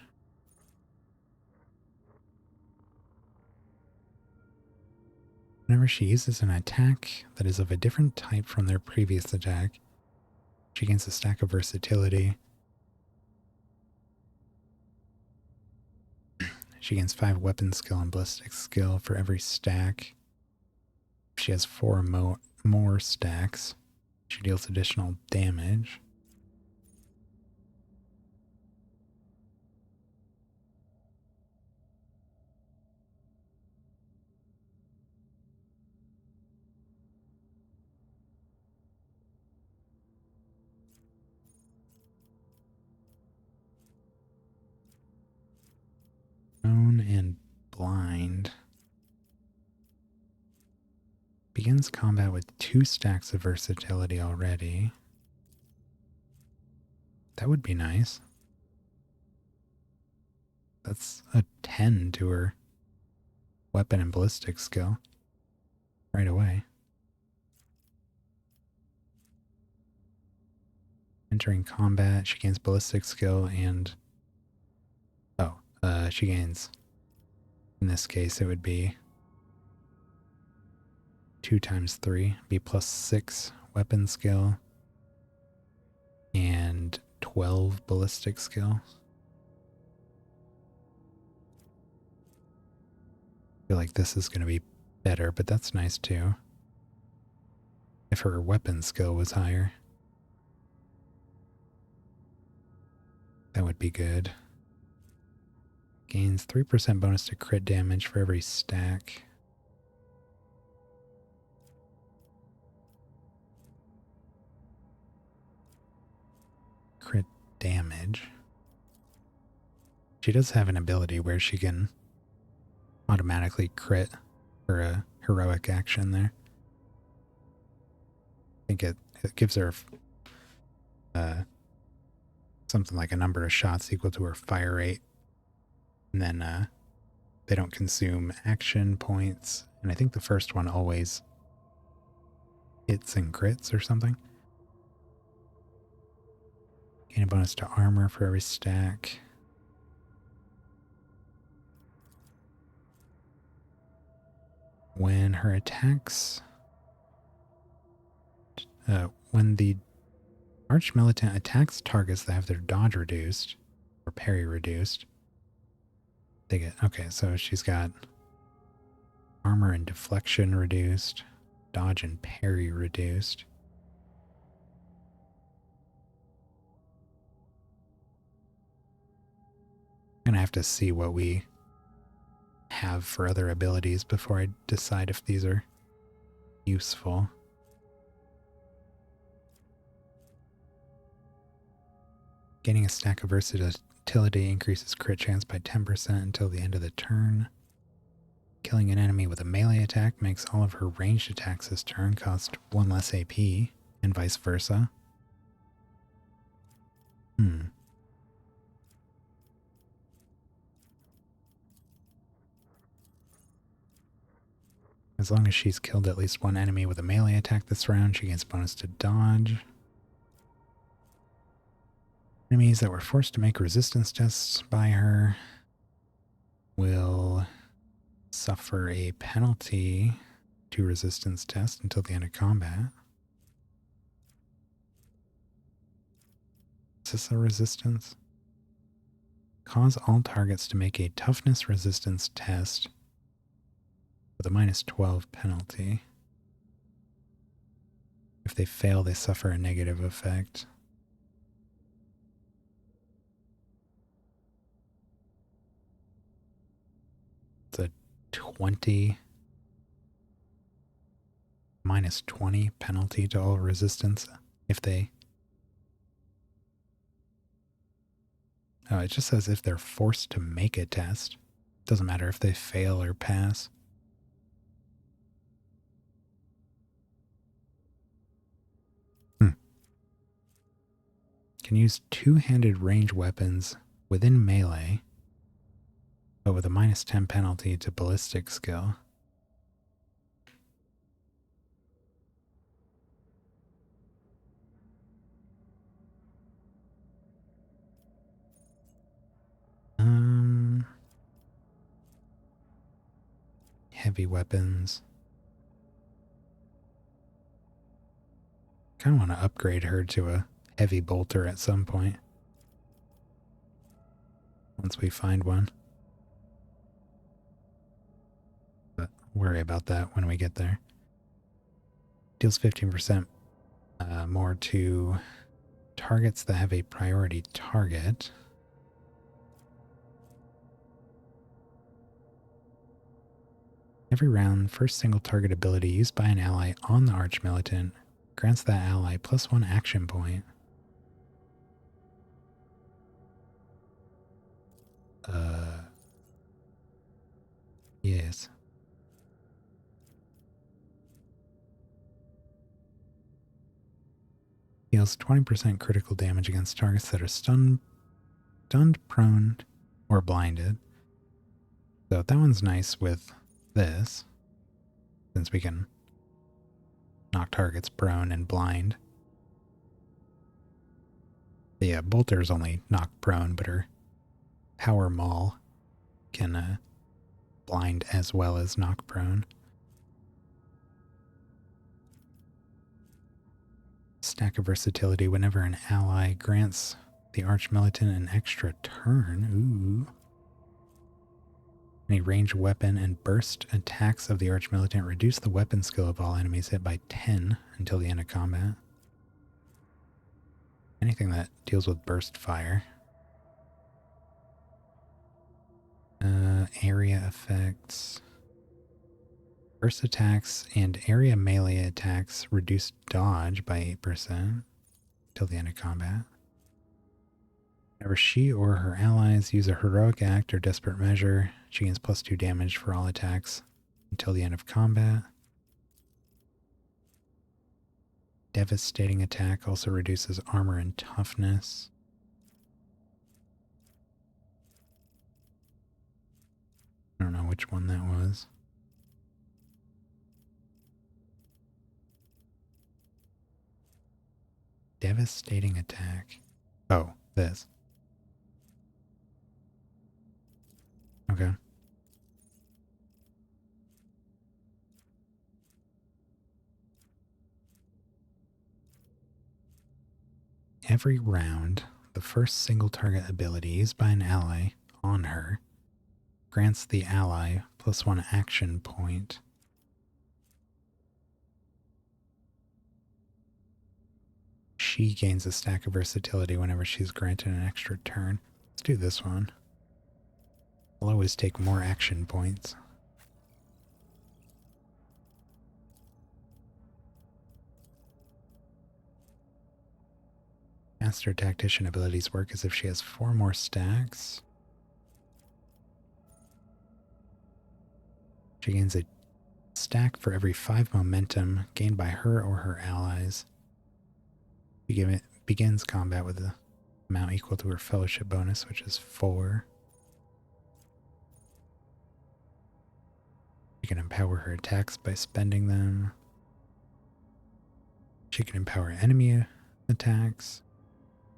Whenever she uses an attack that is of a different type from their previous attack, she gains a stack of versatility. She gains 5 weapon skill and ballistic skill for every stack. If she has 4 more stacks, she deals additional damage. Prone and blind. begins combat with 2 stacks of versatility already. That would be nice. That's a 10 to her weapon and ballistic skill right away. Entering combat, she gains ballistic skill and... she gains... In this case, it would be 2 times 3, be plus 6 weapon skill and 12 ballistic skill. I feel like this is going to be better, but that's nice too. If her weapon skill was higher, that would be good. Gains 3% bonus to crit damage for every stack. Crit damage. She does have an ability where she can automatically crit for a heroic action there. I think it gives her something like a number of shots equal to her fire rate. And then they don't consume action points. And I think the first one always hits and crits or something. Gain a bonus to armor for every stack. When her attacks... when the Arch Militant attacks targets that have their dodge reduced, or parry reduced, they get... Okay, so she's got armor and deflection reduced, dodge and parry reduced. I'm gonna have to see what we have for other abilities before I decide if these are useful. Gaining a stack of versatility increases crit chance by 10% until the end of the turn. Killing an enemy with a melee attack makes all of her ranged attacks this turn cost 1 less AP, and vice versa. As long as she's killed at least one enemy with a melee attack this round, she gains bonus to dodge. Enemies that were forced to make resistance tests by her will suffer a penalty to resistance test until the end of combat. Is this a resistance? Cause all targets to make a toughness resistance test with a minus 12 penalty. If they fail, they suffer a negative effect. It's a 20 minus 20 penalty to all resistance if they... Oh, it just says if they're forced to make a test. Doesn't matter if they fail or pass. Can use two-handed range weapons within melee, but with a minus 10 penalty to ballistic skill. Heavy weapons. Kind of want to upgrade her to a heavy bolter at some point. Once we find one. But worry about that when we get there. Deals 15% more to targets that have a priority target. Every round, first single target ability used by an ally on the Arch Militant grants that ally +1 action point. Yes. Deals 20% critical damage against targets that are stunned, prone, or blinded. So that one's nice with this, since we can knock targets prone and blind. The bolter's only knock prone, but her power maul can blind as well as knock prone. Stack of versatility. Whenever an ally grants the Archmilitant an extra turn. Ooh. Any ranged weapon and burst attacks of the Archmilitant reduce the weapon skill of all enemies hit by 10 until the end of combat. Anything that deals with burst fire. Area effects. Burst attacks and area melee attacks reduce dodge by 8% till the end of combat. Whenever she or her allies use a heroic act or desperate measure, she gains +2 damage for all attacks until the end of combat. Devastating attack also reduces armor and toughness. I don't know which one that was. Devastating attack. Oh, this. Okay. Every round, the first single target ability used by an ally on her grants the ally +1 action point. She gains a stack of versatility whenever she's granted an extra turn. Let's do this one. I'll always take more action points. Master Tactician abilities work as if she has 4 more stacks. She gains a stack for every 5 momentum gained by her or her allies. Begins combat with an amount equal to her fellowship bonus, which is 4. She can empower her attacks by spending them. She can empower enemy attacks.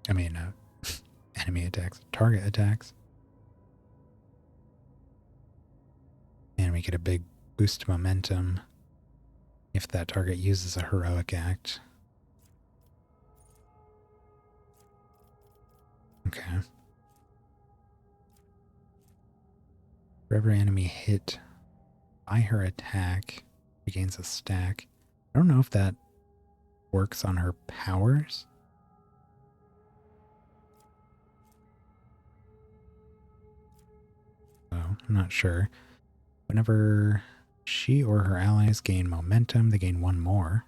Enemy attacks, target attacks. And we get a big boost to momentum if that target uses a heroic act. Okay. For every enemy hit by her attack, she gains a stack. I don't know if that works on her powers. So, I'm not sure. Whenever she or her allies gain momentum, they gain 1 more.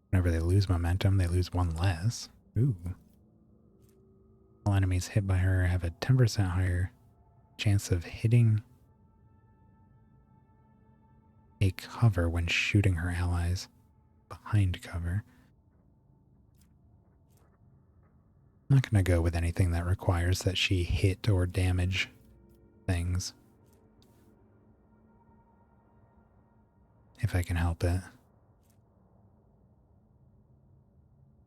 Whenever they lose momentum, they lose 1 less. Ooh. All enemies hit by her have a 10% higher chance of hitting a cover when shooting her allies behind cover. I'm not going to go with anything that requires that she hit or damage things, if I can help it.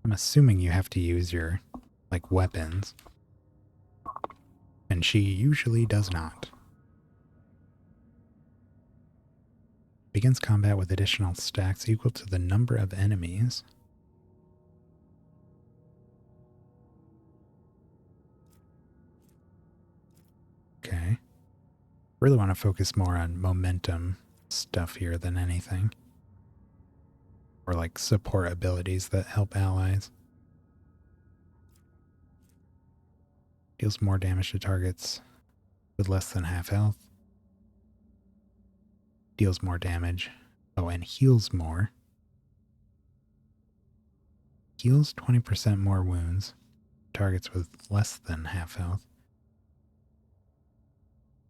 I'm assuming you have to use your, weapons. And she usually does not. Begins combat with additional stacks equal to the number of enemies. Okay. Really want to focus more on momentum stuff here than anything. Or support abilities that help allies. Deals more damage to targets with less than half health. Deals more damage. Oh, and heals more. Heals 20% more wounds. Targets with less than half health.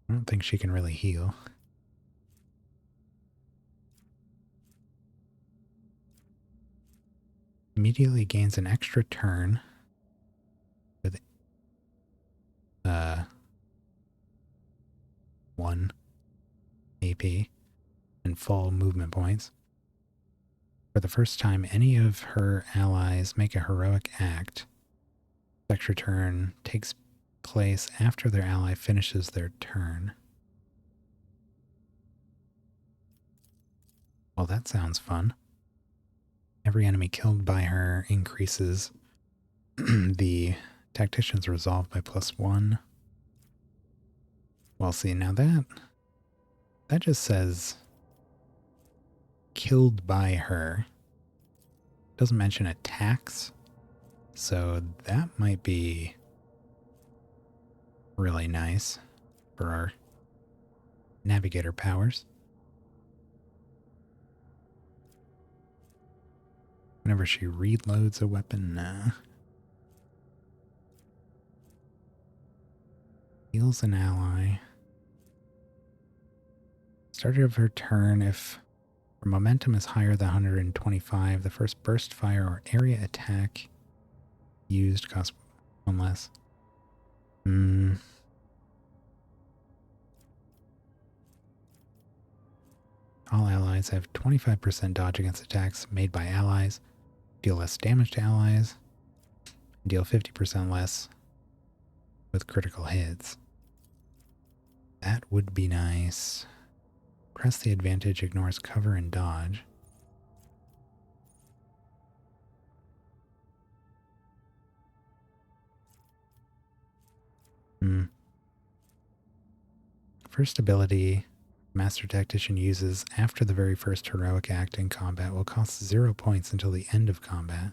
I don't think she can really heal. Immediately gains an extra turn with 1 AP and full movement points. For the first time any of her allies make a heroic act, this extra turn takes place after their ally finishes their turn. Well, that sounds fun. Every enemy killed by her increases the tactician's resolve by +1. Well, see, now that just says killed by her. Doesn't mention attacks, so that might be really nice for our navigator powers. Whenever she reloads a weapon, heals an ally. Start of her turn, if her momentum is higher than 125, the first burst fire or area attack used costs 1 less. All allies have 25% dodge against attacks made by allies, deal less damage to allies, and deal 50% less with critical hits. That would be nice. Press the advantage ignores cover and dodge. First ability Master Tactician uses after the very first heroic act in combat will cost 0 points until the end of combat.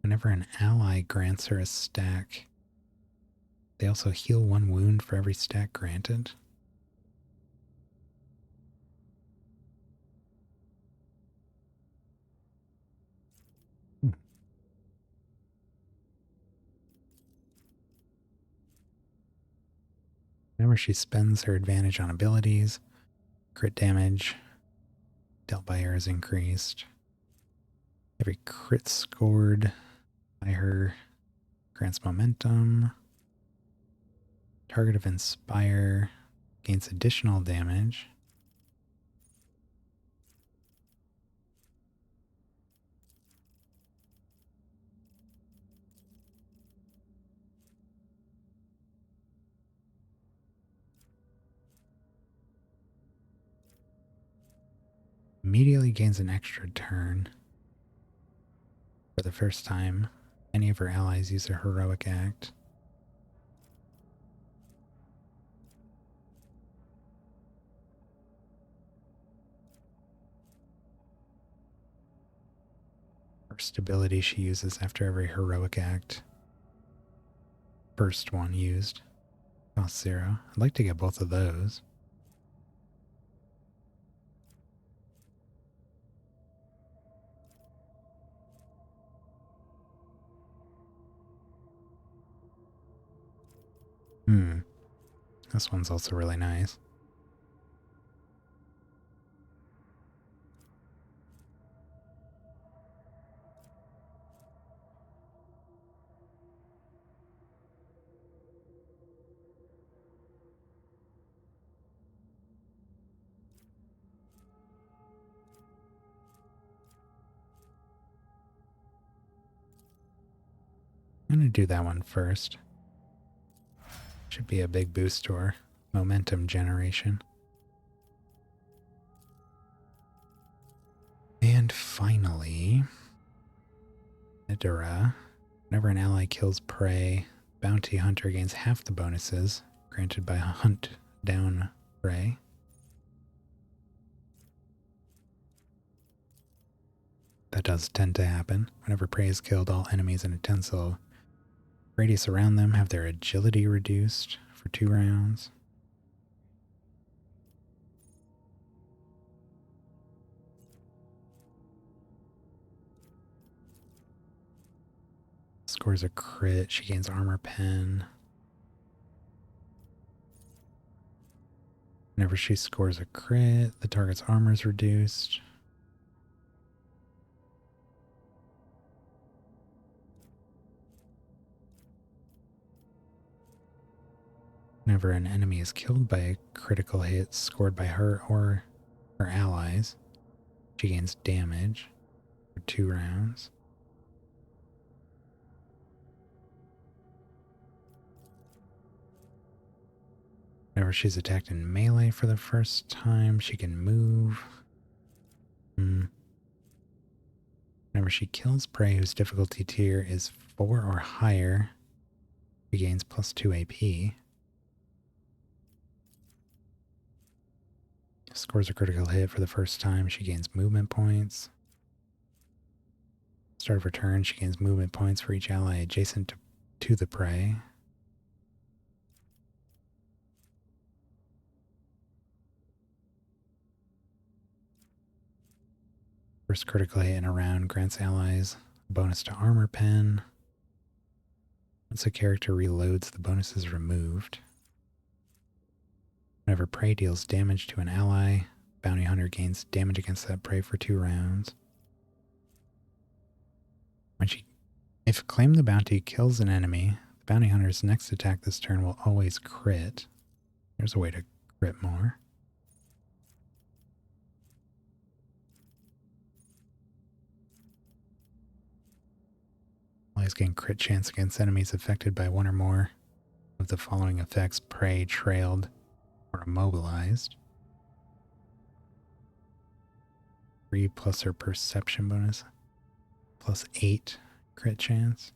Whenever an ally grants her a stack, they also heal 1 wound for every stack granted. Whenever she spends her advantage on abilities, crit damage dealt by her is increased. Every crit scored by her grants momentum. Target of Inspire gains additional damage. Immediately gains an extra turn. For the first time, any of her allies use a heroic act. First ability she uses after every heroic act. First one used. Cost 0. I'd like to get both of those. This one's also really nice. I'm going to do that one first. Should be a big boost or momentum generation. And finally, Nidara. Whenever an ally kills prey, Bounty Hunter gains half the bonuses granted by hunt down prey. That does tend to happen. Whenever prey is killed, all enemies in a 10-cell radius around them have their agility reduced for 2 rounds. scores a crit, she gains armor pen. Whenever she scores a crit, the target's armor is reduced. Whenever an enemy is killed by a critical hit scored by her or her allies, she gains damage for 2 rounds. Whenever she's attacked in melee for the first time, she can move. Whenever she kills prey whose difficulty tier is 4 or higher, she gains plus 2 AP. Scores a critical hit for the first time, she gains movement points. Start of her turn, she gains movement points for each ally adjacent to the prey. First critical hit in a round grants allies a bonus to armor pen. Once a character reloads, the bonus is removed. Whenever prey deals damage to an ally, bounty hunter gains damage against that prey for 2 rounds. If Claim the Bounty kills an enemy, the bounty hunter's next attack this turn will always crit. There's a way to crit more. Allies gain crit chance against enemies affected by 1 or more of the following effects: prey, trailed, or immobilized. 3 plus her perception bonus, plus 8 crit chance.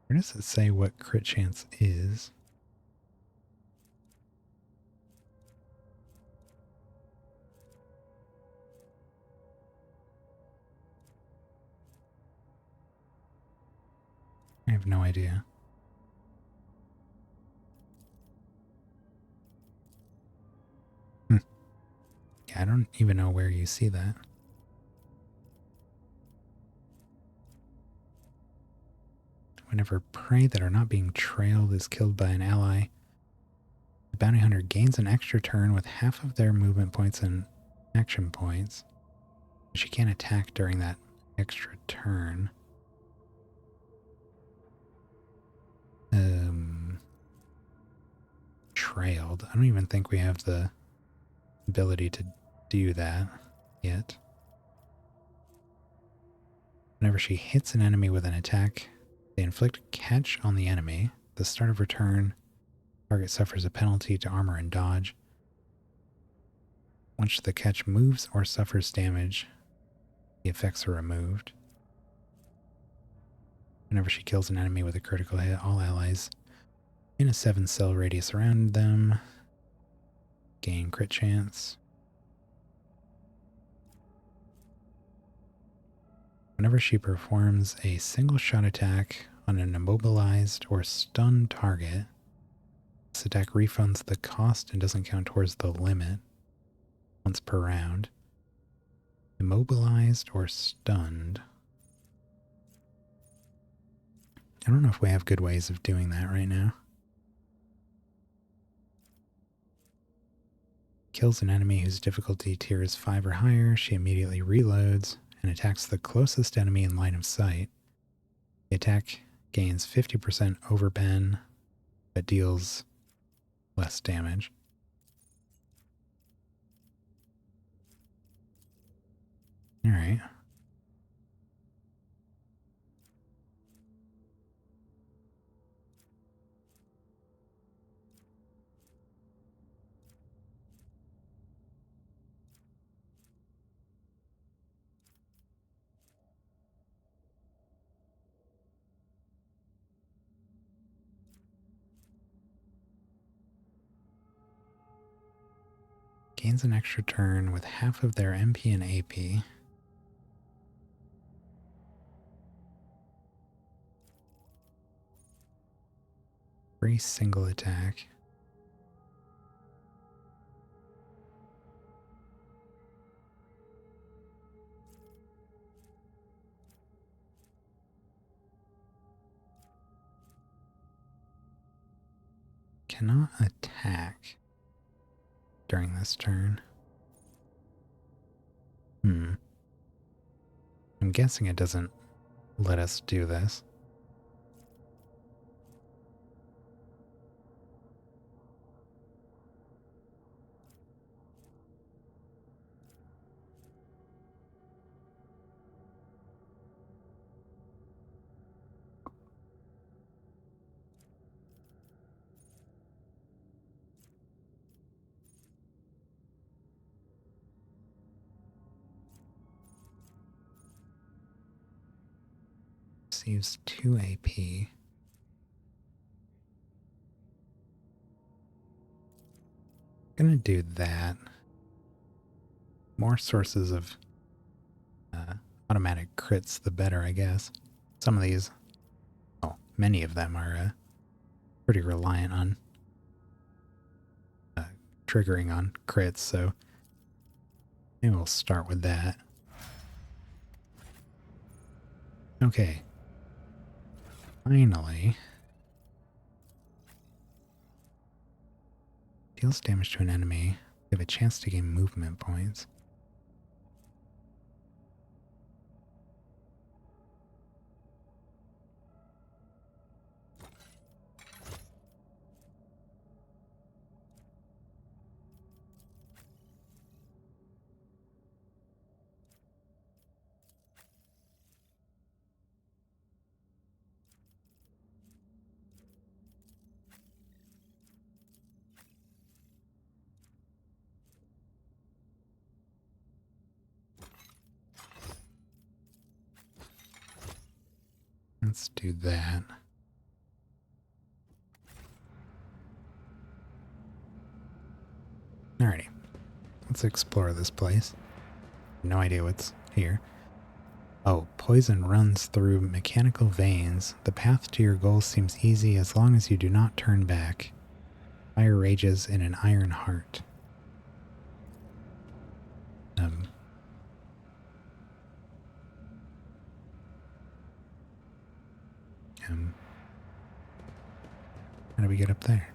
Where does it say what crit chance is? I have no idea. Yeah, I don't even know where you see that. Whenever prey that are not being trailed is killed by an ally, the bounty hunter gains an extra turn with half of their movement points and action points. She can't attack during that extra turn. Trailed. I don't even think we have the ability to do that yet. Whenever she hits an enemy with an attack, they inflict a catch on the enemy. At the start of her turn, target suffers a penalty to armor and dodge. Once the catch moves or suffers damage, the effects are removed. Whenever she kills an enemy with a critical hit, all allies in a 7-cell radius around them gain crit chance. Whenever she performs a single shot attack on an immobilized or stunned target, this attack refunds the cost and doesn't count towards the limit once per round. Immobilized or stunned. I don't know if we have good ways of doing that right now. Kills an enemy whose difficulty tier is 5 or higher, she immediately reloads and attacks the closest enemy in line of sight. The attack gains 50% overpen, but deals less damage. Alright. Gains an extra turn with half of their MP and AP. Free single attack. Cannot attack during this turn. I'm guessing it doesn't let us do this. Receives 2 AP. Gonna do that. More sources of automatic crits, the better, I guess. Some of these, well, many of them are pretty reliant on triggering on crits, so maybe we'll start with that. Okay. Finally. Deals damage to an enemy. They have a chance to gain movement points. Let's do that. Alrighty. Let's explore this place. No idea what's here. Oh, poison runs through mechanical veins. The path to your goal seems easy as long as you do not turn back. Fire rages in an iron heart. How do we get up there?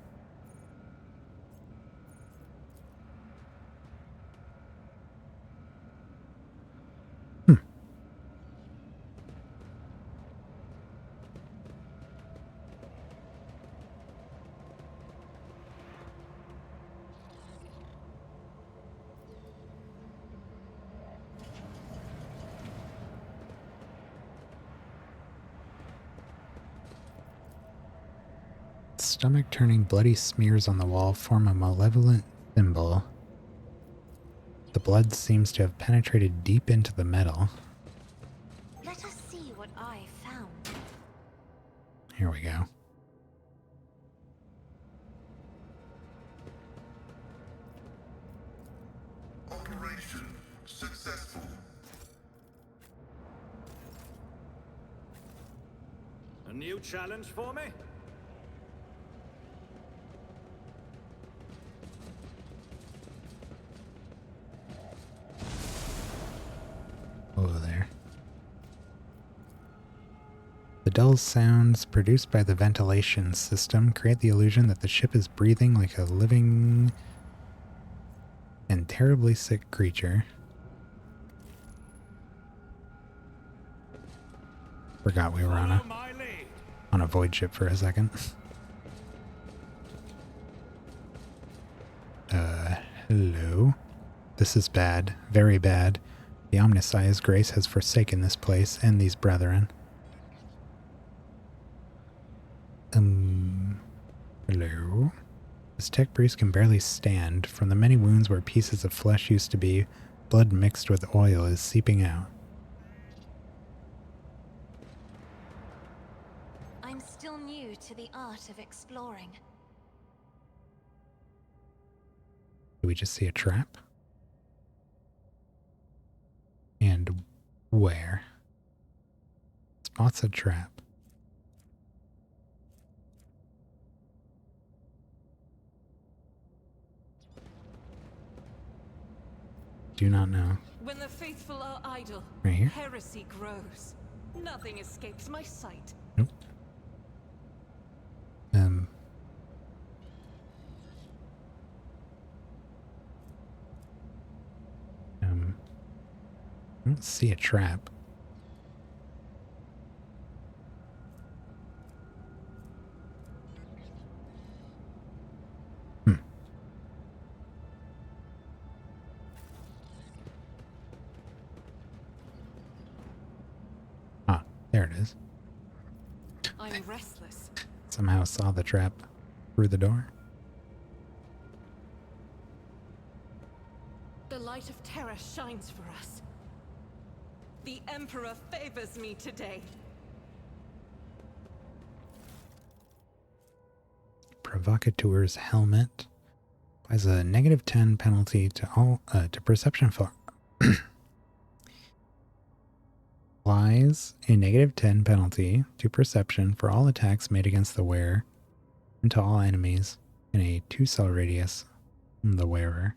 Stomach-turning bloody smears on the wall form a malevolent symbol. The blood seems to have penetrated deep into the metal. Let us see what I found. Here we go. Operation successful. A new challenge for me? Over there. The dull sounds produced by the ventilation system create the illusion that the ship is breathing like a living and terribly sick creature. Forgot we were Follow my lead. on a void ship for a second. Hello. This is bad. Very bad. The Omnissiah's grace has forsaken this place and these brethren. Hello? This tech priest can barely stand. From the many wounds where pieces of flesh used to be, blood mixed with oil is seeping out. I'm still new to the art of exploring. Do we just see a trap? And where? Spots a trap. Do not know. When the faithful are idle, Right here? heresy grows. Nothing escapes my sight. Nope. I don't see a trap. Ah, there it is. I'm restless. Somehow saw the trap through the door. The light of terror shines for us. The Emperor favors me today. Provocateur's helmet applies a -10 penalty to all to perception for applies a -10 penalty to perception for all attacks made against the wearer and to all enemies in a 2-cell radius from the wearer.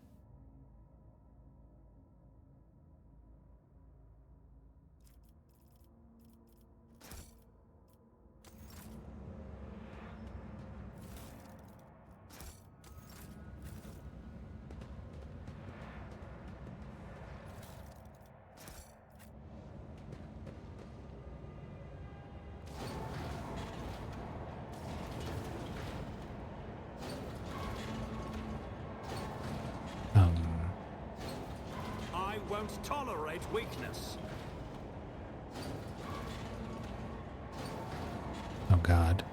I won't tolerate weakness. Oh god.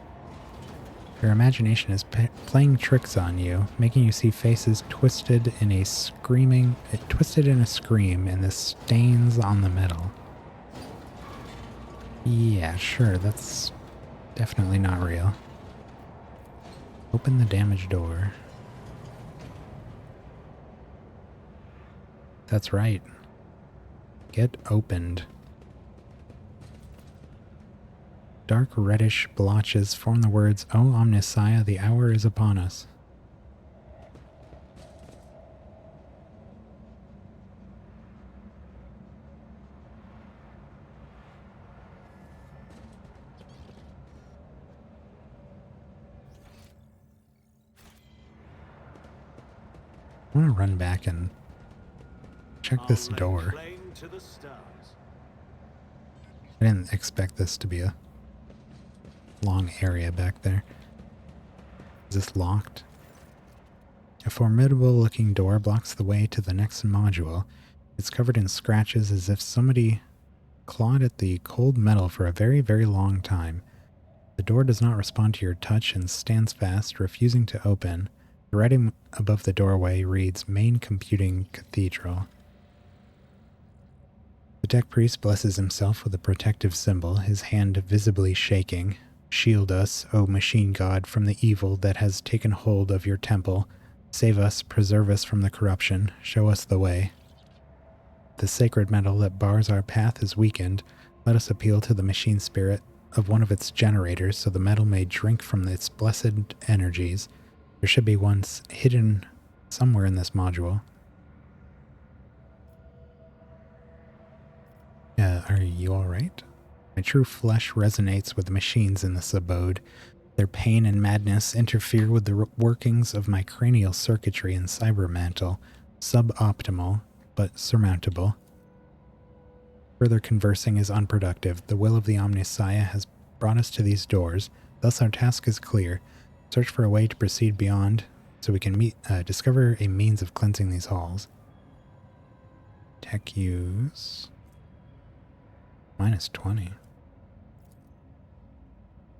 Your imagination is playing tricks on you, making you see faces twisted in a scream, and the stains on the metal. Yeah, sure, that's definitely not real. Open the damaged door. That's right. Get opened. Dark reddish blotches form the words, "O Omnissiah, the hour is upon us." I want to run back and check this door. Claim to the stars. I didn't expect this to be a long area back there. Is this locked? A formidable looking door blocks the way to the next module. It's covered in scratches as if somebody clawed at the cold metal for a very, very long time. The door does not respond to your touch and stands fast, refusing to open. The writing above the doorway reads, "Main Computing Cathedral." The tech priest blesses himself with a protective symbol, his hand visibly shaking. "Shield us, O machine god, from the evil that has taken hold of your temple. Save us, preserve us from the corruption, show us the way. The sacred metal that bars our path is weakened. Let us appeal to the machine spirit of one of its generators so the metal may drink from its blessed energies. There should be one hidden somewhere in this module." Are you alright? My true flesh resonates with the machines in this abode. Their pain and madness interfere with the workings of my cranial circuitry and cyber mantle, suboptimal, but surmountable. Further conversing is unproductive. The will of the Omnissiah has brought us to these doors, thus our task is clear. Search for a way to proceed beyond, so we can discover a means of cleansing these halls. Tech use... -20.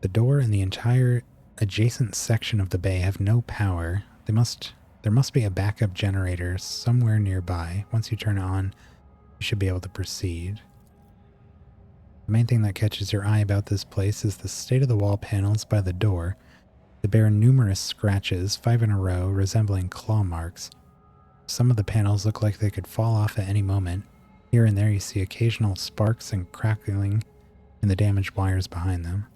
The door and the entire adjacent section of the bay have no power. There must be a backup generator somewhere nearby. Once you turn it on, you should be able to proceed. The main thing that catches your eye about this place is the state of the wall panels by the door. They bear numerous scratches, 5 in a row, resembling claw marks. Some of the panels look like they could fall off at any moment. Here and there you see occasional sparks and crackling in the damaged wires behind them.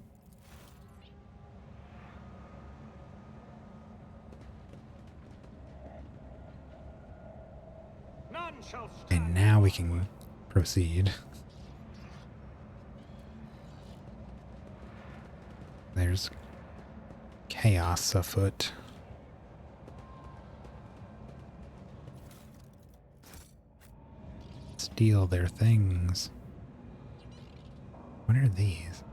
None shall Okay, stand. now we can proceed. There's chaos afoot. Steal their things. What are these?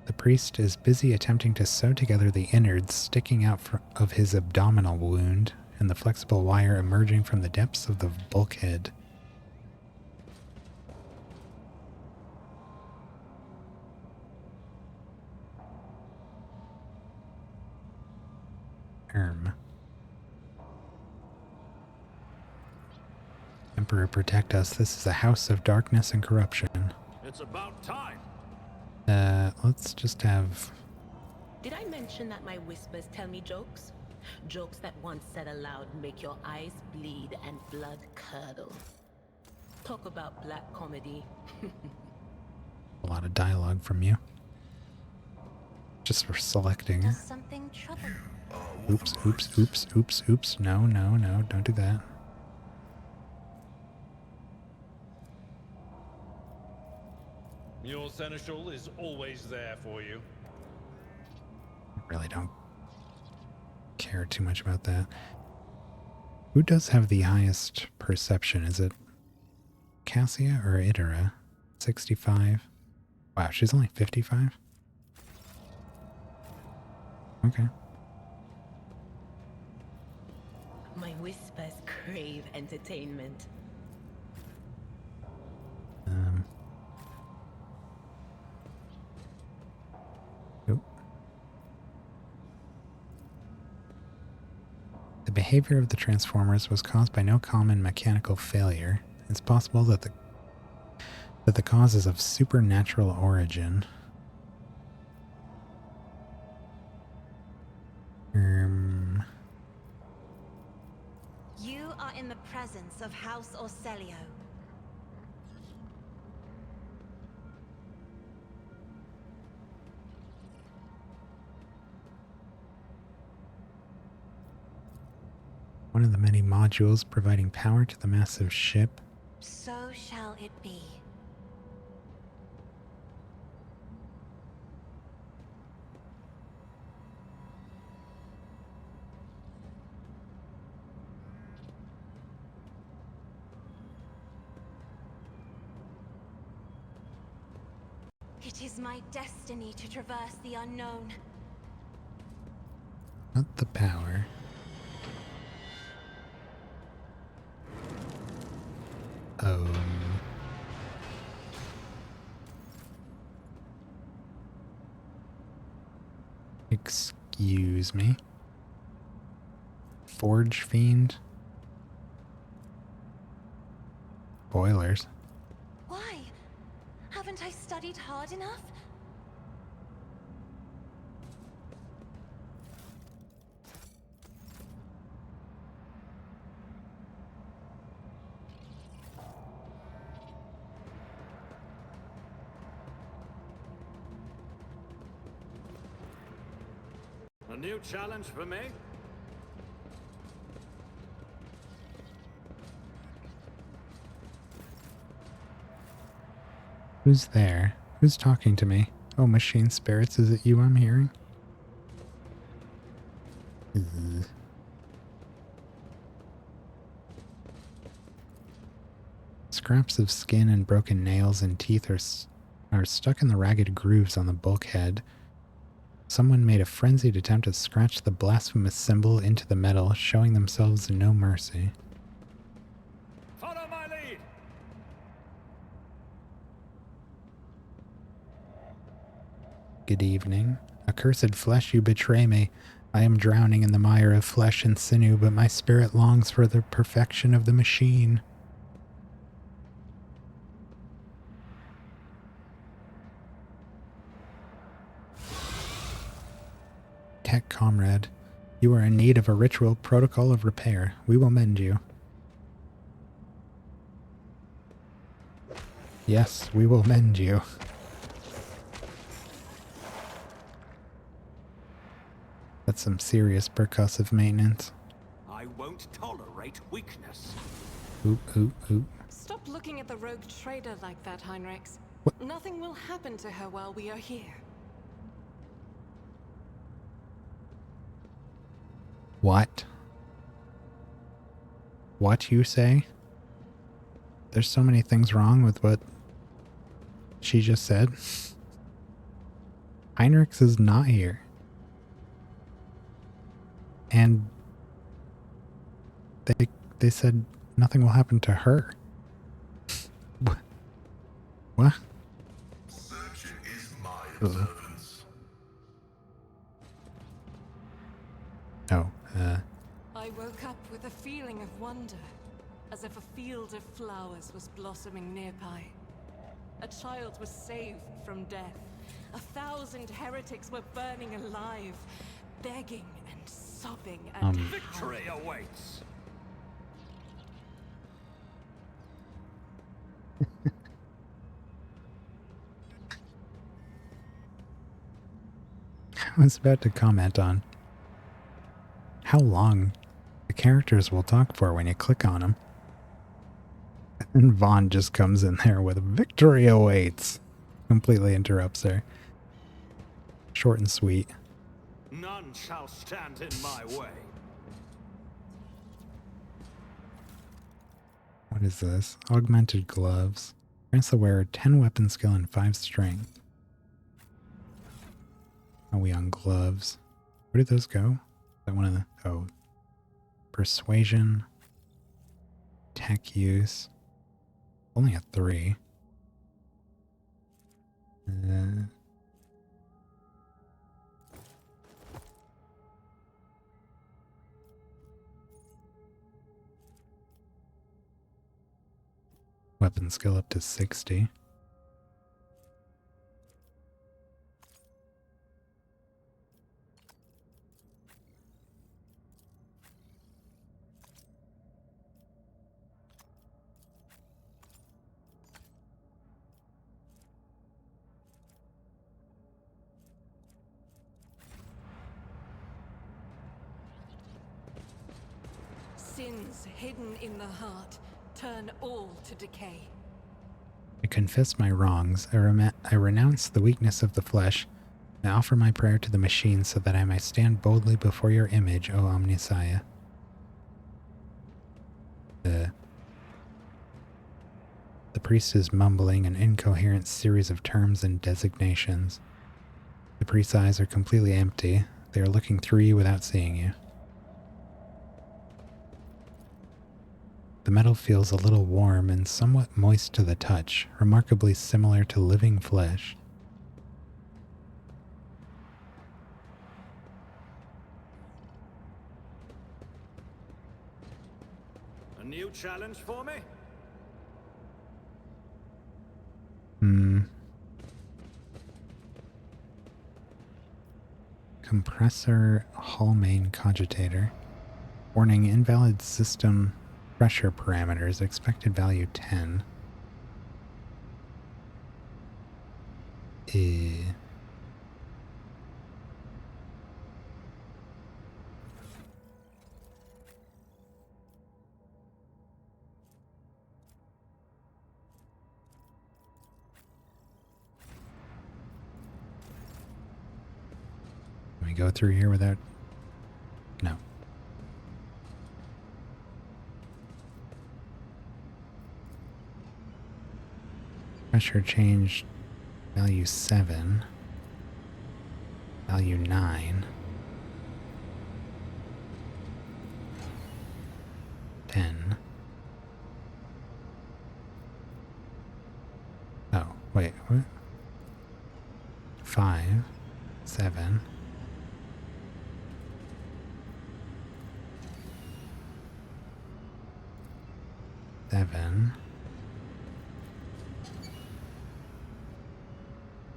The priest is busy attempting to sew together the innards sticking out of his abdominal wound and the flexible wire emerging from the depths of the bulkhead. Emperor, protect us. This is a house of darkness and corruption. It's about time. Let's just have... Did I mention that my whispers tell me jokes? Jokes that once said aloud make your eyes bleed and blood curdle. Talk about black comedy. a lot of dialogue from you. Just for selecting. Does something trouble you? Oops, oops, oops, oops, oops. No, no, no, don't do that. Your seneschal is always there for you. Really don't care too much about that. Who does have the highest perception? Is it Cassia or Idara? 65. Wow, she's only 55? Okay. My whispers crave entertainment. Oop. The behavior of the Transformers was caused by no common mechanical failure. It's possible that the cause is of supernatural origin. You are in the presence of House Orselio. One of the many modules providing power to the massive ship. So shall it be. It is my destiny to traverse the unknown. Not the power. Excuse me. Forge Fiend? Boilers. Why? Haven't I studied hard enough? A new challenge for me? Who's there? Who's talking to me? Oh, machine spirits, is it you I'm hearing? Ugh. Scraps of skin and broken nails and teeth are stuck in the ragged grooves on the bulkhead. Someone made a frenzied attempt to scratch the blasphemous symbol into the metal, showing themselves no mercy. Follow my lead! Good evening. Accursed flesh, you betray me. I am drowning in the mire of flesh and sinew, but my spirit longs for the perfection of the machine. Tech comrade, you are in need of a ritual protocol of repair. We will mend you. Yes, we will mend you. That's some serious percussive maintenance. I won't won't tolerate weakness. Oop, oop, oop. Stop looking at the rogue trader like that, Heinrichs. What? Nothing will happen to her while we are here. What? What you say? There's so many things wrong with what she just said. Heinrichs is not here. And they said nothing will happen to her. What? Searching is my observance. Oh, I woke up with a feeling of wonder, as if a field of flowers was blossoming nearby. A child was saved from death. 1,000 heretics were burning alive, begging and sobbing and Victory awaits. I was about to comment on how long the characters will talk for when you click on them. And Vaughn just comes in there with victory awaits. Completely interrupts her. Short and sweet. None shall stand in my way. What is this? Augmented gloves. Grants the wearer 10 weapon skill and 5 strength. Are we on gloves? Where did those go? Is that one of the... Oh. Persuasion. Tech use. Only a 3. Weapon skill up to 60. sins hidden in the heart turn all to decay. I confess my wrongs. I renounce the weakness of the flesh. I offer my prayer to the machine so that I may stand boldly before your image, O Omnissiah. The priest is mumbling an incoherent series of terms and designations. The priest's eyes are completely empty. They are looking through you without seeing you. The metal feels a little warm and somewhat moist to the touch, remarkably similar to living flesh. A new challenge for me? Compressor Hall main cogitator. Warning, invalid system pressure parameters. Expected value 10. Can we go through here without... No. Pressure change value 7. Value 9. 10. Oh, wait, what? 5. 7. 7.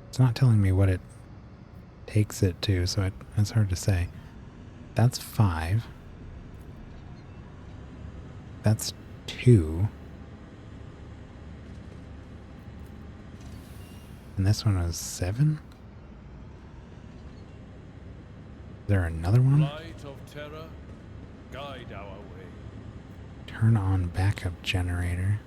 It's not telling me what it takes it to, so it's hard to say. That's 5. That's 2. And this one was 7? Is there another one? Light of terror, guide our way. Turn on backup generator.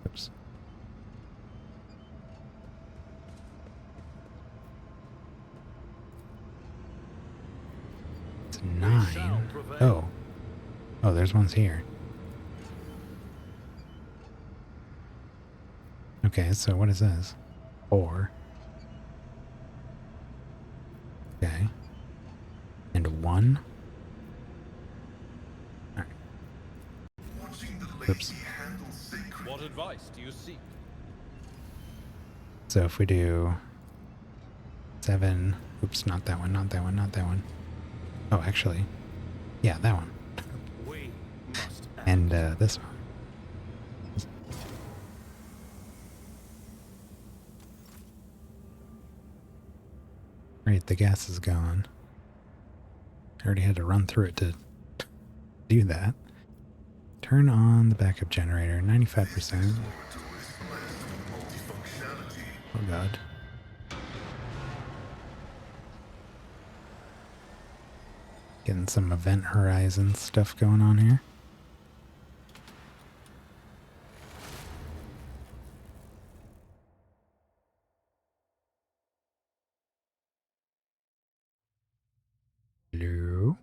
Oops. It's 9. Oh. Oh, there's ones here. Okay, so what is this? 4. Okay. And 1. Alright. Oops. What advice do you seek? So if we do 7... Oops, not that one, not that one, not that one. Oh, actually. Yeah, that one. We must act. And this one. Right, the gas is gone. I already had to run through it to do that. Turn on the backup generator, 95%. Oh god. Getting some Event Horizon stuff going on here. Hello?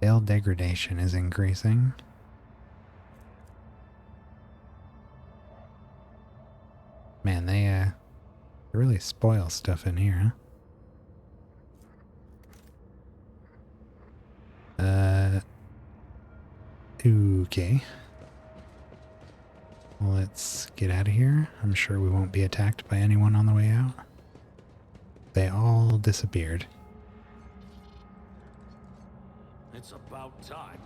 Veil degradation is increasing. Man, they really spoil stuff in here, huh? Okay. Let's get out of here. I'm sure we won't be attacked by anyone on the way out. They all disappeared. It's about time.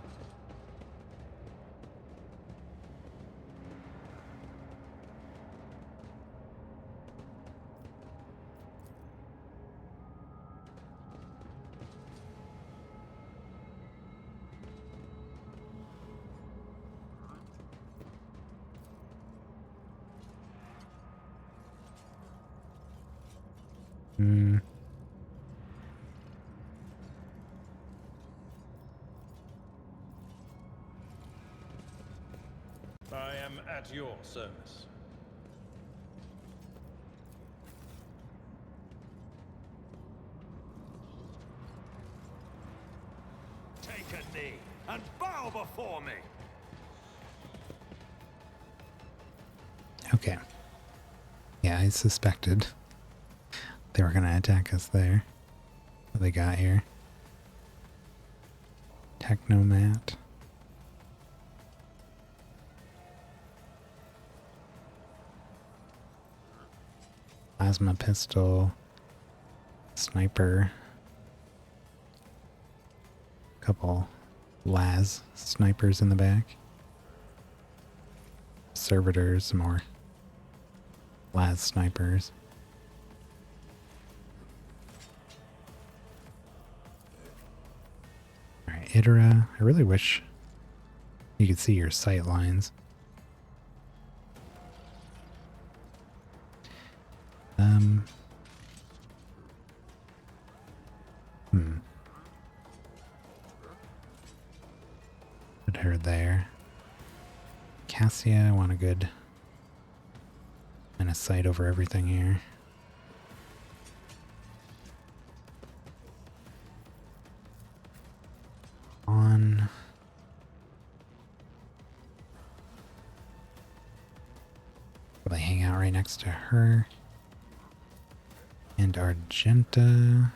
Hmm. I am at your service. Take a knee and bow before me. Okay. Yeah, I suspected they were gonna attack us there. What they got here? Technomat. Plasma pistol. Sniper. Couple las snipers in the back. Servitors, some more las snipers. Alright, Itera. I really wish you could see your sight lines. Put her there. Cassia, I want a good and a sight over everything here. On. Will they hang out right next to her? And Argenta.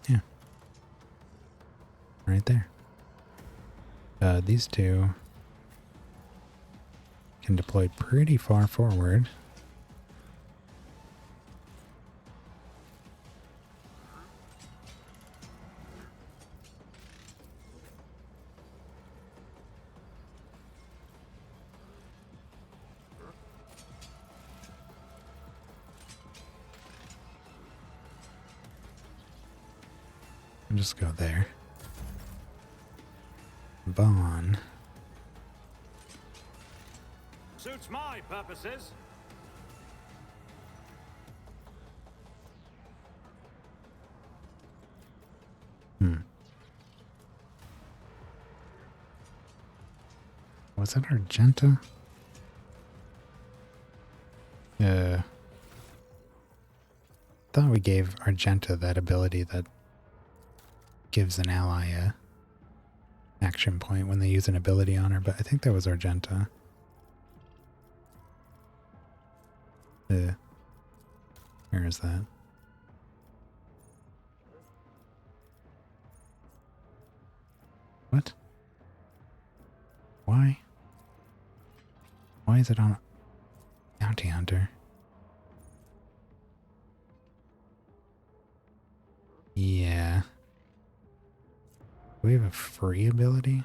Yeah. Right there. These two can deploy pretty far forward. Just go there. Bon. Suits my purposes. Was that Argenta? Thought we gave Argenta that ability that gives an ally a action point when they use an ability on her, but I think that was Argenta. Where is that? What? Why? Why is it on Bounty Hunter? Yeah. Do we have a free ability?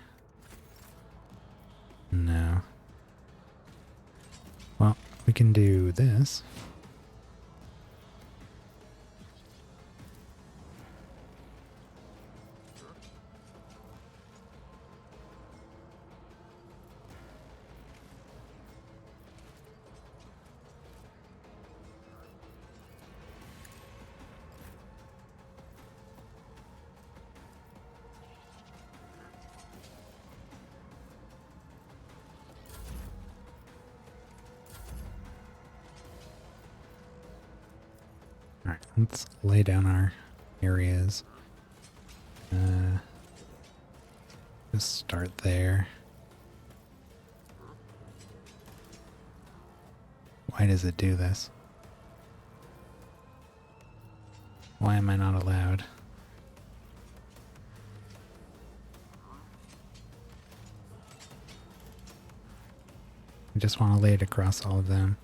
No. Well, we can do this. Alright, let's lay down our areas. Just start there. Why does it do this? Why am I not allowed? I just want to lay it across all of them.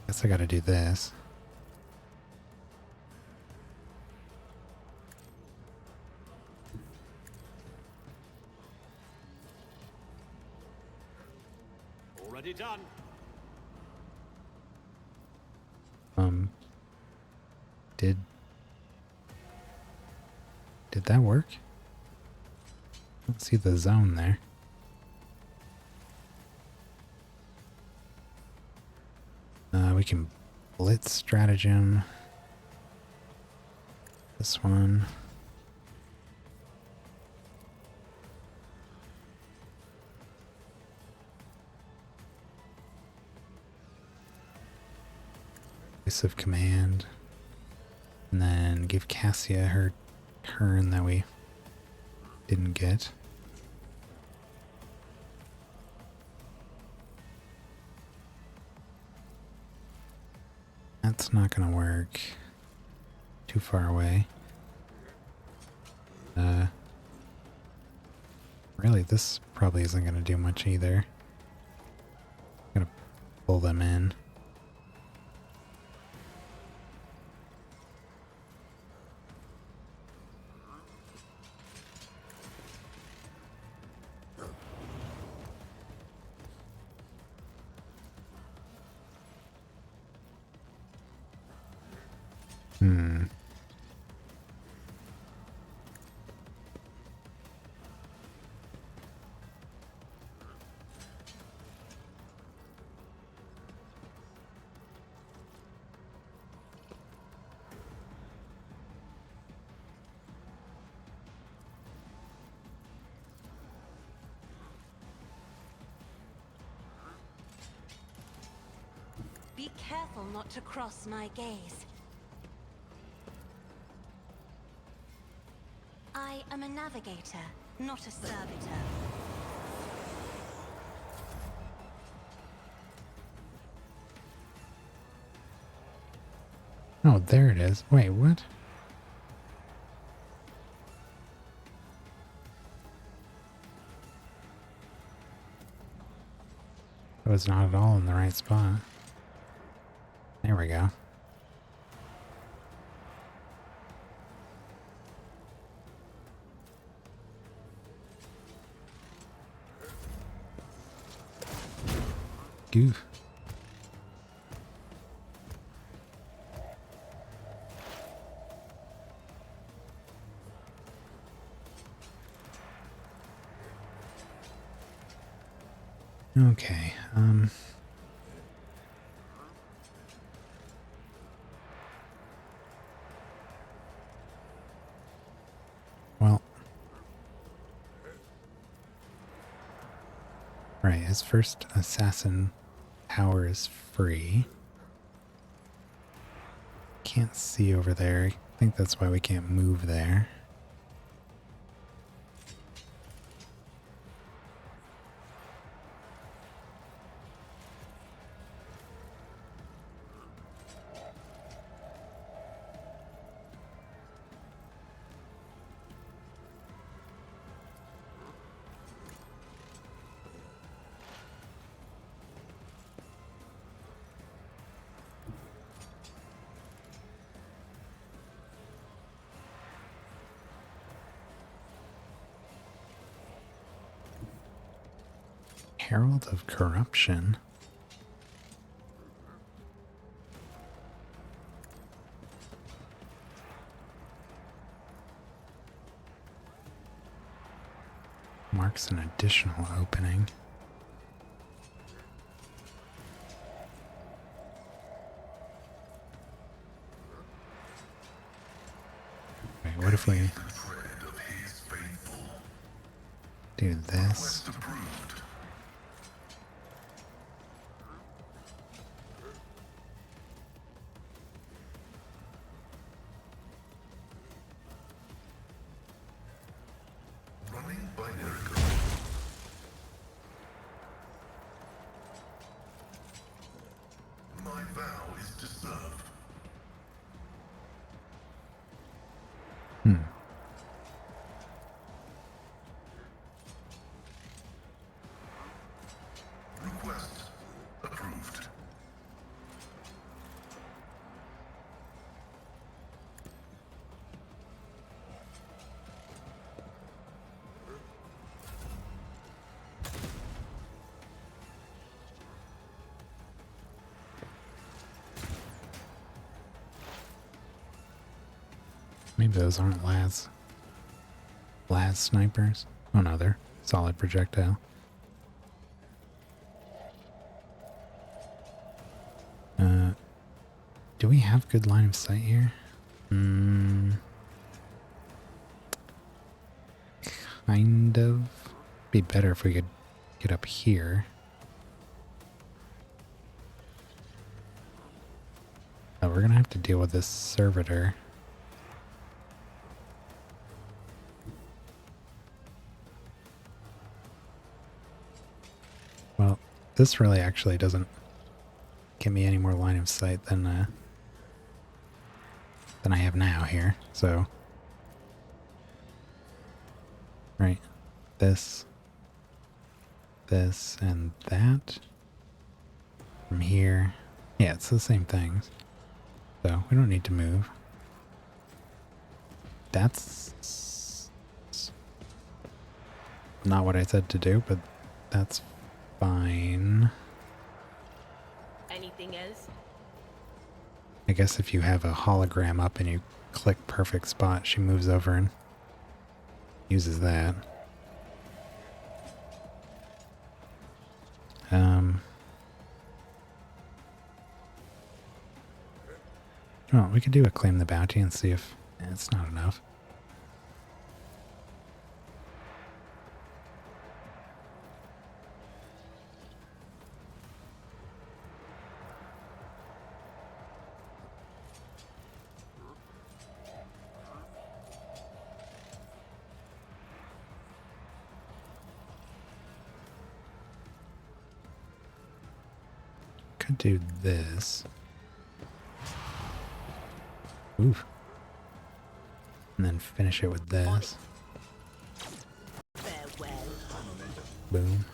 Guess I gotta do this. Already done. Did that work? Let's see the zone there. We can blitz stratagem. This one. Voice of command. And then give Cassia her turn that we didn't get. That's not gonna work. Too far away. Really, this probably isn't gonna do much either. I'm gonna pull them in. Be careful not to cross my gaze. I am a navigator, not a servitor. Oh, there it is. Wait, what? I was not at all in the right spot. There we go. Goof. Okay, well, right, his first assassin power is free. Can't see over there. I think that's why we can't move there. Herald of Corruption. Marks an additional opening. Wait, what if we do this? Running binary code. My vow is to serve. Request approved. Maybe those aren't las snipers. Oh no, they're solid projectile. Do we have good line of sight here? Kind of. Be better if we could get up here. Oh, we're gonna have to deal with this servitor. Well, this really actually doesn't give me any more line of sight than I have now here. So, right, this, and that. From here, yeah, it's the same things. So we don't need to move. That's not what I said to do, but that's fine. Anything else? I guess if you have a hologram up and you click perfect spot, she moves over and uses that. Well, we could do a claim the bounty and see if it's not enough. Could do this. Oof. And then finish it with this. Farewell. Boom.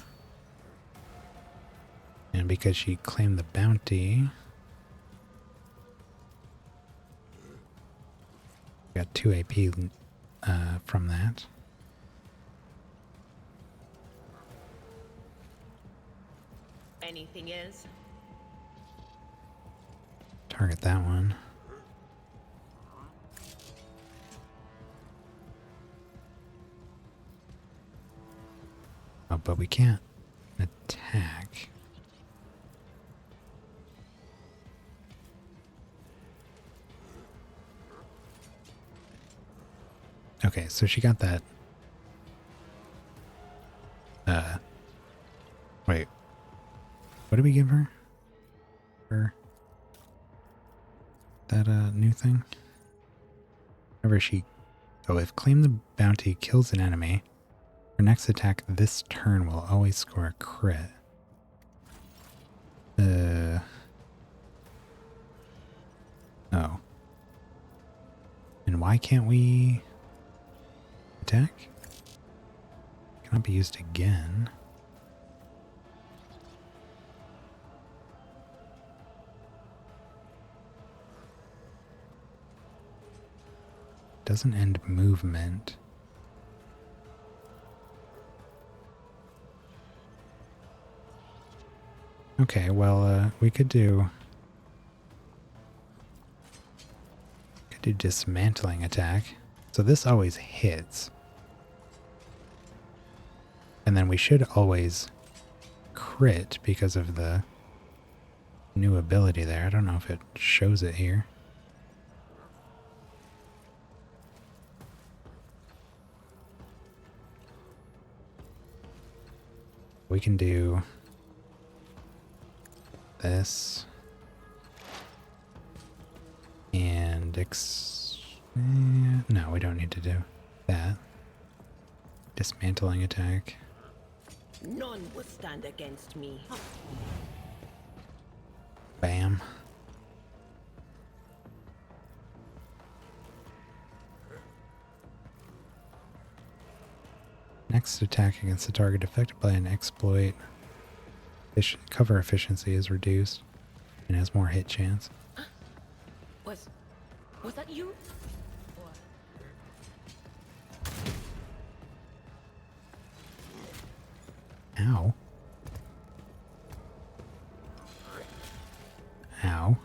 And because she claimed the bounty, got 2 AP from that. Anything else? Target that one. Oh, but we can't attack attack. Okay, so she got that. Wait. What did we give her? That new thing? Whenever she... Oh, if claim the bounty kills an enemy, her next attack this turn will always score a crit. Oh. And why can't we attack? Cannot be used again. Doesn't end movement. Okay, well, we could do dismantling attack. So this always hits. And then we should always crit because of the new ability there. I don't know if it shows it here. We can do this and no, we don't need to do that. Dismantling attack. None will stand against me. Bam. Next attack against the target affected by an exploit. Cover efficiency is reduced and has more hit chance. Was that you? Ow. Ow.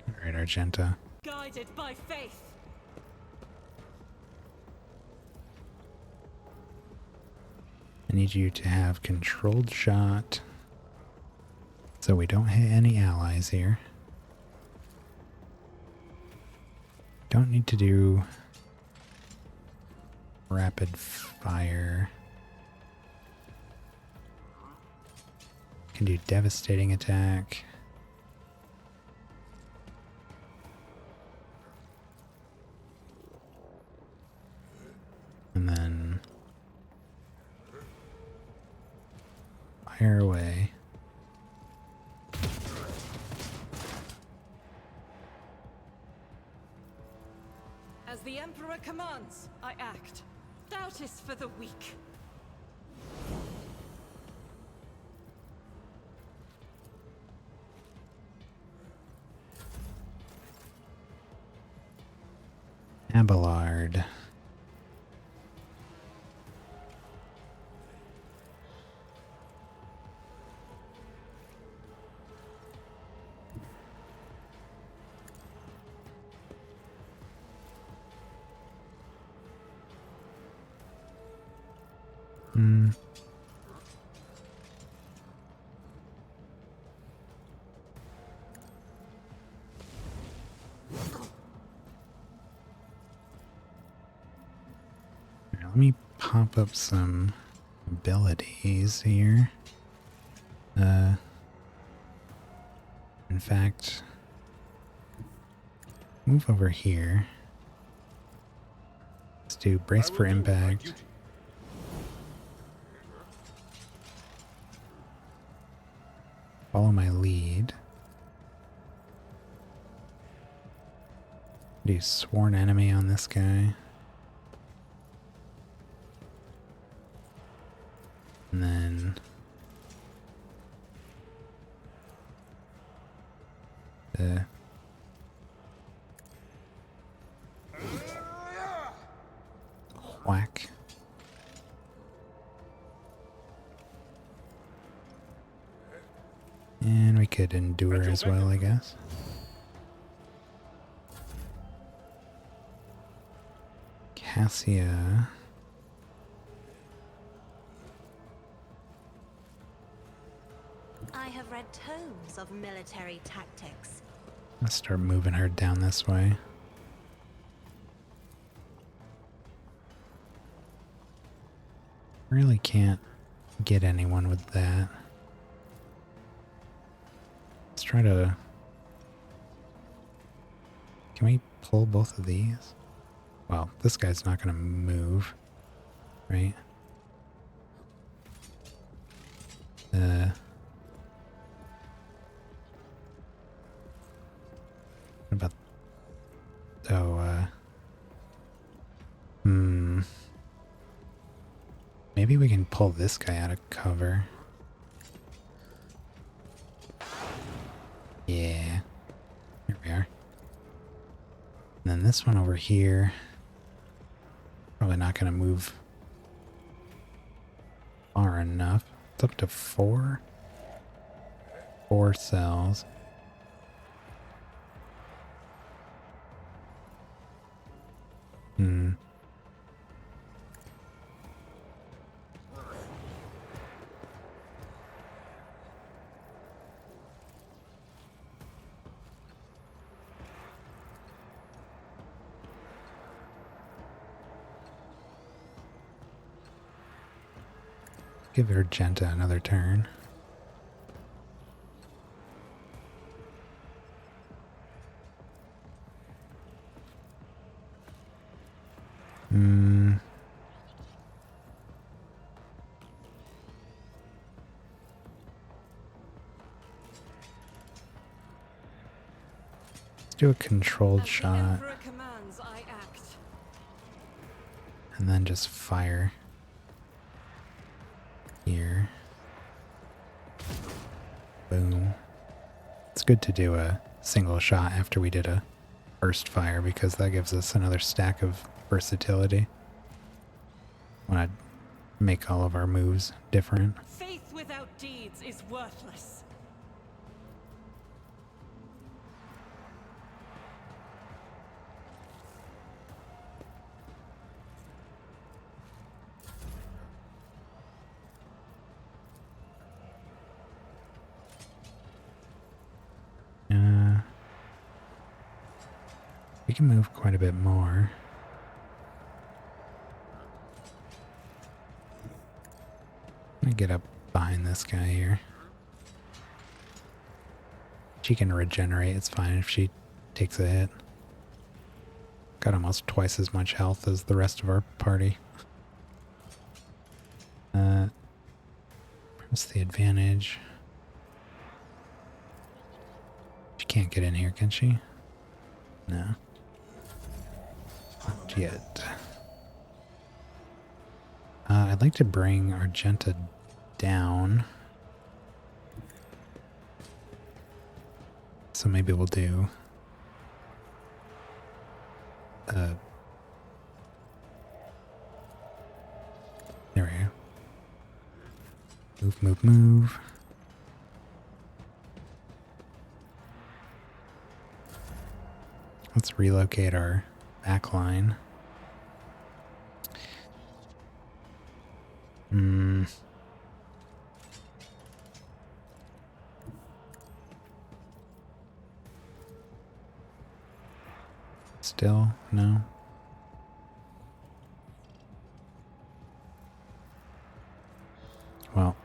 Alright, Argenta. Guided by faith. I need you to have controlled shot so we don't hit any allies here. Don't need to do rapid fire. Can do devastating attack. And then fire away. As the Emperor commands, I act. Doubt is for the weak. Abelard. Let me pop up some abilities here. In fact, move over here. Let's do brace for impact. Follow my lead. Do sworn enemy on this guy. And then the whack. And we could endure as well, I guess. Cassia. I have read tomes of military tactics. Let's start moving her down this way. Really can't get anyone with that. Let's try to... Can we pull both of these? Well, this guy's not going to move, right? What about... Oh, maybe we can pull this guy out of cover. Yeah. Here we are. And then this one over here. Probably not going to move far enough. It's up to 4. 4 cells. Give Urgenta another turn. Let's do a controlled shot. Commands, I act. And then just fire. Here. Boom. It's good to do a single shot after we did a burst fire because that gives us another stack of versatility. Want to make all of our moves different. Faith without deeds is worthless. We can move quite a bit more. Let me get up behind this guy here. She can regenerate, it's fine if she takes a hit. Got almost twice as much health as the rest of our party. What's the advantage? She can't get in here, can she? No. Not yet. I'd like to bring Argenta down. So maybe we'll do... there we go. Move, move, move. Let's relocate our back line. Still? No? Well.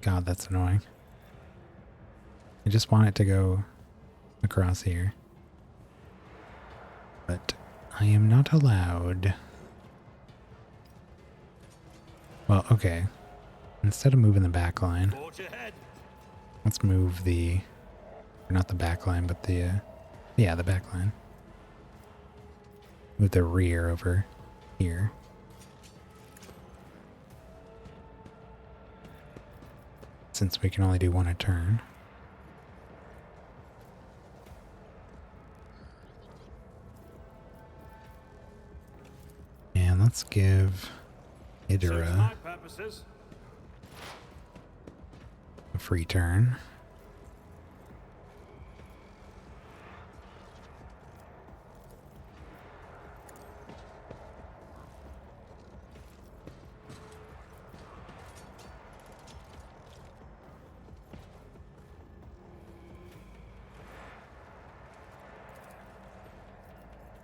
God, that's annoying. I just want it to go across here. But I am not allowed. Well, okay. Instead of moving the back line, let's move the... Or not the back line, but the... yeah, the back line. Move the rear over here. Since we can only do one a turn. And let's give Idra a free turn.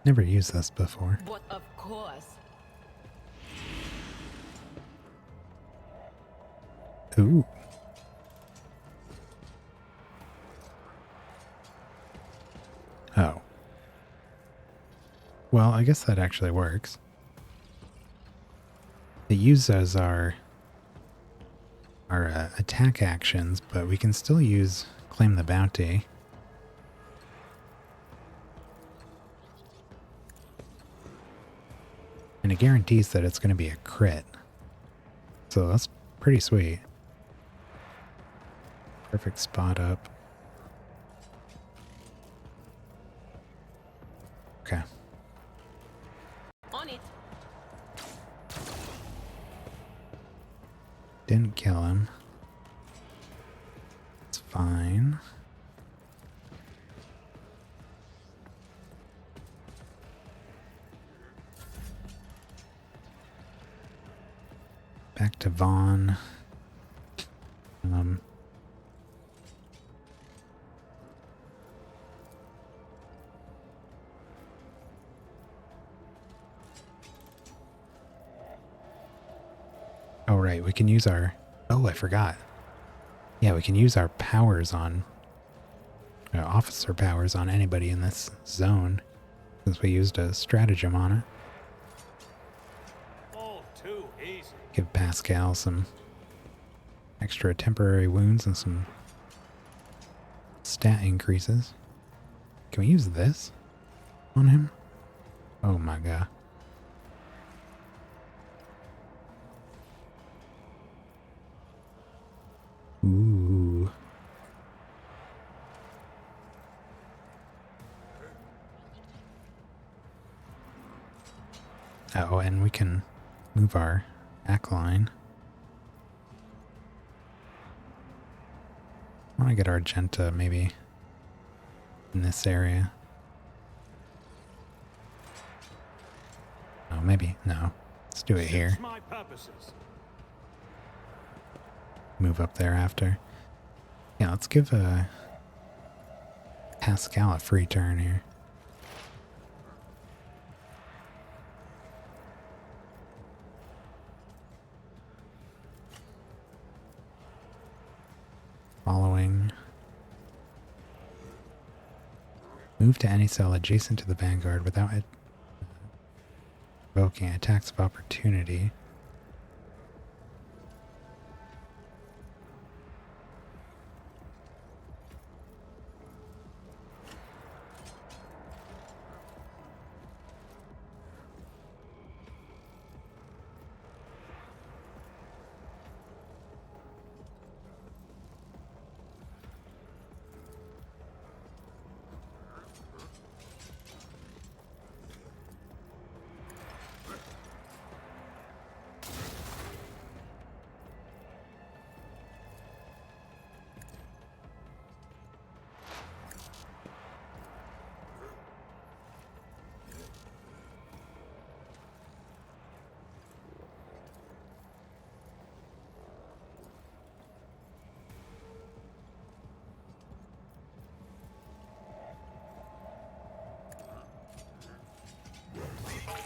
Never used this before. But of course. Ooh. Oh. Well, I guess that actually works. They use as our attack actions, but we can still use Claim the Bounty. And it guarantees that it's going to be a crit. So that's pretty sweet. Perfect spot up. Okay. On it. Didn't kill him. It's fine. Back to Vaughn. Oh, right. We can use our... Oh, I forgot. Yeah, we can use our powers on... officer powers on anybody in this zone. Since we used a stratagem on it. All too easy. Give Pascal some extra temporary wounds and some stat increases. Can we use this on him? Oh my god. Ooh. Oh, and we can move our back line. I want to get Argenta maybe in this area. Oh, maybe. No. Let's do it here. Suits my purposes. Move up there after. Yeah, let's give Pascal a free turn here. Following. Move to any cell adjacent to the vanguard without it provoking attacks of opportunity.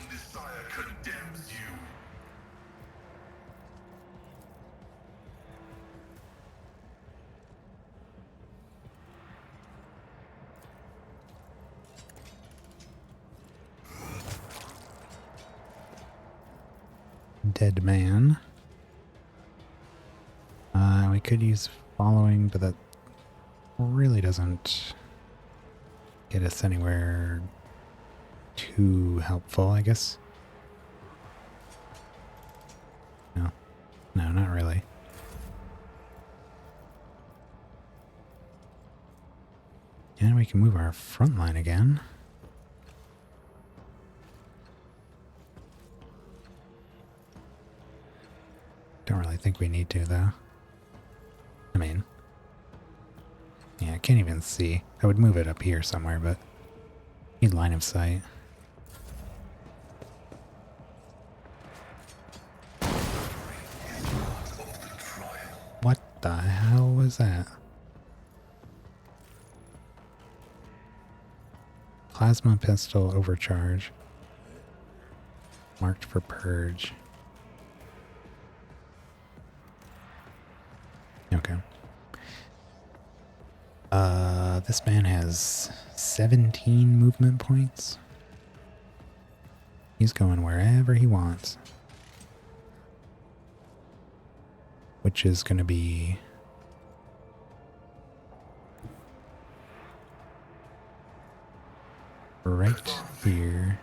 Desire condemns you. Dead man. We could use following, but that really doesn't get us anywhere too helpful, I guess. No. No, not really. And we can move our front line again. Don't really think we need to, though. I mean, yeah, I can't even see. I would move it up here somewhere, but need line of sight. What the hell was that? Plasma pistol overcharge. Marked for purge. Okay. This man has 17 movement points. He's going wherever he wants. Which is going to be... right here.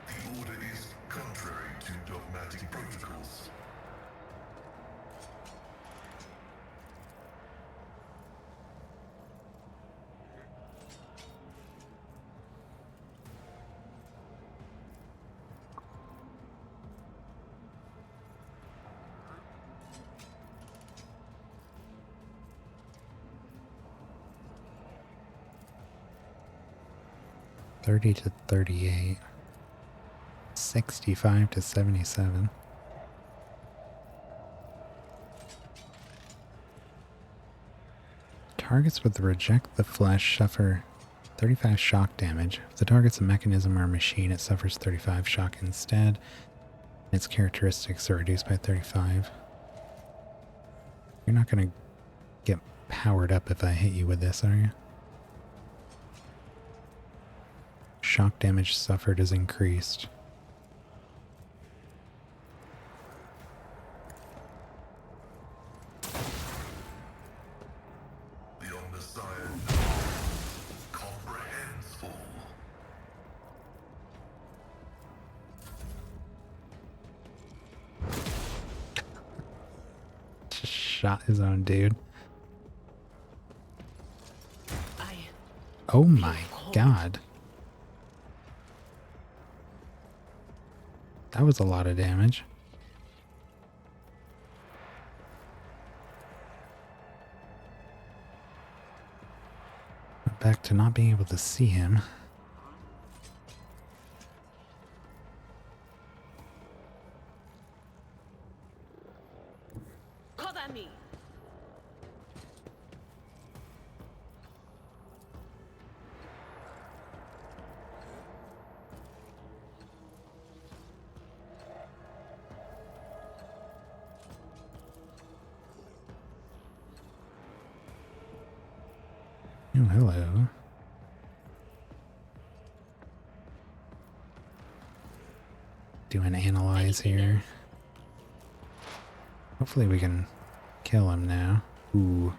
The order is contrary to dogmatic protocols. $30 to $38. $65 to $77. Targets with reject the flesh suffer 35 shock damage. If the target's a mechanism or a machine, it suffers 35 shock instead. Its characteristics are reduced by 35. You're not going to get powered up if I hit you with this, are you? Shock damage suffered is increased. The Omnissiah comprehends all. Just shot his own dude. Oh my god. That was a lot of damage. Back to not being able to see him. Cover me. Oh, hello. Do an analyze here. Hopefully we can kill him now. Ooh,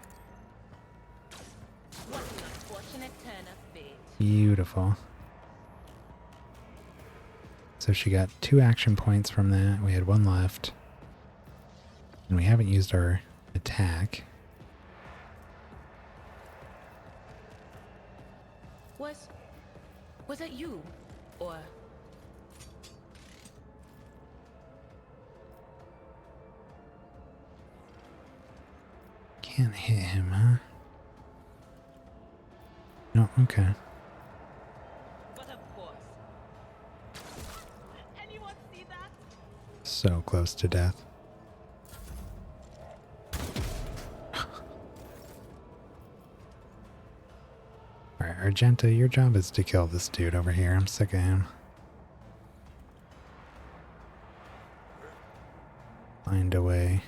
What an unfortunate turn of fate. beautiful. So she got 2 action points from that. We had 1 left. And we haven't used our attack. Was it you? Or... Can't hit him, huh? No, okay. But of course. Anyone see that? So close to death. Alright, Argenta, your job is to kill this dude over here. I'm sick of him. Find a way.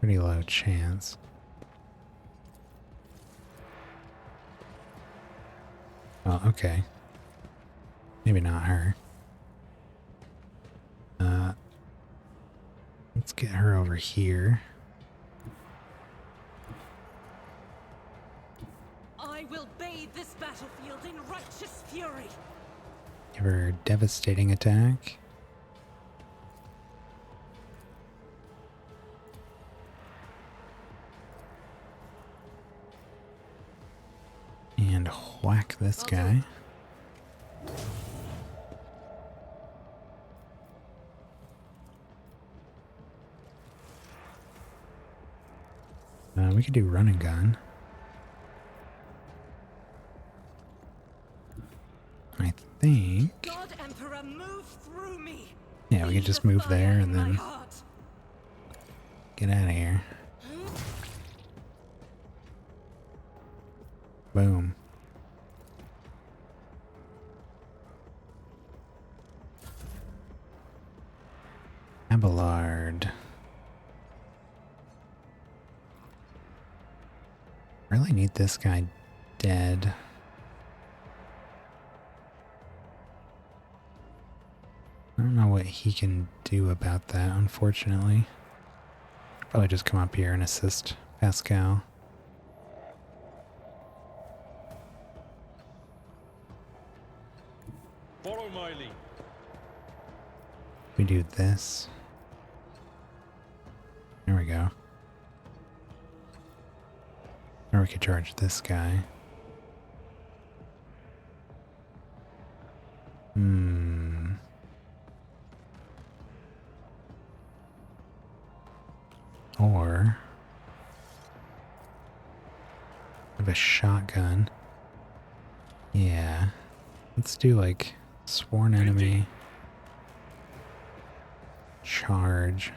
Pretty low chance. Well, okay. Maybe not her. Let's get her over here. I will bathe this battlefield in righteous fury. Give her devastating attack. And whack this guy. We could do run and gun. I think. God Emperor, move through me. Yeah, we could just move there and then get out of here. Boom. Abelard. Really need this guy dead. I don't know what he can do about that, unfortunately. Probably just come up here and assist Pascal. Follow my lead. We do this. There we go. Or we could charge this guy. Or have a shotgun. Yeah. Let's do like sworn enemy. Charge.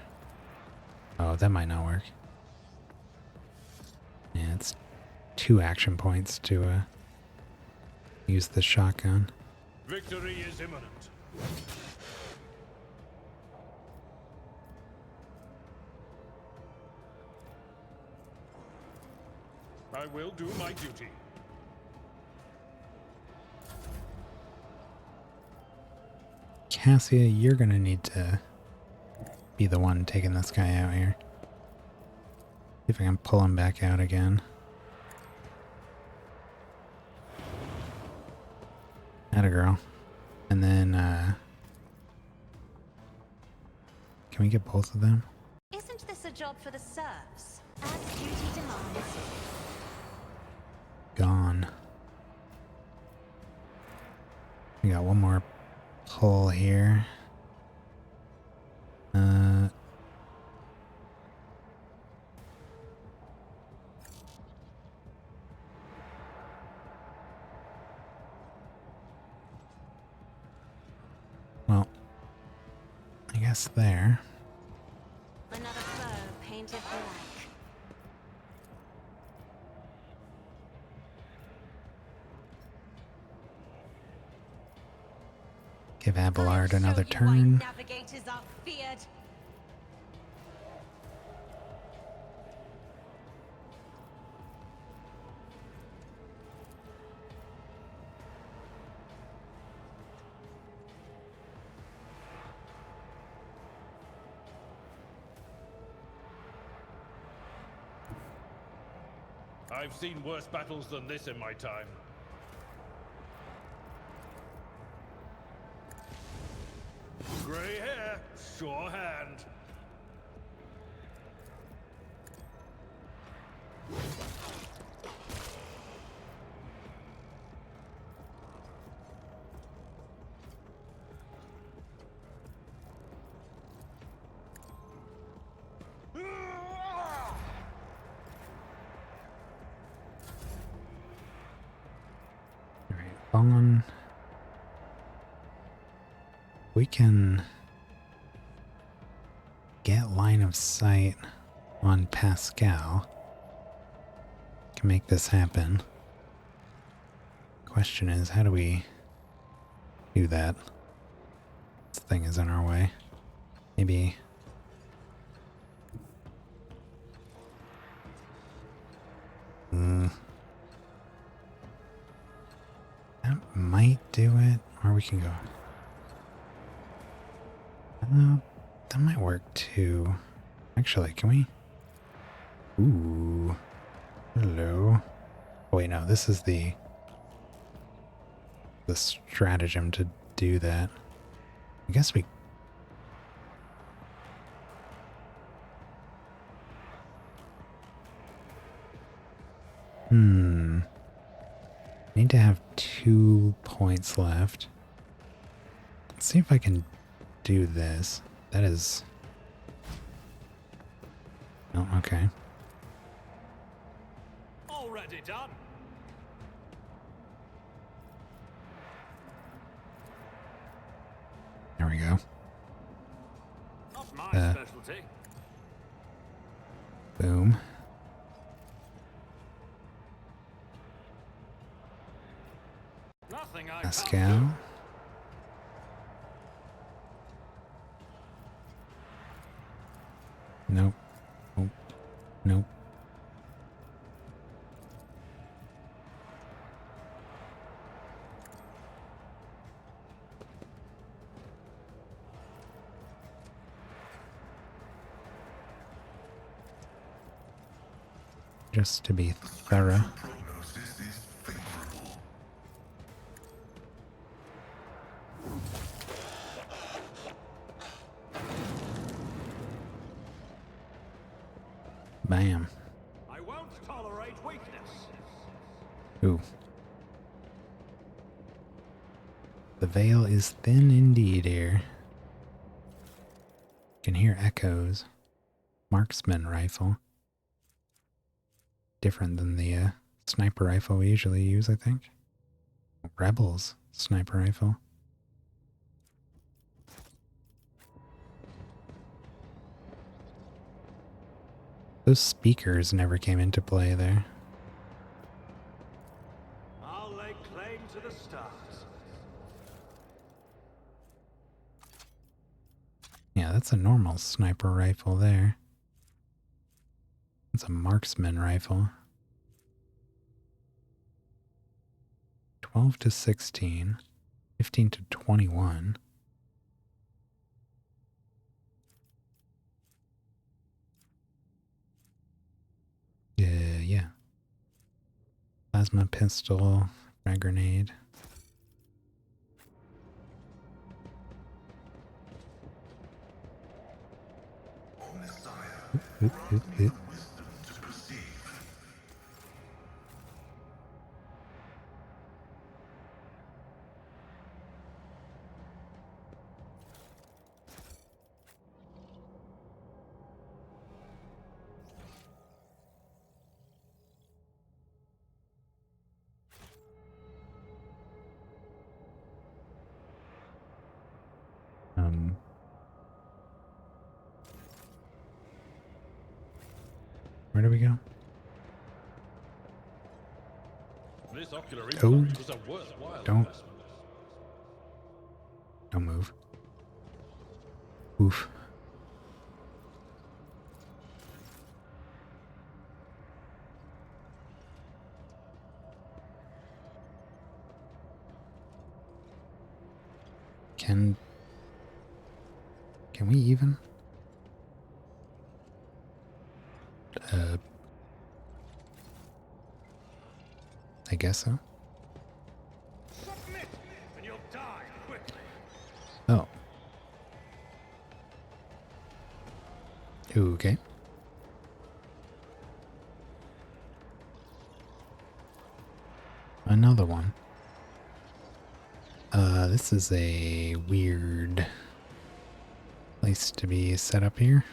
Oh, that might not work. Yeah, it's 2 action points to use the shotgun. Victory is imminent. I will do my duty. Cassia, you're gonna need to be the one taking this guy out here. See if I can pull him back out again. Atta girl. And then, can we get both of them? Isn't this a job for the serfs, as duty demands? Gone. We got one more pull here. Well, I guess there. Another foe painted black. Give Abelard I'll another show you why turn. navigators are feared. I've seen worse battles than this in my time. Grey hair, sure hand. Alright, Bone. We can get line of sight on Pascal. Can make this happen. Question is, how do we do that? This thing is in our way. Maybe. That might do it, or we can go. That might work too. Actually, can we? Ooh. Hello. Oh, wait, no, this is the stratagem to do that. I guess we... Need to have 2 points left. Let's see if I can do this. That is... Oh, okay. Already done. There we go. Not my specialty. Boom. Nothing I Pascal. can't Nope. Nope. Nope. Just to be thorough. Prognosis is favorable. Bam. do. I won't tolerate weakness. Ooh. The veil is thin indeed here. Can hear echoes. Marksman rifle. Different than the sniper rifle we usually use, I think. Rebels sniper rifle. Those speakers never came into play there. I'll lay claim to the stars. Yeah, that's a normal sniper rifle there. It's a marksman rifle. 12 to 16. 15 to 21. Yeah. Plasma pistol, frag grenade. O Messiah, Oop, oop, oop. wisdom to perceive. Where do we go? This ocular Oh, implant is a worthwhile don't. investment. Don't move. Oof. Can we even? I guess so. Submit, and you'll die quickly. Oh. Okay. Another one. This is a weird place to be set up here.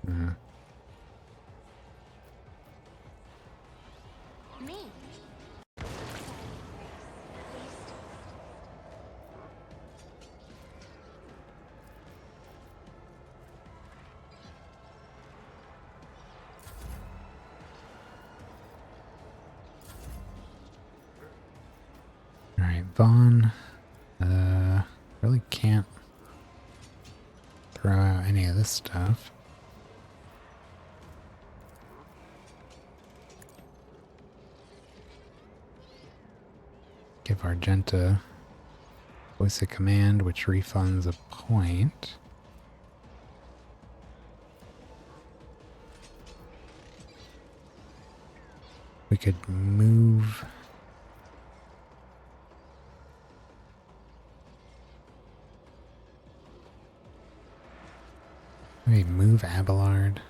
Me? Alright, Vaughn. Really can't throw out any of this stuff. Give Argenta voice of command, which refunds a point. We could move. Maybe move Abelard.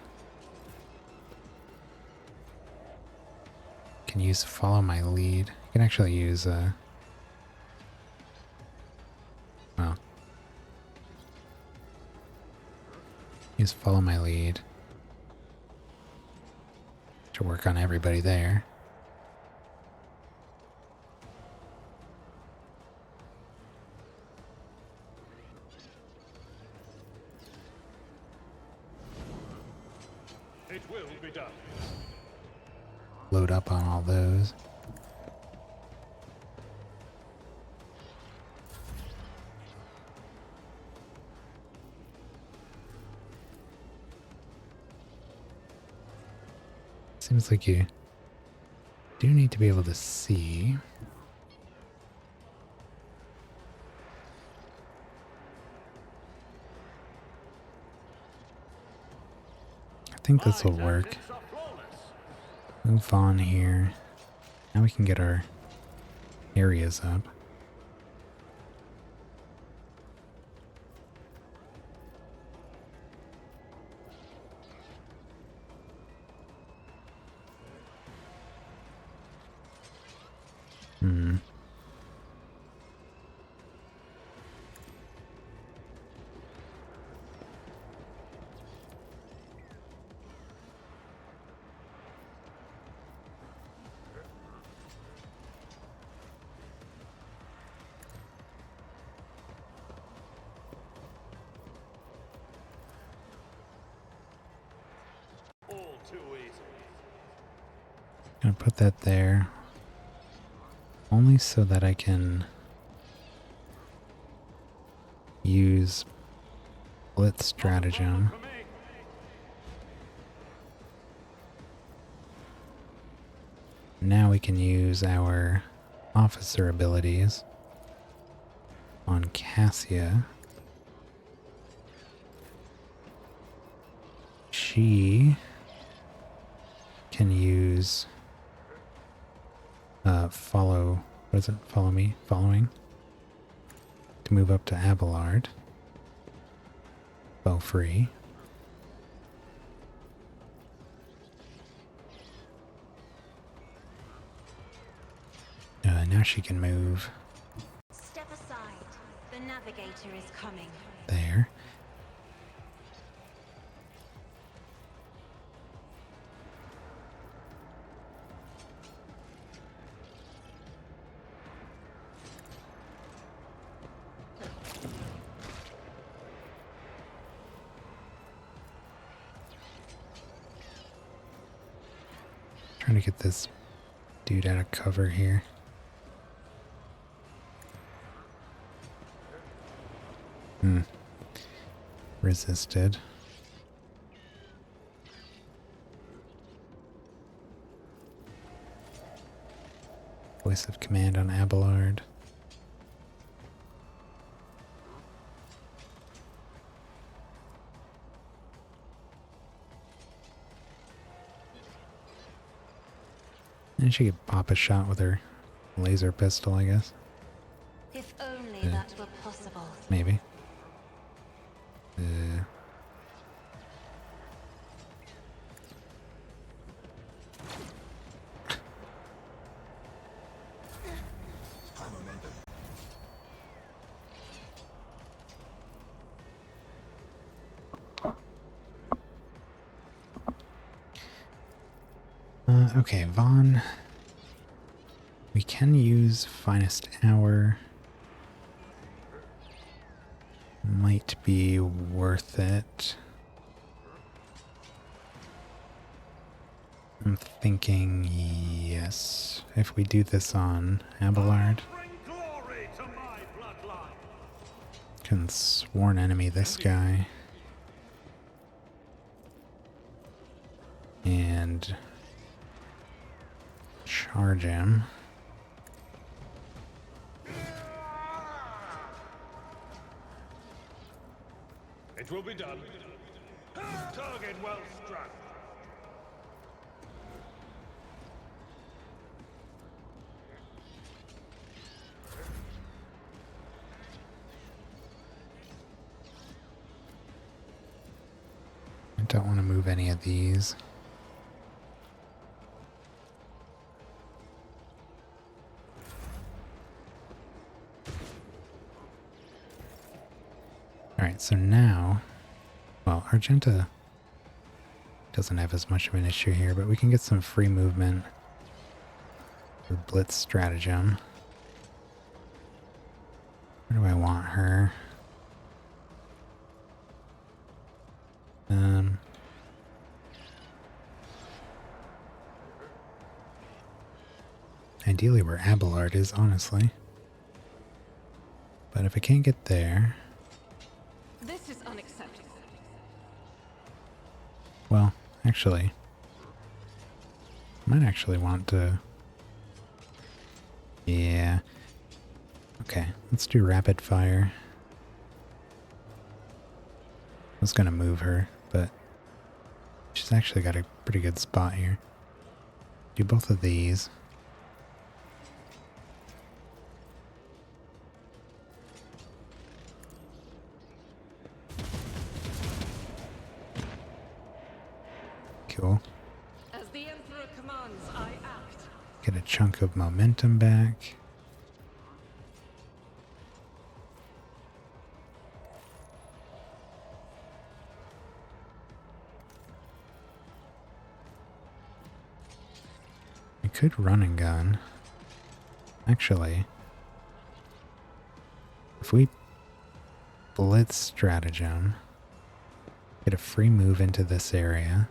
Can use follow my lead. You can actually use well, use follow my lead to work on everybody there. It will be done. Load up on all those. Seems like you do need to be able to see. I think this will work. Move on here. Now we can get our areas up. Too easy. Gonna put that there. Only so that I can use Blitz stratagem. For me. Now we can use our officer abilities on Cassia. She can use follow, what is it? Follow me? Following. To move up to Abelard. Bow free. Now she can move Step aside. The navigator is coming. there. Trying to get this dude out of cover here. Resisted. Voice of command on Abelard. And she could pop a shot with her laser pistol, I guess. If only that were possible. Maybe. Okay, Vaughn. We can use Finest Hour. Might be worth it. I'm thinking yes. If we do this on Abelard. Bring glory to my bloodline. Can sworn enemy this guy. And charge him. It will be done. Target well struck. I don't want to move any of these. Alright, so now, well, Argenta doesn't have as much of an issue here, but we can get some free movement with Blitz Stratagem. Where do I want her? Ideally where Abelard is, honestly. But if I can't get there... This is unacceptable. Well, actually... I might actually want to... Yeah. Okay, let's do rapid fire. I was gonna move her, but she's actually got a pretty good spot here. Do both of these. Cool. As the Emperor commands, I act. Get a chunk of momentum back. I could run and gun. Actually, if we Blitz Stratagem, get a free move into this area.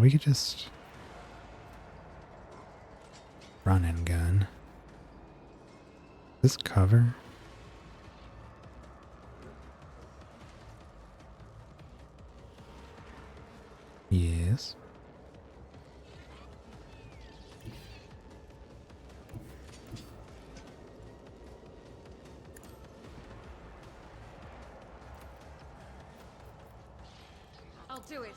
We could just run and gun. This cover? Yes. I'll do it.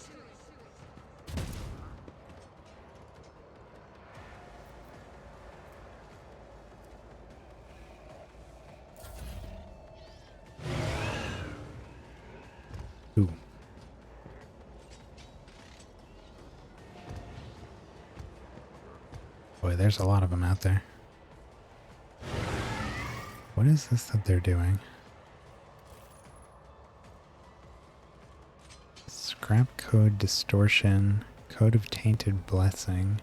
Ooh. Boy, there's a lot of them out there. What is this that they're doing? Scrap Code Distortion, Code of Tainted Blessing.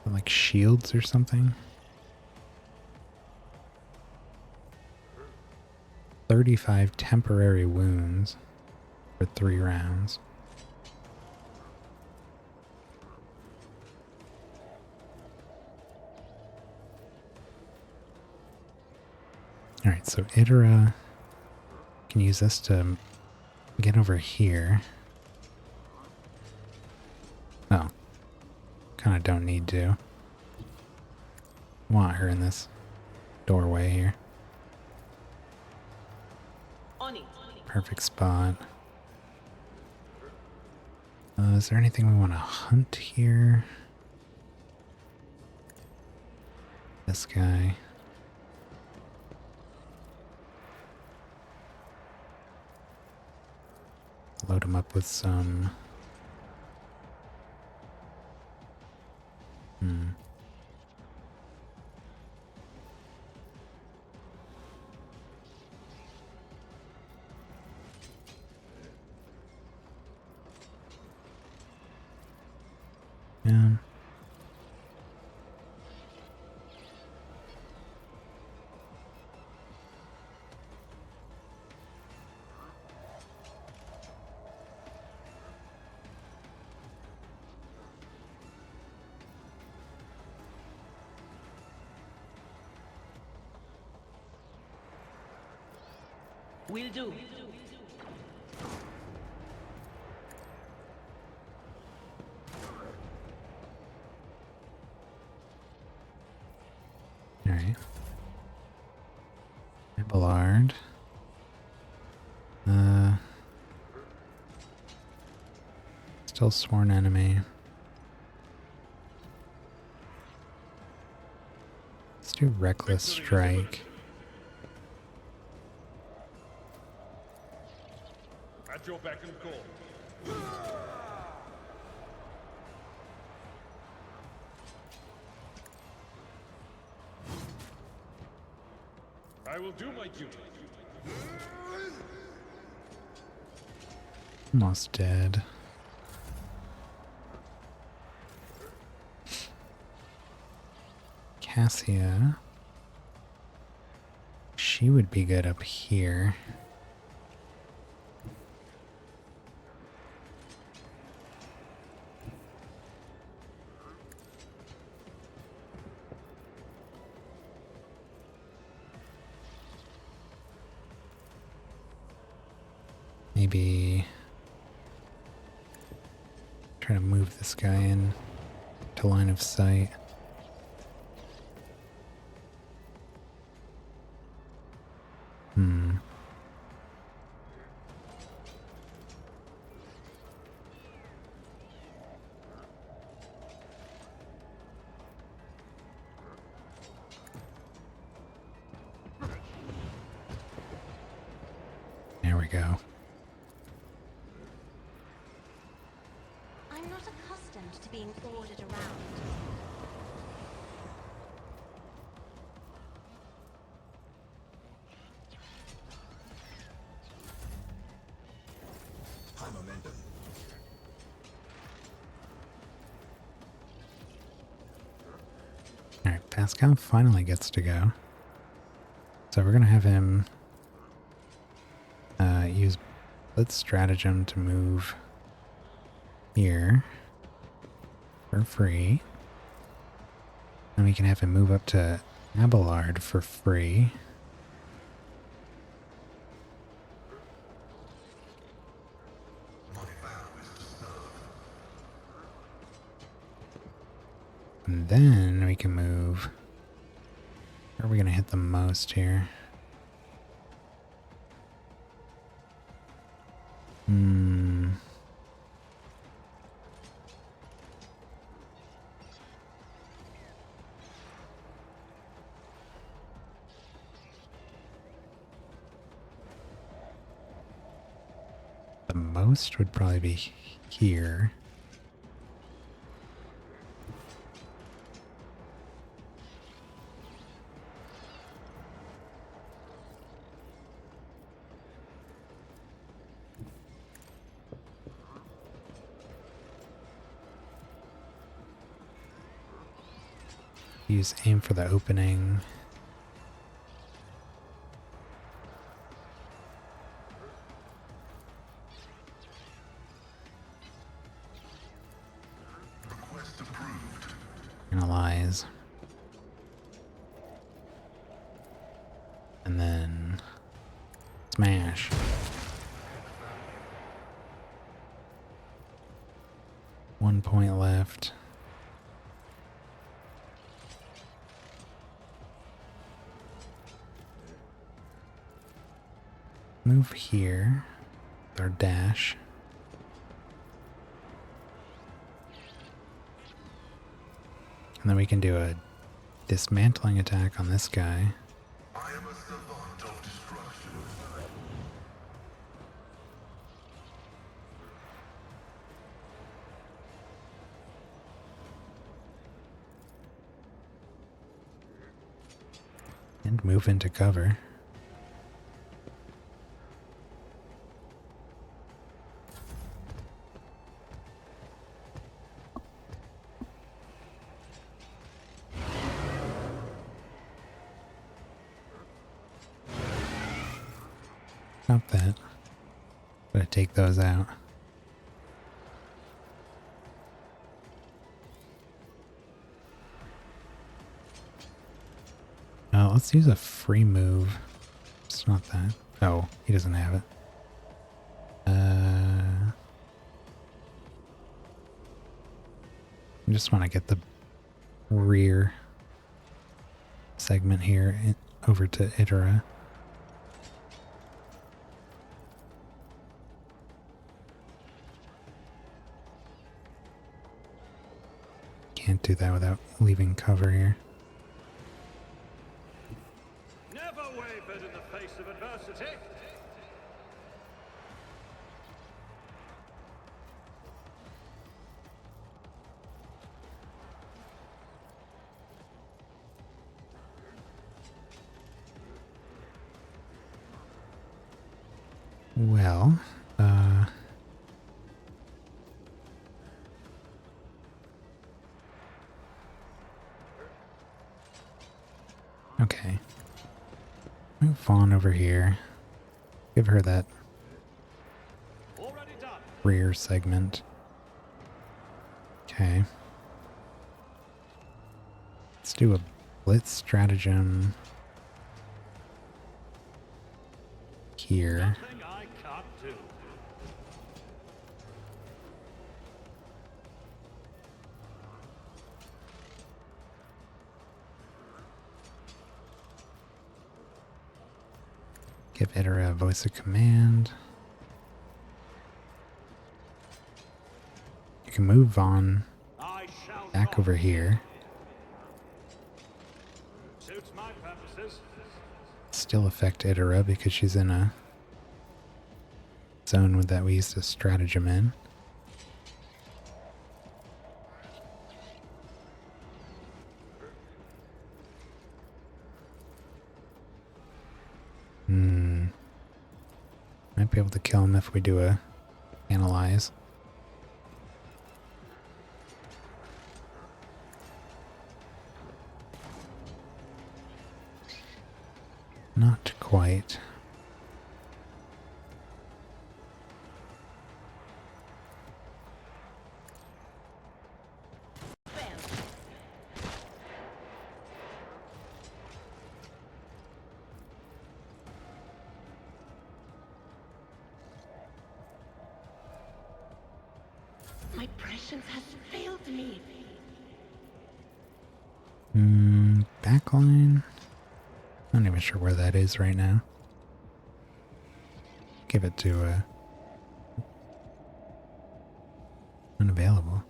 Like shields or something? 35 temporary wounds for 3 rounds. Alright, so Itera can use this to get over here. Oh. Kinda don't need to. Want her in this doorway here. Perfect spot. Is there anything we want to hunt here? This guy. Load him up with some... Yeah. Will do. Alright. Ballard. Still sworn enemy. Let's do Reckless Strike. At your beck and call. I will do my duty. Almost dead. Cassia. She would be good up here. Maybe try to move this guy in to line of sight. There we go. I'm not accustomed to being ordered around. High momentum. Alright, Pascal finally gets to go. So we're gonna have him use Blitz Stratagem to move here for free. And we can have him move up to Abelard for free. And then we can move. Where are we going to hit the most here? The most would probably be here. Use aim for the opening. Request approved. Analyze. And then smash. One point left. Move here with our dash. And then we can do a dismantling attack on this guy. I am a savant of destruction. And move into cover. Stop that. Gotta take those out. Let's use a free move. It's not that. Oh, he doesn't have it. I just want to get the rear segment here over to Itera. Can't do that without leaving cover here. Never wavered in the face of adversity. Well, okay. Move Fawn over here. Give her that Already done. rear segment. Okay. Let's do a blitz stratagem here. Nothing I can't do. Give Itera a voice of command. You can move Vaughn I shall back not. over here. Suits my purposes. Still affect Itera because she's in a zone that we used to stratagem in. Might be able to kill him if we do a analyze. Not quite. My prescience has failed me. Backline? Not even sure where that is right now. Give it to unavailable.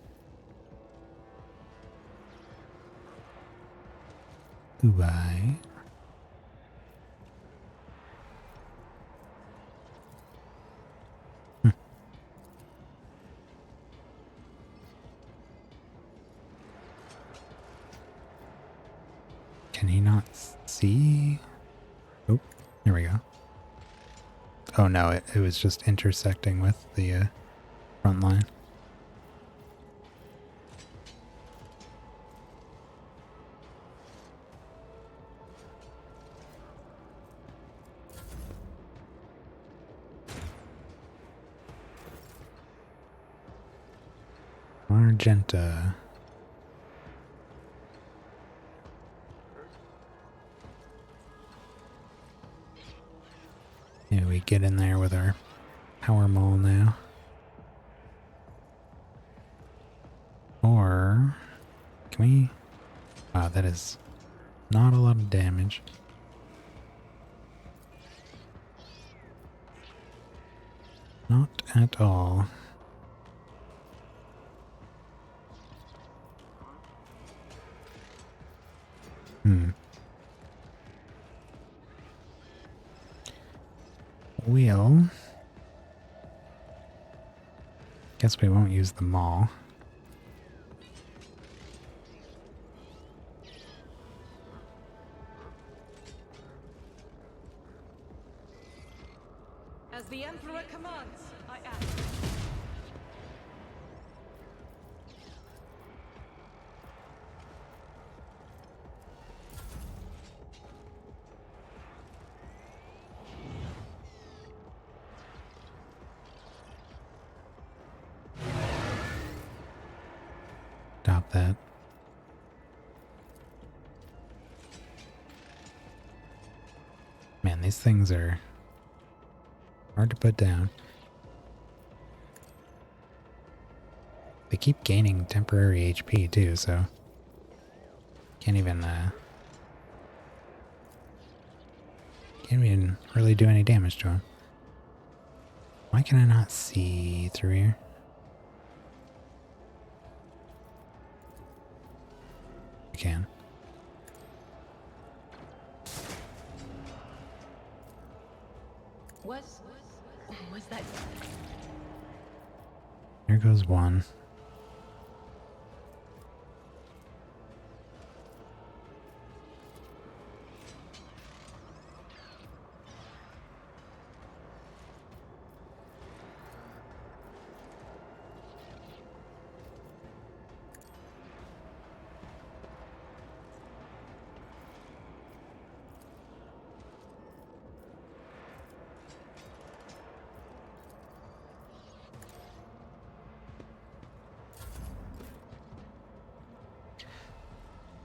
Goodbye. Can he not see? Oh, there we go. Oh no, it was just intersecting with the front line. Argenta. Yeah, we get in there with our power maul now. Or can we? Wow, that is not a lot of damage. Not at all. We'll... Guess we won't use the mall. As the Emperor commands, I act. Stop that. Man, these things are hard to put down. They keep gaining temporary HP too, so can't even really do any damage to them. Why can I not see through here? I can. Was that? There goes one.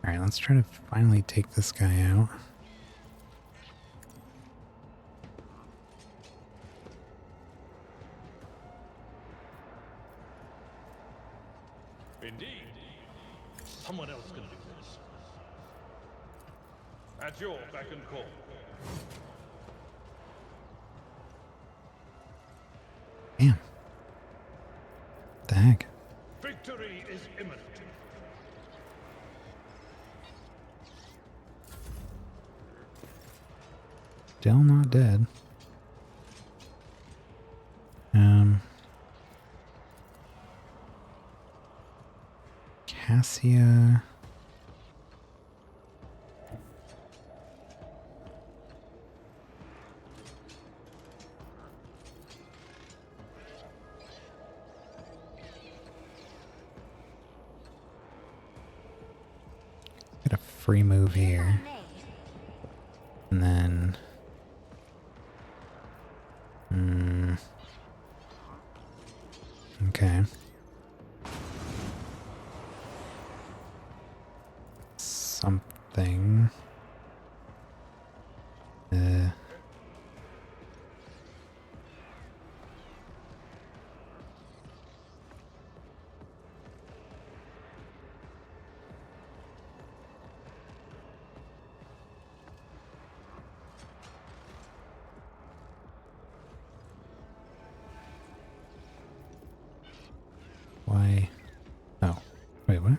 Alright, let's try to finally take this guy out. Indeed. Someone else can do this. At your beck and call. Damn. What the heck? Victory is imminent. Still not dead. Cassia. Get a free move here. And then... Okay. Something. Why? Oh. Wait, what?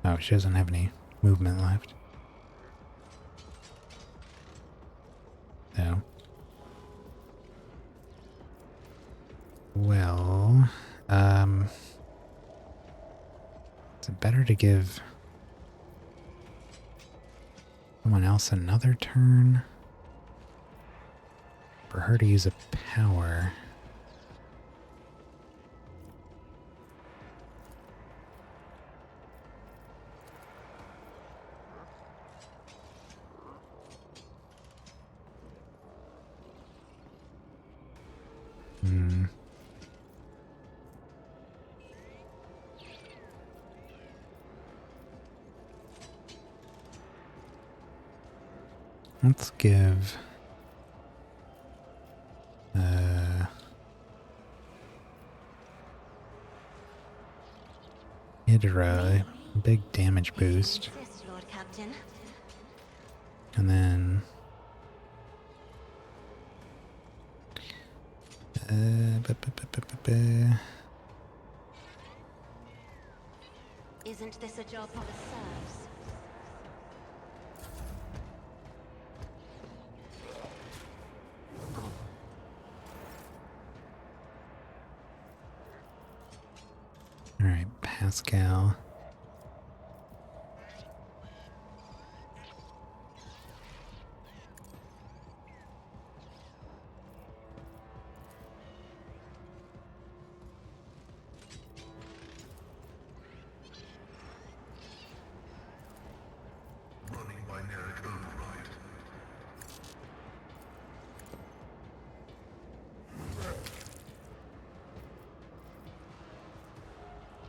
Oh, she doesn't have any movement left. No. Well, is it better to give someone else another turn? For her to use a power. Let's give Hydra a big damage boost. Lord Captain. And then Is Isn't this a job for the serfs? Alright, Pascal. Running binary override.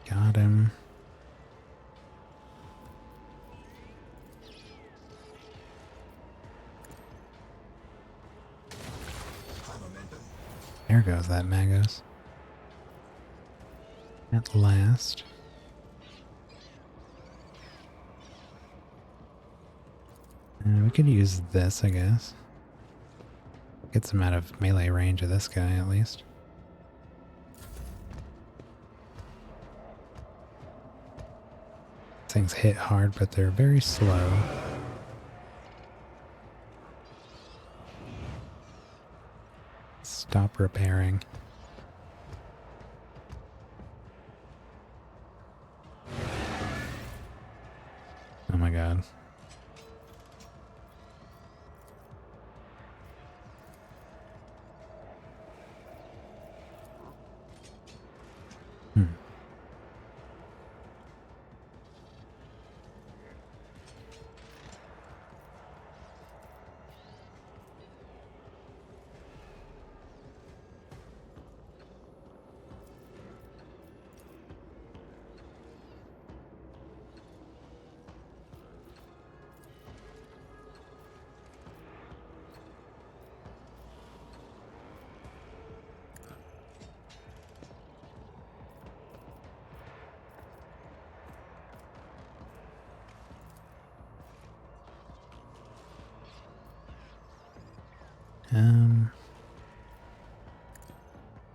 Got him. There goes that Magos. At last. We could use this, I guess. Get some out of melee range of this guy, at least. Things hit hard, but they're very slow. Stop repairing. Oh my god.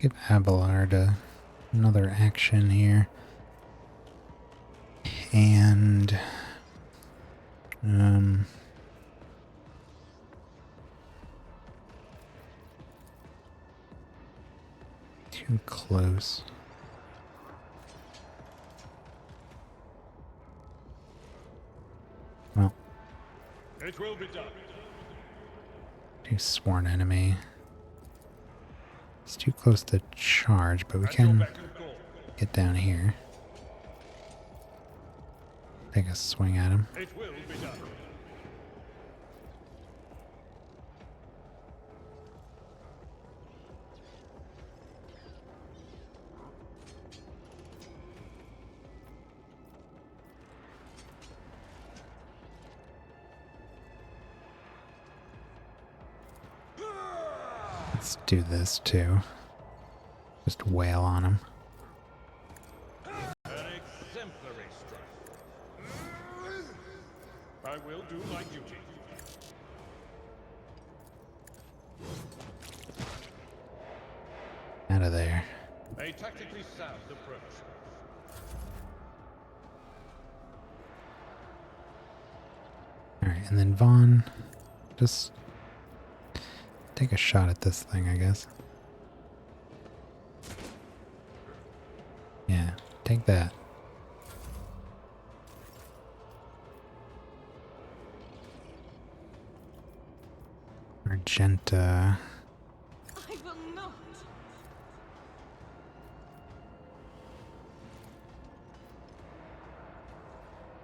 Give Abelard another action here. And too close. Well, It will be done. too sworn enemy. It's too close to charge, but we At your can beck and call. get down here. Take a swing at him. It will be done. Let's do this too. Just wail on him. An exemplary strike. I will do my duty. Out of there. A tactically sound approach. Alright, and then Vaughn, just take a shot at this thing, I guess. Yeah, take that. Argenta. I will not.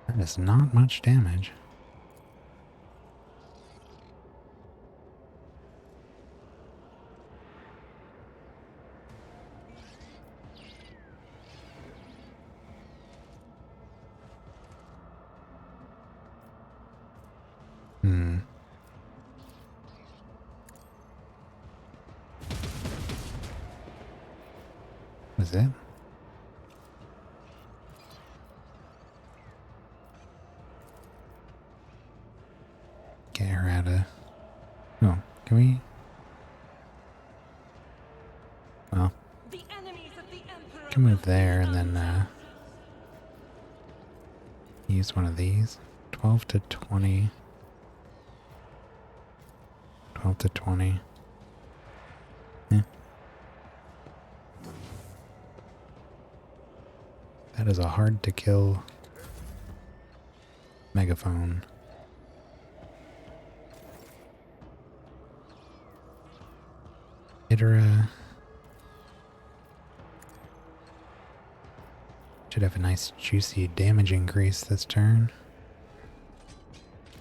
That is not much damage. Was it? Get her out of... Oh, can we... Well, The enemies of the Emperor can move there and then, Use one of these. 12 to 20. 12 to 20. Yeah. That is a hard to kill megaphone. Hydra should have a nice juicy damage increase this turn.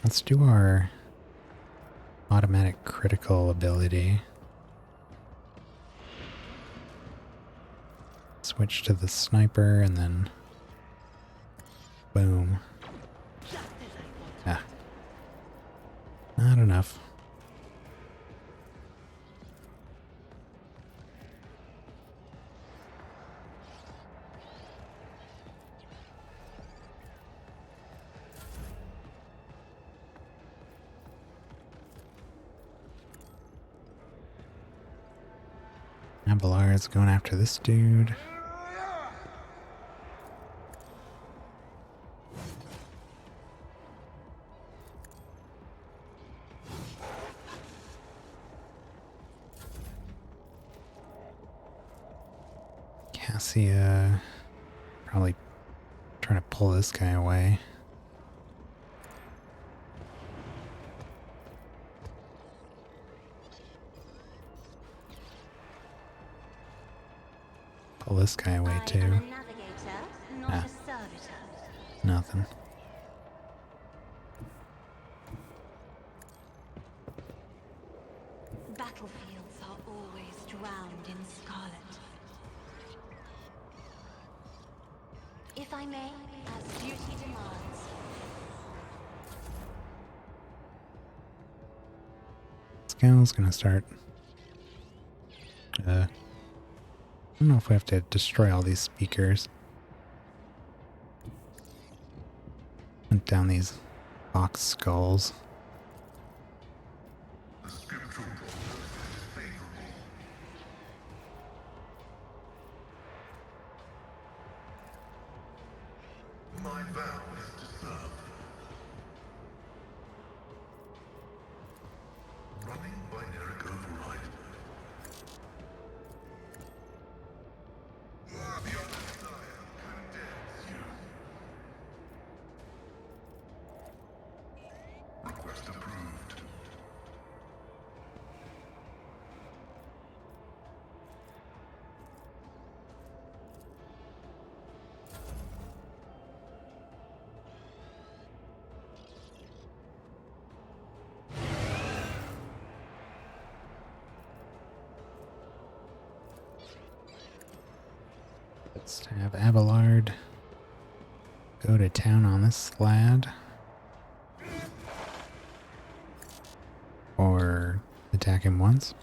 Let's do our automatic critical ability. Switch to the sniper and then boom. Ah. Not enough. Abelard's going after this dude. Cassia probably trying to pull this guy away. Pull this guy away I too. am a navigator, not Ah. a servitor. Nothing. Battlefields are always drowned in scarlet. If I may, as duty demands. Scale's gonna start. I don't know if we have to destroy all these speakers. Hunt down these box skulls. The spiritual is favorable. My vow is to serve. Running binaric override. The other side condemns you. Request approved. Let's have Abelard go to town on this lad. Or attack him once.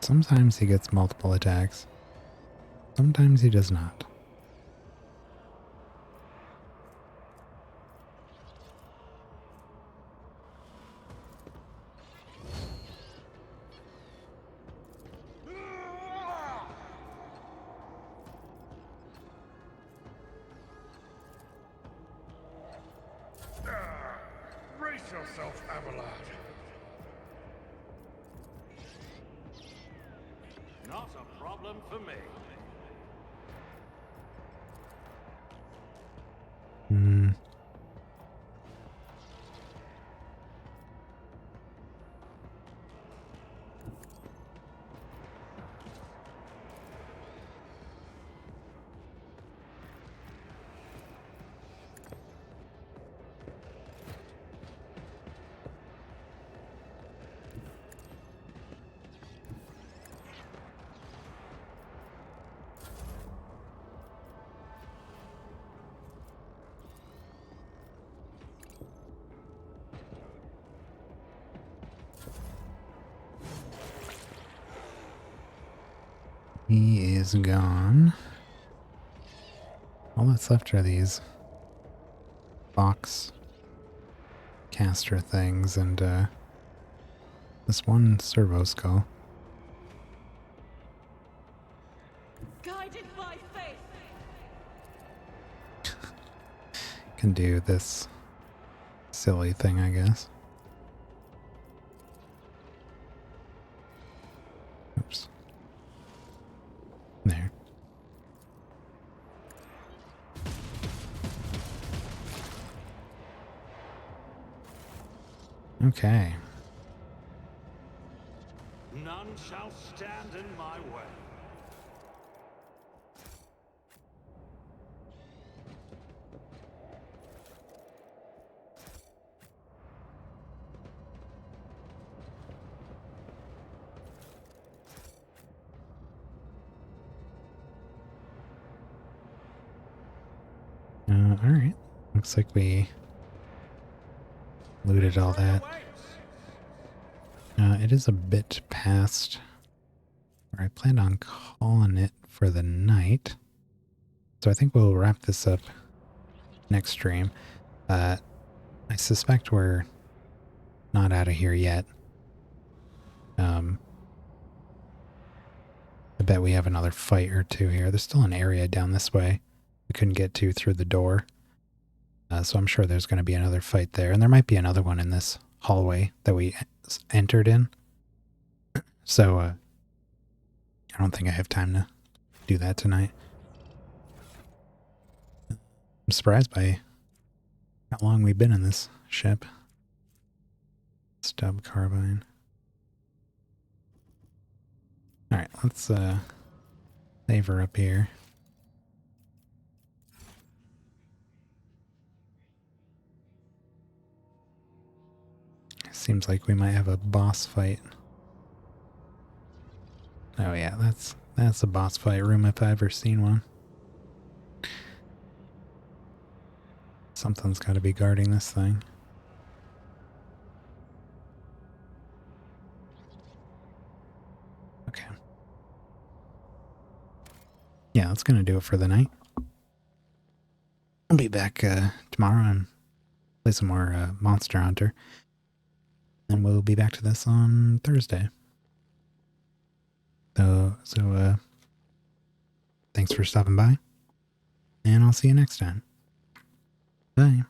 Sometimes he gets multiple attacks. Sometimes he does not. Brace yourself, Abelard. Not a problem for me. Hmm. He is gone. All that's left are these box caster things and this one servo skull. Guided by faith. can do this silly thing, I guess. Oops. There. Okay. None shall stand in my way. Alright. Looks like we looted all that. It is a bit past where I planned on calling it for the night. So I think we'll wrap this up next stream. I suspect we're not out of here yet. I bet we have another fight or two here. There's still an area down this way we couldn't get to through the door. So I'm sure there's going to be another fight there. And there might be another one in this hallway that we entered in. So I don't think I have time to do that tonight. I'm surprised by how long we've been in this ship. Stub carbine. Alright, let's save her up here. Seems like we might have a boss fight. Oh yeah, that's a boss fight room if I've ever seen one. Something's got to be guarding this thing. Okay. Yeah, that's going to do it for the night. I'll be back tomorrow and play some more Monster Hunter. And we'll be back to this on Thursday. So thanks for stopping by. And I'll see you next time. Bye.